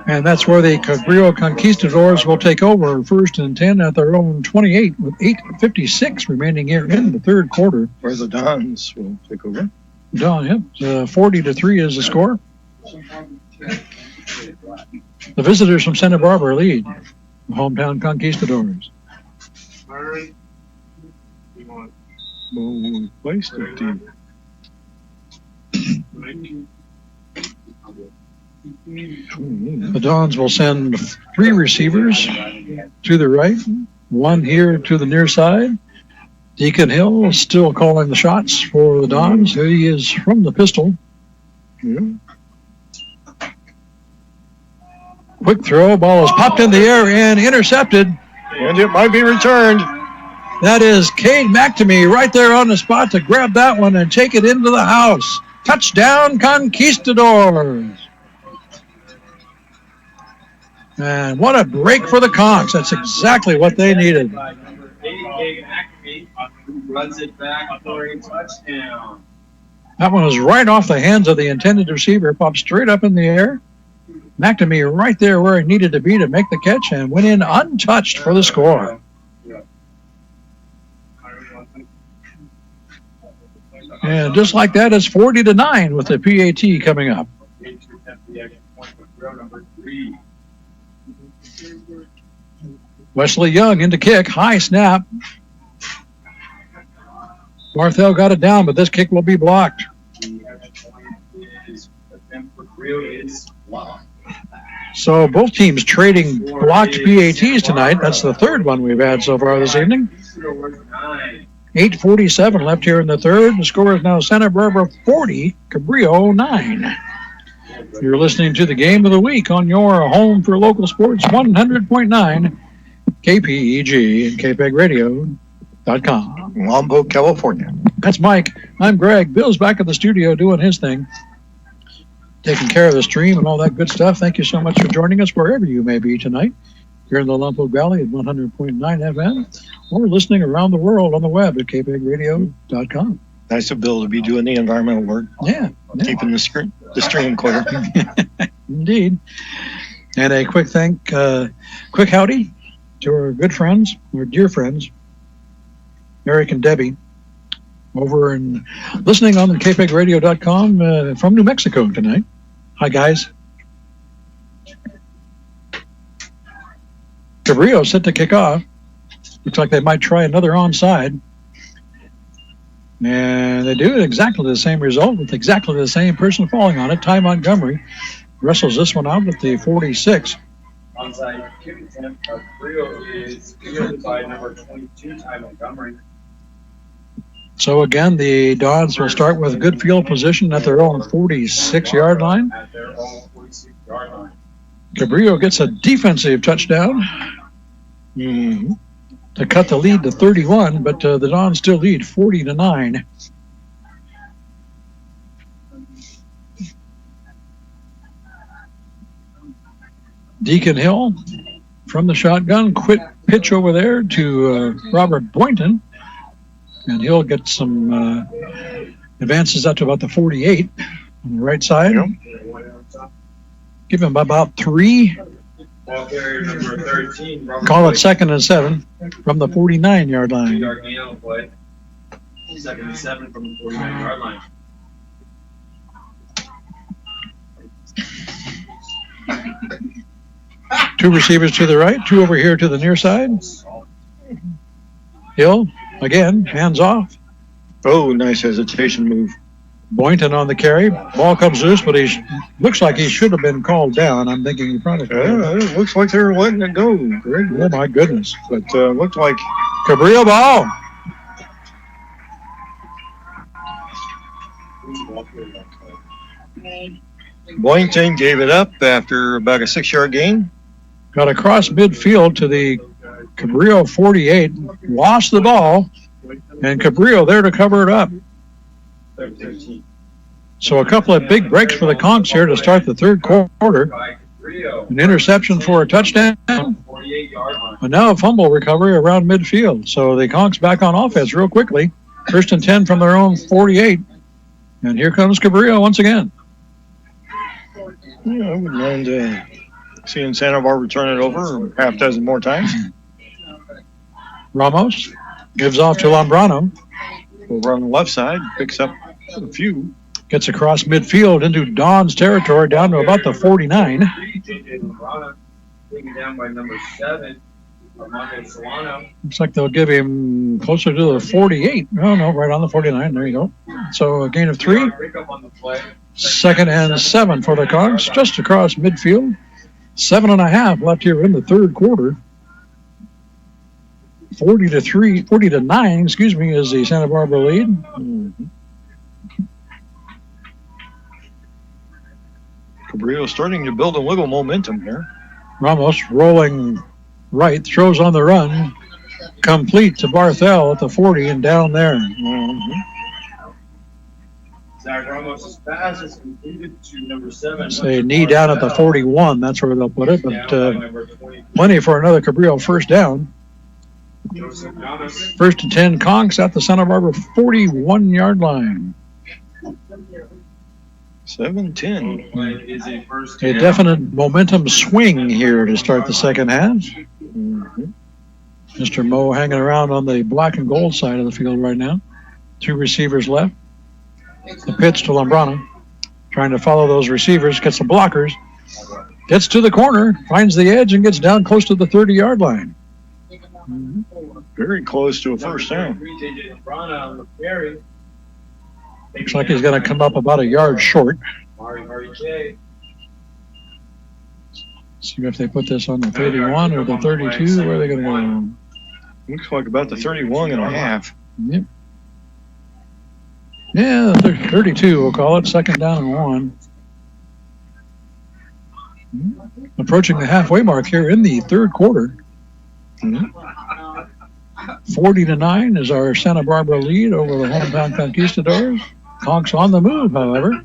And that's where the Cabrillo Conquistadors will take over 1st and 10 at their own 28 with 8:56 remaining here in the third quarter. Where the Dons will take over. Don, yep. 40-3 is the score. The visitors from Santa Barbara lead. The hometown Conquistadors. Placed it deep. The Dons will send 3 receivers to the right, 1 here to the near side. Deacon Hill is still calling the shots for the Dons. He is from the pistol. Yeah. Quick throw, ball is popped in the air and intercepted. And it might be returned. That is Cade McNamee right there on the spot to grab that one and take it into the house. Touchdown, Conquistadors. And what a break for the Conks. That's exactly what they needed. Runs it back for a touchdown. That one was right off the hands of the intended receiver, popped straight up in the air. McNamee right there where he needed to be to make the catch and went in untouched for the score. And just like that, it's 40-9 with the PAT coming up. Wesley Young into kick, high snap. Barthel got it down, but this kick will be blocked. So both teams trading blocked PATs tonight. That's the third one we've had so far this evening. 8:47 left here in the third. The score is now Santa Barbara 40, Cabrillo 9. You're listening to the Game of the Week on your home for local sports, 100.9 KPEG and KPEGradio.com. Lompoc, California. That's Mike. I'm Greg. Bill's back at the studio doing his thing, taking care of the stream and all that good stuff. Thank you so much for joining us wherever you may be tonight. Here in the Lompoc Valley at 100.9 FM, or listening around the world on the web at kpegradio.com. Nice of Bill to be doing the environmental work. Yeah. Keeping the stream clear. Indeed. And a quick howdy to our good friends, our dear friends, Eric and Debbie, over and listening on the kpegradio.com from New Mexico tonight. Hi, guys. Cabrillo set to kick off. Looks like they might try another onside. And they do exactly the same result with exactly the same person falling on it. Ty Montgomery wrestles this one out with the 46. Onside kick attempt. Cabrillo is fielded by number 22, Ty Montgomery. So again, the Dons will start with good field position at their own 46-yard line. At their own 46-yard line. Cabrillo gets a defensive touchdown to cut the lead to 31, but the Dons still lead 40-9. Deacon Hill from the shotgun, quick pitch over there to Robert Boynton, and he'll get some advances up to about the 48 on the right side. Yep. Give him about 3. Ball carrier number 13. Call it 2nd and 7 from the 49-yard line. 2-yard gain on the play. 2nd and 7 from the 49-yard line. Two receivers to the right, 2 over here to the near side. Hill, again, hands off. Oh, nice hesitation move. Boynton on the carry. Ball comes loose, but he looks like he should have been called down. I'm thinking he probably could. It looks like they're letting it go, Greg. Oh, my goodness. But looked like Cabrillo ball. Boynton gave it up after about a 6-yard gain. Got across midfield to the Cabrillo 48. Lost the ball. And Cabrillo there to cover it up. So a couple of big breaks for the Conks here to start the third quarter. An interception for a touchdown. And now a fumble recovery around midfield. So the Conks back on offense real quickly. 1st and 10 from their own 48. And here comes Cabrillo once again. Yeah, I wouldn't mind seeing Santa Barbara turn it over half a dozen more times. Ramos gives off to Lombrano. Over on the left side, picks up a few. Gets across midfield into Don's territory down to about the 49. Looks like they'll give him closer to the 48. No, right on the 49. There you go. So a gain of 3. 2nd and 7 for the Conks, just across midfield. 7.5 left here in the third quarter. 40 to 9, excuse me, is the Santa Barbara lead. Cabrillo starting to build a little momentum here. Ramos rolling right, throws on the run, complete to Barthel at the 40 and down there. Zach Ramos' pass is completed to number 7. Say knee down at the 41, that's where they'll put it, but plenty for another Cabrillo first down. 1st and 10, Conks at the Santa Barbara 41-yard line. 7-10. A definite momentum swing here to start the second half. Mr. Moe hanging around on the black and gold side of the field right now. 2 receivers left. The pitch to Lombrano. Trying to follow those receivers, gets the blockers. Gets to the corner, finds the edge, and gets down close to the 30-yard line. Very close to a first down. Looks like he's going to come up about a yard short. See if they put this on the 31 or the 32. Where are they going to go? Looks like about the 31 and a half. Yep. Yeah, 32, we'll call it. 2nd down and 1. Approaching the halfway mark here in the third quarter. 40 to 9 is our Santa Barbara lead over the hometown Conquistadors. Conks on the move, however.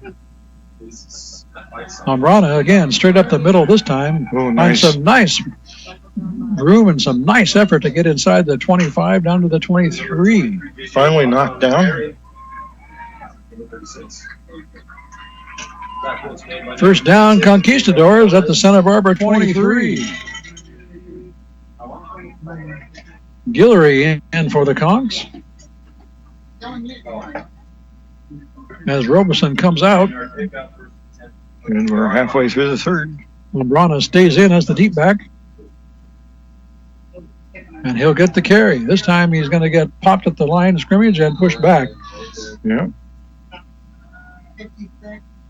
Lombrano again, straight up the middle this time. Nice. Finds some nice room and some nice effort to get inside the 25 down to the 23. Finally knocked down. First down, Conquistadors at the Santa Barbara 23. Guillory in for the Conks. As Robeson comes out. And we're halfway through the third. Lombrano stays in as the deep back. And he'll get the carry. This time he's going to get popped at the line of scrimmage and pushed back. Yeah.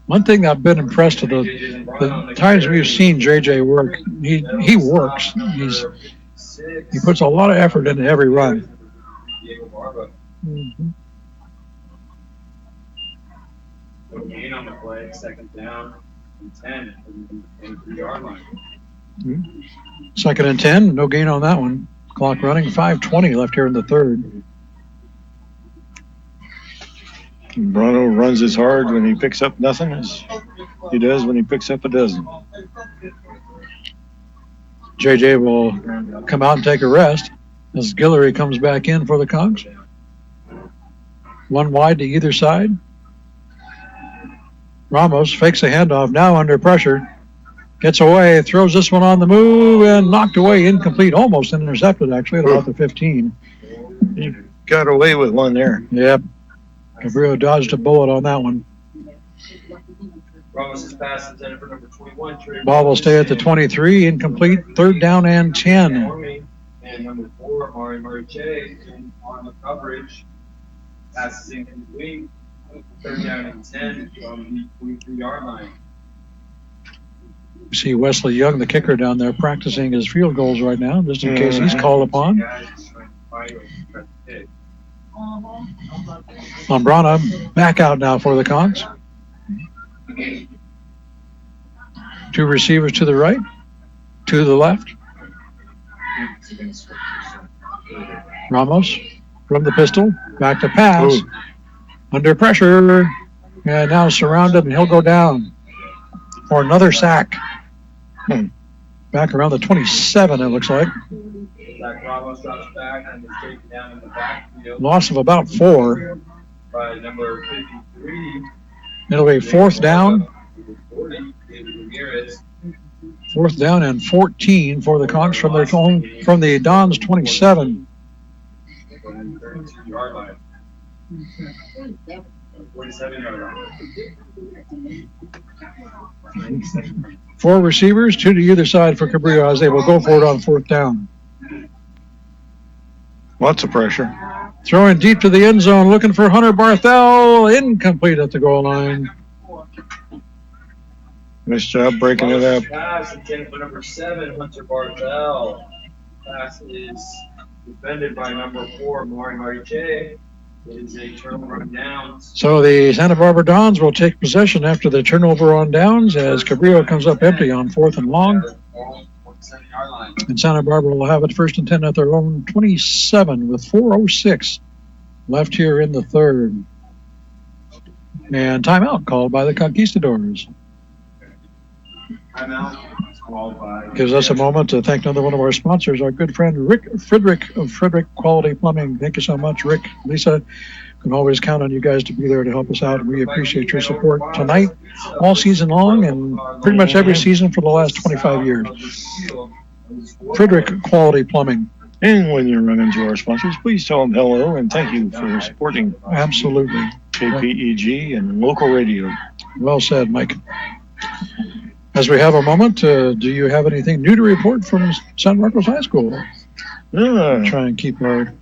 One thing I've been impressed with the times we've seen JJ work, he works. He puts a lot of effort into every run. Gain on the play, 2nd down and 10 from the 23-yard line. 2nd and 10, no gain on that one. Clock running, 5:20 left here in the third. Brano runs as hard when he picks up nothing as he does when he picks up a dozen. JJ will come out and take a rest as Guillory comes back in for the Conks. 1 wide to either side. Ramos fakes a handoff, now under pressure. Gets away, throws this one on the move, and knocked away, incomplete, almost intercepted actually at about the 15. He got away with one there. Yep. Cabrillo dodged a bullet on that one. Ramos' pass intended for number 21. Ball will stay at the 23, incomplete, 3rd down and 10. And number 4, Mari J, on the coverage. Passes incomplete. 3rd down and 10 from the 23-yard line. You see Wesley Young, the kicker down there, practicing his field goals right now, just in case he's called upon. Lombrano back out now for the Conks. 2 receivers to the right, 2 to the left. Ramos from the pistol, back to pass. Under pressure. And now surrounded, and he'll go down for another sack. Back around the 27, it looks like. Zach Ramos drops back and is taken down in the backfield Loss of about 4. by number 53. It'll be fourth down. 40, David Ramirez. Fourth down and 14 for the Conks from the Dons 27. 32-yard line. 47-yard line. 4 receivers, 2 to either side for Cabrillo as they will go for it on fourth down. Lots of pressure. Throwing deep to the end zone, looking for Hunter Barthel. Incomplete at the goal line. Nice job breaking it up. Pass intended for number 7, Hunter Barthel. Pass is defended by number 4, Mari Mariche. It is a turnover on downs. So the Santa Barbara Dons will take possession after the turnover on downs as Cabrillo comes up empty on fourth and long. And Santa Barbara will have it first and 10 at their own 27 with 4:06 left here in the third. And timeout called by the Conquistadors. Timeout called by. Gives us a moment to thank another one of our sponsors, our good friend Rick Frederick of Frederick Quality Plumbing. Thank you so much, Rick. Lisa, can always count on you guys to be there to help us out. We appreciate your support tonight, all season long, and pretty much every season for the last 25 years. Frederick Quality Plumbing. And when you run into our sponsors, please tell them hello and thank you for supporting Absolutely. KPEG and local radio. Well said, Mike. As we have a moment, do you have anything new to report from San Marcos High School? Try and keep our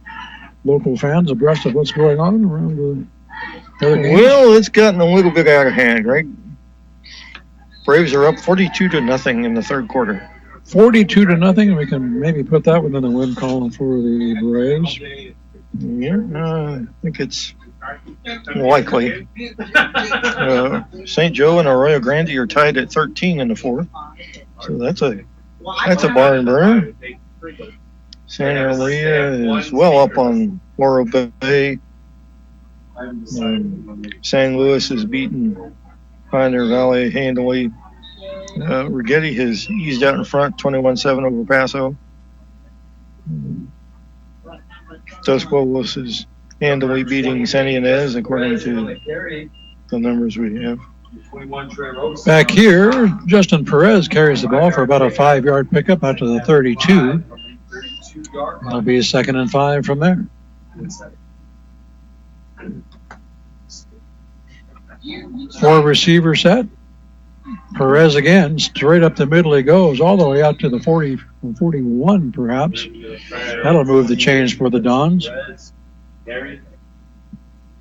local fans abreast of what's going on around the other games. Well, it's gotten a little bit out of hand, right? Braves are up 42-0 in the third quarter. 42-0. We can maybe put that within the win column for the Braves. Yeah, I think it's likely. St. Joe and Arroyo Grande are tied at 13 in the fourth. So that's a barn burner. Santa Maria is well up on Oro Bay. San Luis has beaten Pioneer Valley handily. Rigetti has eased out in front, 21-7 over Paso. Dos Pueblos is handily beating San Ynez according to the numbers we have. Back here, Justin Perez carries the ball for about a 5-yard pickup out to the 32. It'll be a 2nd and 5 from there. Four receiver set. Perez again, straight up the middle he goes, all the way out to the 40, 41 perhaps. That'll move the chains for the Dons.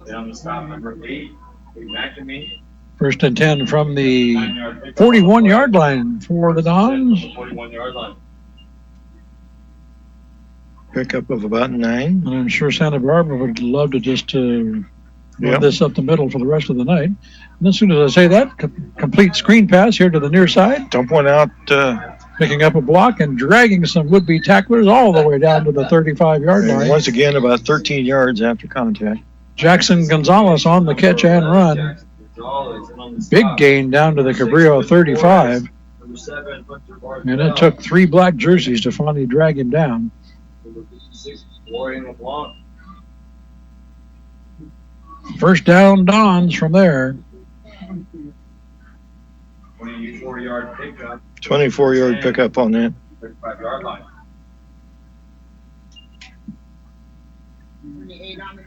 Down the stop, number 8, McNamee. First and 10 from the 41-yard line for the Dons. 41-yard line. Pickup of about 9. And I'm sure Santa Barbara would love to just run this up the middle for the rest of the night. And as soon as I say that, complete screen pass here to the near side. Dump one out. Picking up a block and dragging some would-be tacklers all the way down to the 35-yard line. Once again, about 13 yards after contact. Jackson Gonzalez on the catch and run. Big gain down to the Cabrillo 35. And it took 3 black jerseys to finally drag him down. First down Dons from there. 24-yard pickup. 24-yard pickup on that. 35-yard line.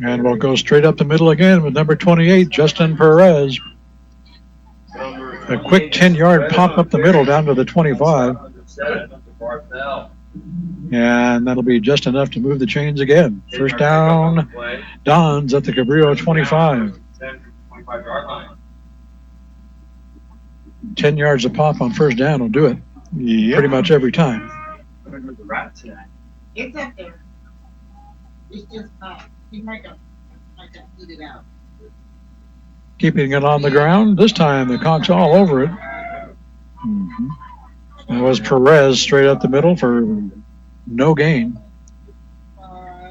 And we'll go straight up the middle again with number 28, Justin Perez. A quick 10-yard pop up the middle down to the 25. And that'll be just enough to move the chains again. First down, Dons at the Cabrillo 25. 10 yards a pop on first down will do it. Pretty much every time. It's up there. It's just you might have eat it out. Keeping it on the ground. This time the Conks all over it. That was Perez straight up the middle for no gain.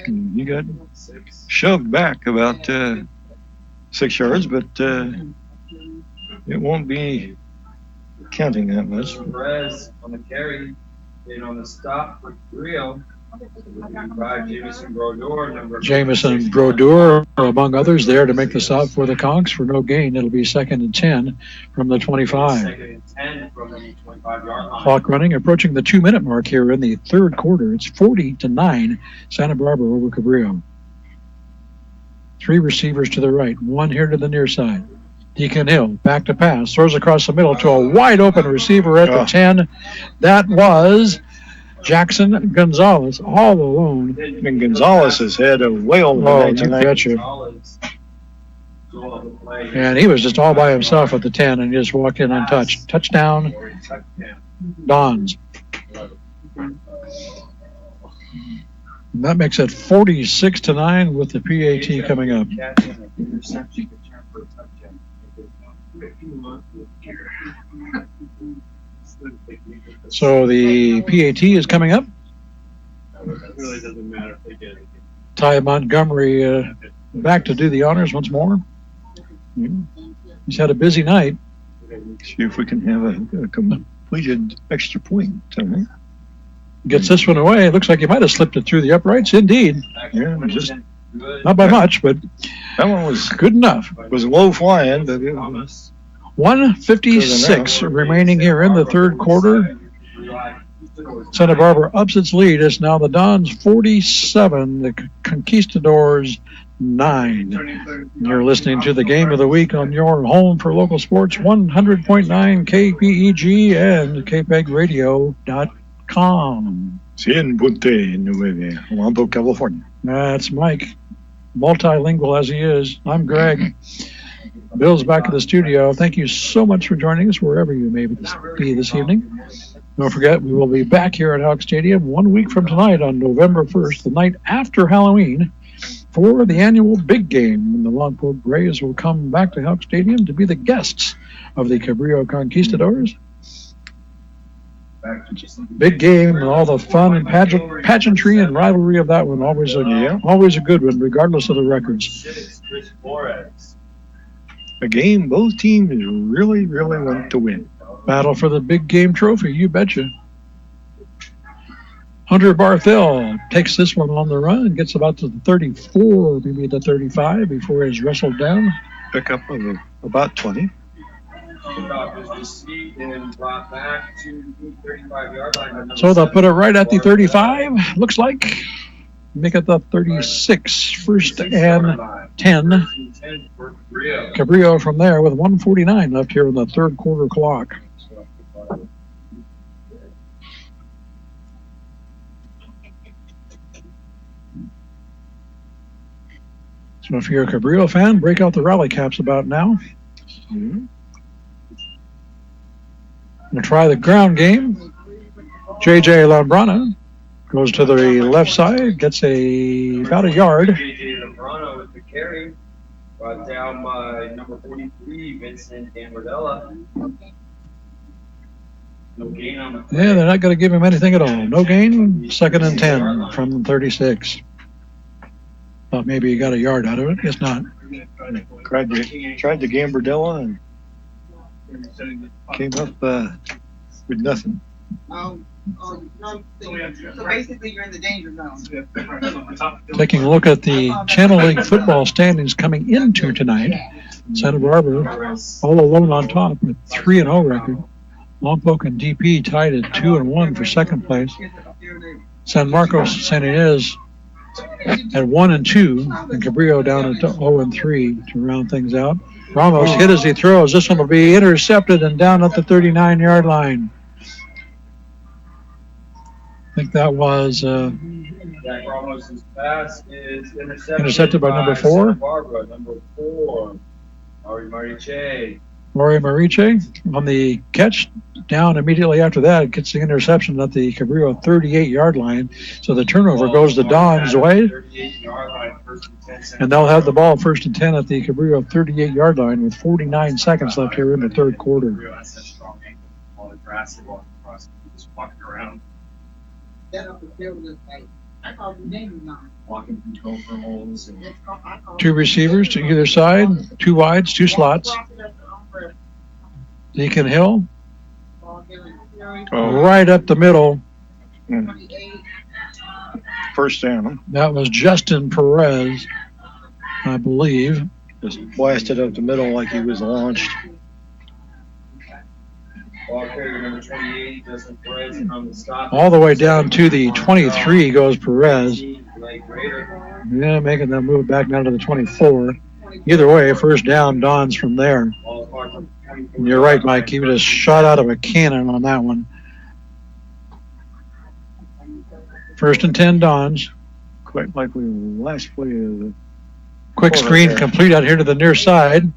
He got shoved back about 6 yards, but it won't be counting that much. Perez on the carry, and on the stop for Cabrillo. Jameson Brodeur, among others, there to make the stop for the Conks for no gain. It'll be 2nd and 10 from the 25. 2nd and 10 from the 25-yard line. Clock running, approaching the 2-minute mark here in the third quarter. It's 40-9, Santa Barbara over Cabrillo. 3 receivers to the right, 1 here to the near side. Deacon Hill, back to pass, throws across the middle to a wide open receiver at the 10. That was Jackson Gonzalez, all alone. And Gonzalez has had a whale. Oh, you betcha. And he was just all by himself at the 10 and just walked in untouched. Touchdown, Dons. And that makes it 46-9 with the PAT coming up. So the PAT is coming up. It really doesn't matter if they get it. Ty Montgomery back to do the honors once more. He's had a busy night. See if we can have a completed extra point tonight. Gets this one away. It looks like he might have slipped it through the uprights. Indeed. Yeah, just not by much, but that one was good enough. It was low flying, but it was 1:56 remaining here in the third quarter. Santa Barbara ups its lead. It's now the Dons 47, the Conquistadors 9. You're listening to the Game of the Week on your home for local sports, 100.9 KPEG and KPEGradio.com. 100.9, Lompoc, California. That's Mike, multilingual as he is. I'm Greg. Bill's back at the studio. Thank you so much for joining us wherever you may be this evening. Don't forget, we will be back here at Hawk Stadium 1 week from tonight on November 1st, the night after Halloween, for the annual big game. And the Lompoc Braves will come back to Hawk Stadium to be the guests of the Cabrillo Conquistadors. Big game and all the fun and pageantry and rivalry of that one. Always a good one, regardless of the records. A game both teams really want to win. Battle for the big game trophy, you betcha. Hunter Barthel takes this one on the run and gets about to the 34, maybe the 35 before he's wrestled down. Pick up of about 20. So they'll put it right at the 35, looks like. Make it the 36, 1st and 10. Cabrillo from there with 1:49 left here in the third quarter clock. So if you're a Cabrillo fan, break out the rally caps about now. We'll try the ground game. JJ Lambrana goes to the left side, gets about a yard. JJ Lambrana with the carry, brought down by number 43, Vincent Amardella. No gain on the play. Yeah, they're not going to give him anything at all. No gain, 2nd and 10 from 36. Thought maybe he got a yard out of it. Guess not. Tried the Gambardella and came up with nothing. So basically, you're in the danger zone. Taking a look at the Channel League football standings coming into tonight. Santa Barbara all alone on top with 3-0 record. Lompoc and DP tied at 2-1 for second place. San Marcos, San Ynez at 1-2, and Cabrillo down at 0-3 to round things out. Ramos hit as he throws. This one will be intercepted and down at the 39-yard line. I think that was Jack Ramos' pass is intercepted by number 4. Santa Barbara, number 4, Maury Mariche. Maury Mariche on the catch. Down immediately after that, gets the interception at the Cabrillo 38-yard line. So the turnover goes the Dons' way. And they'll have the ball 1st and 10 at the Cabrillo 38-yard line with 49 seconds left here in the third quarter. Two receivers to either side, two wides, two slots. Deacon Hill. Right up the middle. First down. That was Justin Perez, I believe. Just blasted up the middle like he was launched. All the way down to the 23 goes Perez. Yeah, making that move back down to the 24. Either way, first down, Dons from there. And you're right, Mike. He was shot out of a cannon on that one. First and 10, Dons. Quite likely last play of the quick screen complete out here to the near side.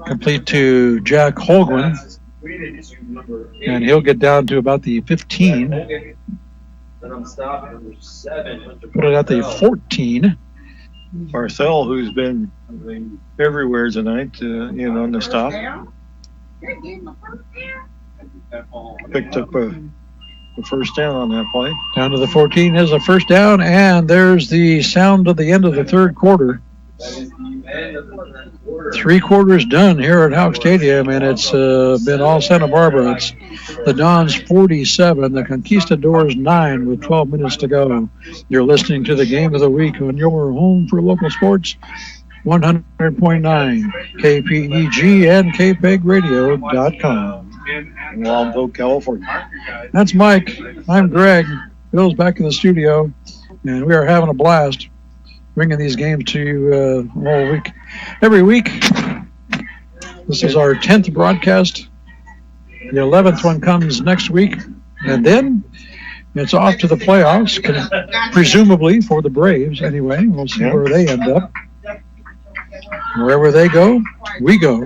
Complete to Jack Holguin. And he'll get down to about the 15. Put it at the 14. Marcel, who's been everywhere tonight, on the stop. Picked up the first down on that play. Down to the 14 is a first down, and there's the sound of the end of the third quarter. 3 quarters done here at Houck Stadium, and it's been all Santa Barbara. It's the Dons 47, the Conquistadors 9 with 12 minutes to go. You're listening to the Game of the Week on your home for local sports, 100.9 KPEG and KPEGradio.com. Lompoc, California. That's Mike. I'm Greg. Bill's back in the studio, and we are having a blast bringing these games to you all week. Every week. This is our 10th broadcast. The 11th one comes next week, and then it's off to the playoffs, presumably for the Braves anyway. We'll see where they end up. Wherever they go, we go.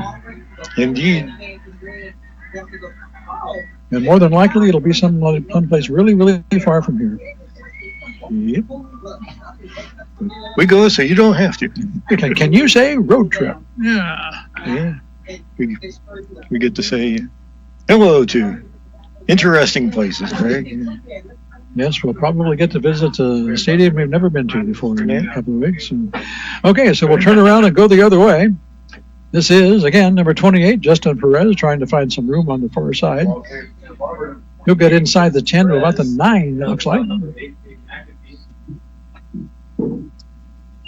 Indeed. And more than likely, it'll be someplace really, really far from here. Yep. We go so you don't have to. Can you say road trip? Yeah. We get to say hello to interesting places, Greg. Yes, we'll probably get to visit a stadium we've never been to before in a couple of weeks. Okay, so we'll turn around and go the other way. This is, again, number 28, Justin Perez, trying to find some room on the far side. He'll get inside the 10 to about the 9, it looks like.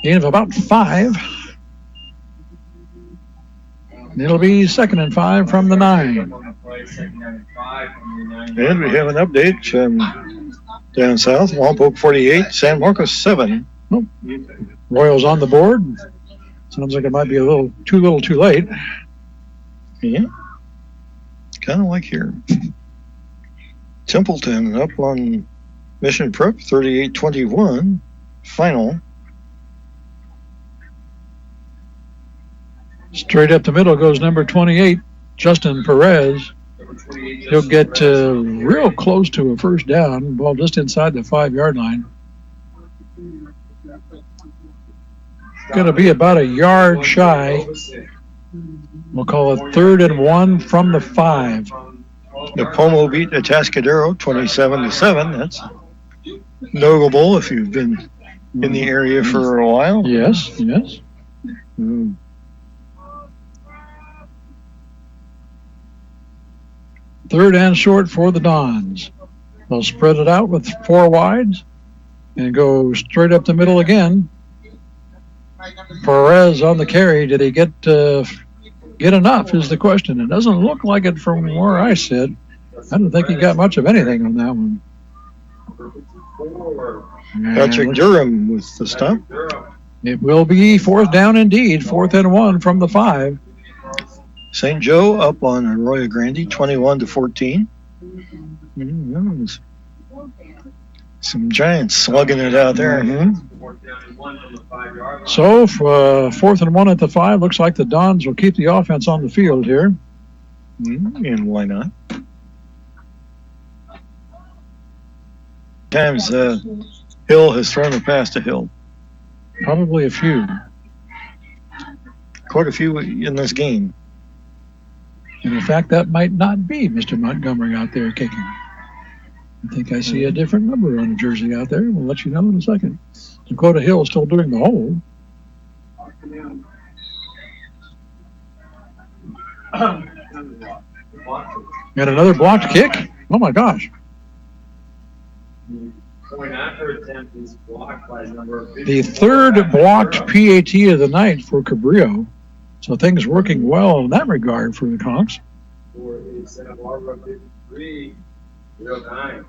Gain of about 5. And it'll be 2nd and 5 from the 9. And we have an update down south. Lompoc 48, San Marcos 7. Oh. Royals on the board. Sounds like it might be a little too late. Yeah. Kind of like here. Templeton up on Mission Prep 38-21. Final. Straight up the middle goes number 28, Justin Perez. He'll get real close to a first down, ball just inside the 5-yard line. Going to be about a yard shy. We'll call it 3rd and 1 from the 5. The Pomo beat the Atascadero 27-7. That's notable if you've been in the area for a while. Yes. 3rd and short for the Dons. They'll spread it out with 4 wides and go straight up the middle again. Perez on the carry. Did he get enough is the question. It doesn't look like it from where I sit. I don't think he got much of anything on that one. Patrick Durham with the stop. It will be 4th down indeed. 4th and 1 from the 5. St. Joe up on Arroyo Grande, 21-14. Some Giants slugging it out there. So, 4th and 1 at the 5. Looks like the Dons will keep the offense on the field here. And why not? Times Hill has thrown it past to Hill. Probably a few. Quite a few in this game. And in fact, that might not be Mr. Montgomery out there kicking. I think I see a different number on the jersey out there. We'll let you know in a second. Dakota Hill still doing the hold. And another blocked kick. Oh my gosh. Point after attempt is blocked by number 50. The third blocked PAT of the night for Cabrillo. So things working well in that regard for the Conks.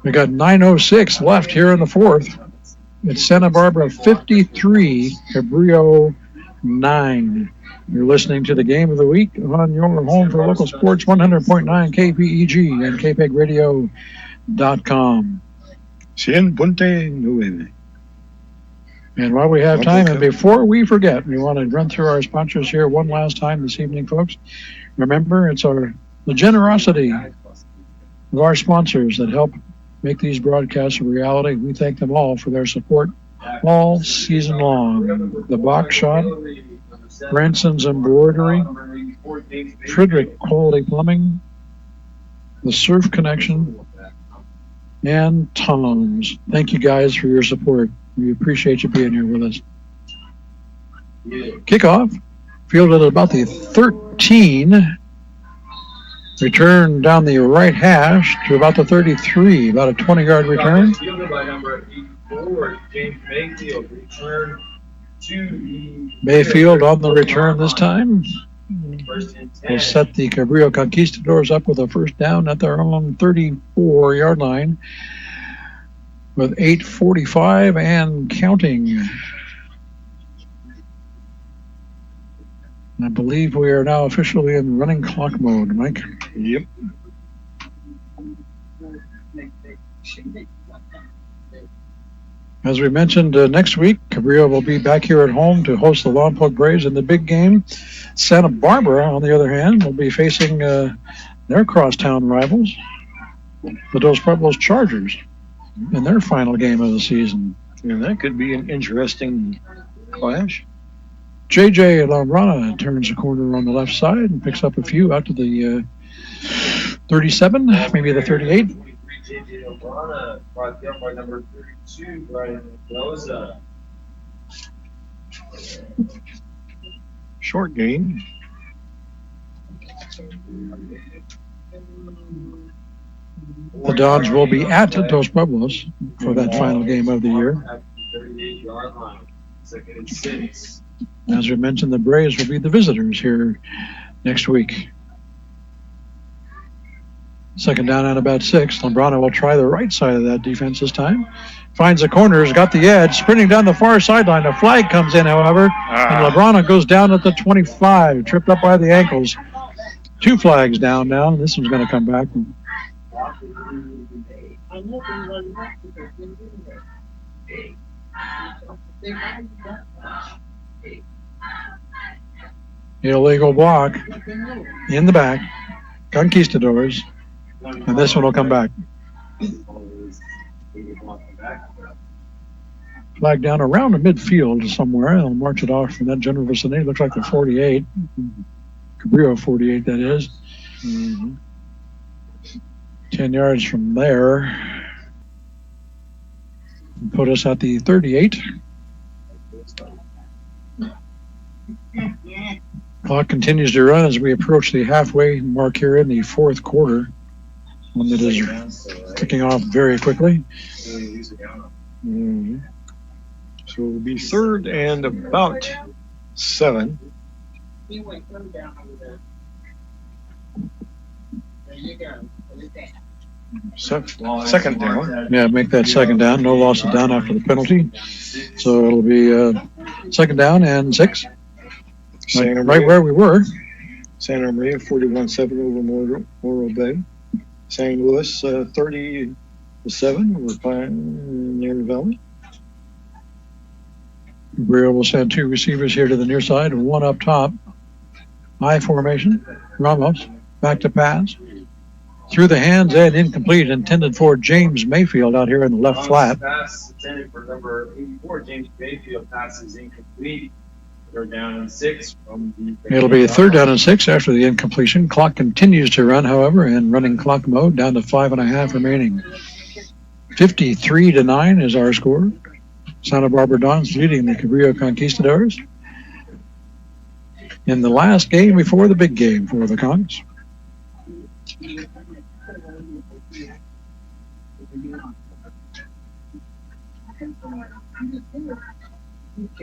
We got 9:06 left here in the fourth. It's Santa Barbara 53, Cabrillo 9. You're listening to the Game of the Week on your home for local sports, 100.9 KPEG and KPEGradio.com. 100.9. And while we have time, and before we forget, we want to run through our sponsors here one last time this evening, folks. Remember, it's the generosity of our sponsors that help make these broadcasts a reality. We thank them all for their support all season long. The Box Shop, Branson's Embroidery, Frederick Quality Plumbing, the Surf Connection, and Tom's. Thank you guys for your support. We appreciate you being here with us. Kickoff, fielded at about the 13. Return down the right hash to about the 33, about a 20-yard return. Fielded by number 84, James Mayfield. Return to the Mayfield on the return this time. Will set the Cabrillo Conquistadors up with a first down at their own 34-yard line with 8:45 and counting. I believe we are now officially in running clock mode, Mike. Yep. As we mentioned, next week, Cabrillo will be back here at home to host the Lompoc Braves in the big game. Santa Barbara, on the other hand, will be facing their crosstown rivals, the Dos Pueblos Chargers, in their final game of the season. And that could be an interesting clash. JJ Lombrana turns the corner on the left side and picks up a few out to the 37, maybe the 38. JJ Lombrana brought down by number 32, Brian Mendoza. Short gain. The Dons will be at Dos Pueblos for that final game of the year. At the 38-yard line, 2nd and 6. As we mentioned, the Braves will be the visitors here next week. Second down and about 6. Lombrana will try the right side of that defense this time. Finds the corners, got the edge, sprinting down the far sideline. A flag comes in, however, and Lombrana goes down at the 25, tripped up by the ankles. 2 flags down now. This one's going to come back. Illegal block in the back. Conquistadors. And this one will come back. Flag down around the midfield somewhere. They'll march it off from that general vicinity. Looks like the 48. Cabrillo 48, that is. 10 yards from there. Put us at the 38. Clock continues to run as we approach the halfway mark here in the fourth quarter. One that is kicking off very quickly. Mm-hmm. So it'll be 3rd and about 7. Second down. Yeah, make that second down. No loss of down after the penalty. So it'll be second down and 6. Right where we were. Santa Maria 41-7 over Morro Bay. St. Louis 30-7 over Pioneer Valley. Cabrillo will send 2 receivers here to the near side, 1 up top. I formation. Ramos back to pass. Through the hands and incomplete, intended for James Mayfield out here in the left flat. Pass intended for number 84, James Mayfield. Pass is incomplete. 3rd down and 6. It'll be 3rd down and 6 after the incompletion. Clock continues to run, however, in running clock mode, down to 5.5 remaining. 53-9 is our score. Santa Barbara Dons leading the Cabrillo Conquistadors in the last game before the big game for the Conks.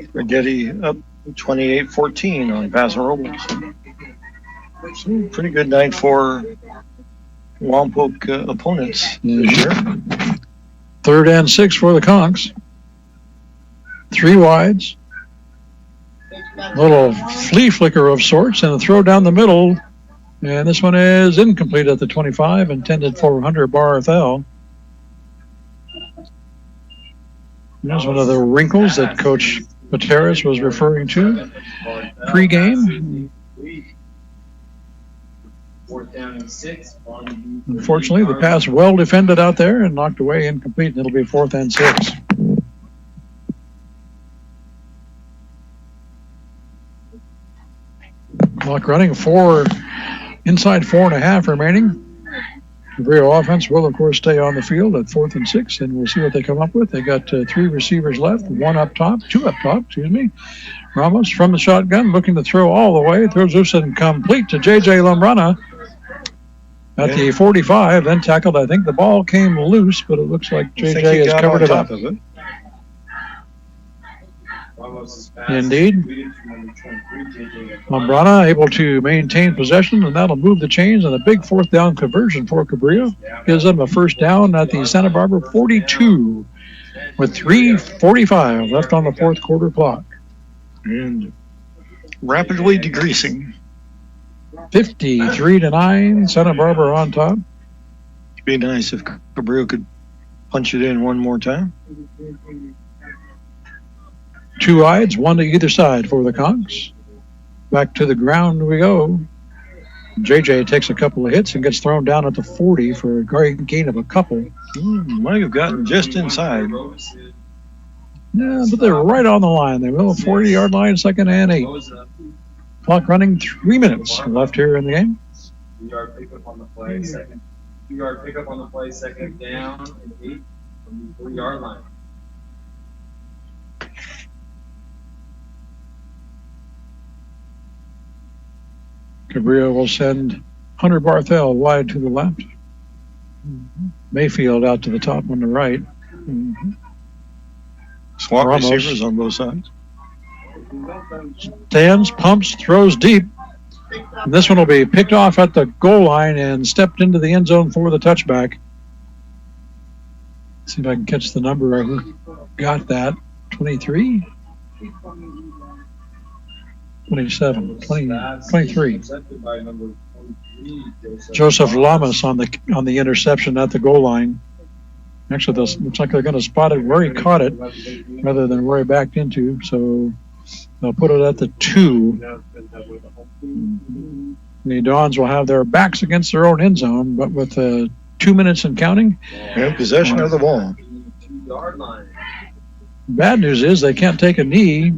Spaghetti up 28-14 on Paso Robles. So pretty good night for Lompoc opponents this year. 3rd and 6 for the Conks. 3 wides. Little flea flicker of sorts and a throw down the middle. And this one is incomplete at the 25, intended for Hunter Barthel. There's one of the wrinkles that Coach Pateras was referring to pre-game. Unfortunately, the pass well defended out there and knocked away incomplete, and it'll be 4th and 6. Clock running, inside 4.5 remaining. The Cabrillo offense will, of course, stay on the field at 4th and 6, and we'll see what they come up with. They got 3 receivers left, 2 up top, Ramos from the shotgun, looking to throw all the way. Throws this incomplete to J.J. Lambrana at the 45, then tackled. I think the ball came loose, but it looks like J.J. has covered it up. Indeed. Lambrana able to maintain possession, and that'll move the chains, and a big 4th down conversion for Cabrillo gives them a 1st down at the Santa Barbara 42 with 3:45 left on the 4th quarter clock. And rapidly decreasing. 53-9, Santa Barbara on top. It'd be nice if Cabrillo could punch it in one more time. 2 wides, 1 to either side for the Conks. Back to the ground we go. JJ takes a couple of hits and gets thrown down at the 40 for a gain of a couple. Might have gotten just inside. Yeah, but they're right on the line. They will. 40-yard line, 2nd and 8. Clock running, 3 minutes left here in the game. 2-yard pickup on the play, 2-yard pickup on the play, 2nd down and 8 from the 3-yard line. Cabrillo will send Hunter Barthel wide to the left. Mayfield out to the top on the right. Swap receivers on both sides. Stands, pumps, throws deep. And this one will be picked off at the goal line and stepped into the end zone for the touchback. See if I can catch the number. Who got that? 23? 27, 23. Joseph Lamas on the interception at the goal line. Actually, looks like they're going to spot it where he caught it rather than where he backed into. So they'll put it at the 2. The Dons will have their backs against their own end zone, but with 2 minutes and counting. And possession of the ball. Bad news is they can't take a knee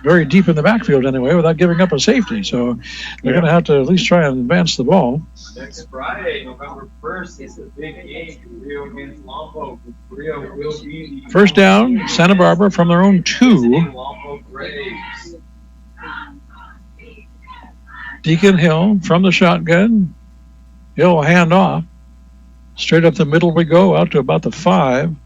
very deep in the backfield anyway without giving up a safety. So they're going to have to at least try and advance the ball. Next Friday, November 1st, is the big game. Cabrillo against Lompoc. Cabrillo will be the 1st down, Santa Barbara from their own 2. Deacon Hill from the shotgun. Hill hand off. Straight up the middle we go, out to about the 5.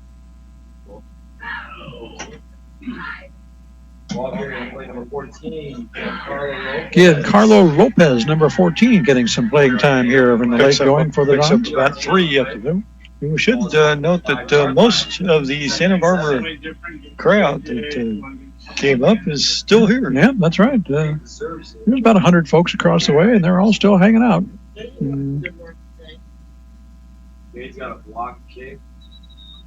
Giancarlo Lopez, number 14, getting some playing time here in the late going for the Dons. About 3 up to them. We should note that most of the Santa Barbara crowd that came up is still here. Yeah, that's right. There's about 100 folks across the way, and they're all still hanging out. He's got a block kick.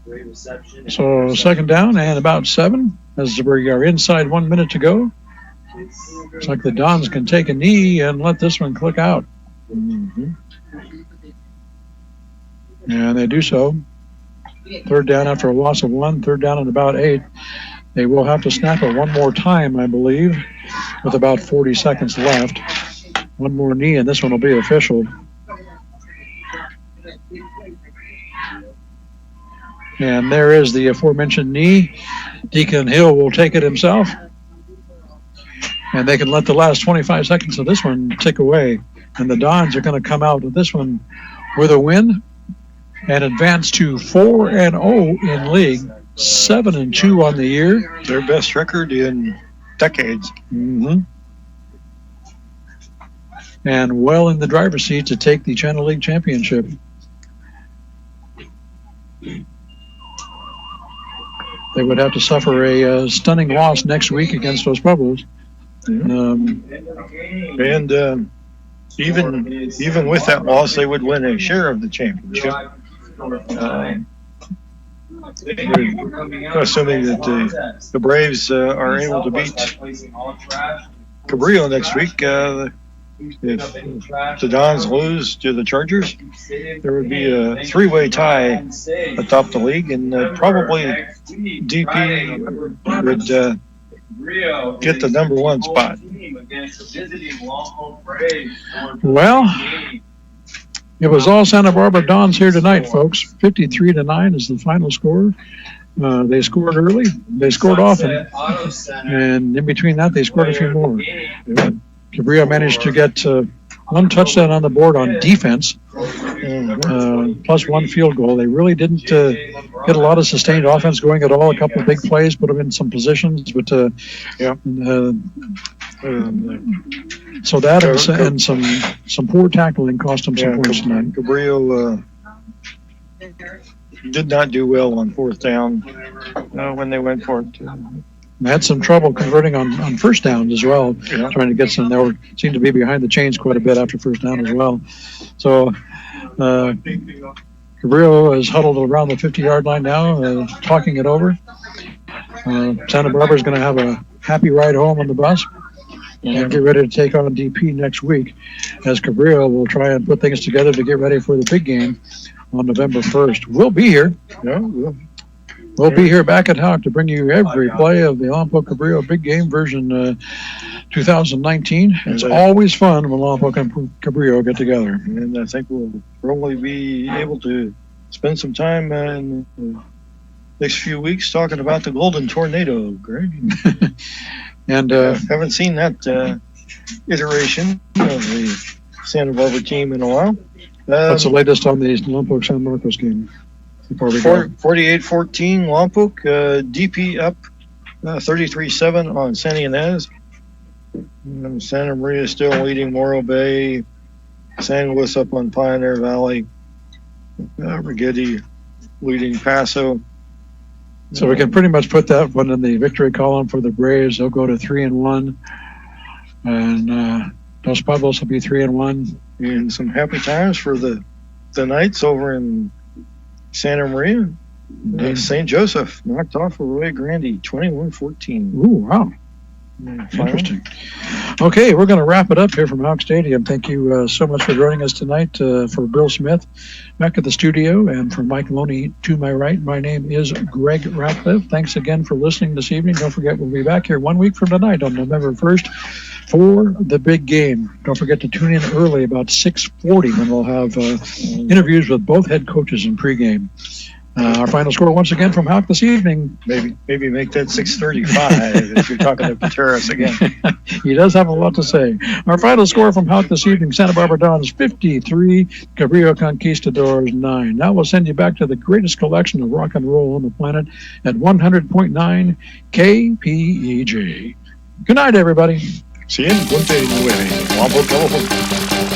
Great reception. So 2nd down and about 7 as we are inside 1 minute to go. Looks like the Dons can take a knee and let this one click out. And they do so. 3rd down after a loss of 1, 3rd down and about 8. They will have to snap it one more time, I believe, with about 40 seconds left. One more knee, and this one will be official. And there is the aforementioned knee. Deacon Hill will take it himself. And they can let the last 25 seconds of this one tick away. And the Dons are going to come out of this one with a win and advance to 4-0 in league, 7-2 on the year. Their best record in decades. Mm-hmm. And well in the driver's seat to take the Channel League championship. They would have to suffer a stunning loss next week against Dos Pueblos. And even with that loss, they would win a share of the championship. Assuming that the Braves are able to beat Cabrillo next week. If the Dons lose to the Chargers, there would be a three-way tie atop the league, and probably DP would get the number one spot. Well, it was all Santa Barbara Dons here tonight, folks. 53-9 is the final score. They scored early, they scored often, and in between that, they scored a few more. Cabrillo managed to get one touchdown on the board on defense, plus one field goal. They really didn't get a lot of sustained offense going at all. A couple of big plays, put them in some positions, but so that and some poor tackling cost them some points tonight. Cabrillo did not do well on fourth down when they went for it. They had some trouble converting on first downs as well, trying to get some. They seemed to be behind the chains quite a bit after first down as well. So Cabrillo is huddled around the 50-yard line now, talking it over. Santa Barbara is going to have a happy ride home on the bus and get ready to take on DP next week, as Cabrillo will try and put things together to get ready for the big game on November 1st. We'll be here. We'll be here back at Hawk to bring you every play of the Lompoc Cabrillo Big Game version 2019. It's always fun when Lompoc and Cabrillo get together. And I think we'll probably be able to spend some time in the next few weeks talking about the Golden Tornado, Greg. And haven't seen that iteration of the Santa Barbara team in a while. What's the latest on the Lompoc San Marcos game? 48-14 Lompoc, DP up 33-7 on Santa Ynez. Santa Maria still leading Morro Bay. San Luis up on Pioneer Valley. Rigetti leading Paso. So we can pretty much put that one in the victory column for the Braves. They'll go to 3-1, and Dos Pueblos will be 3-1. And some happy times for the Knights over in Santa Maria. St. Joseph knocked off Arroyo Grande 21-14. Ooh, wow. Interesting. Okay, we're going to wrap it up here from Hawk Stadium. Thank you so much for joining us tonight. For Bill Smith back at the studio, and for Mike Loney to my right, my name is Greg Ratcliffe. Thanks again for listening this evening. Don't forget, we'll be back here 1 week from tonight on November 1st for the big game. Don't forget to tune in early about 6:40 when we'll have interviews with both head coaches in pregame. Our final score once again from Hawk this evening. Maybe make that 6:35 if you're talking to Pateras again. He does have a lot to say. Our final score from Hawk this evening, Santa Barbara Dons 53, Cabrillo Conquistadors 9. Now we'll send you back to the greatest collection of rock and roll on the planet at 100.9 KPEG. Good night, everybody. See you in Punta Nueve, Lompoc, California.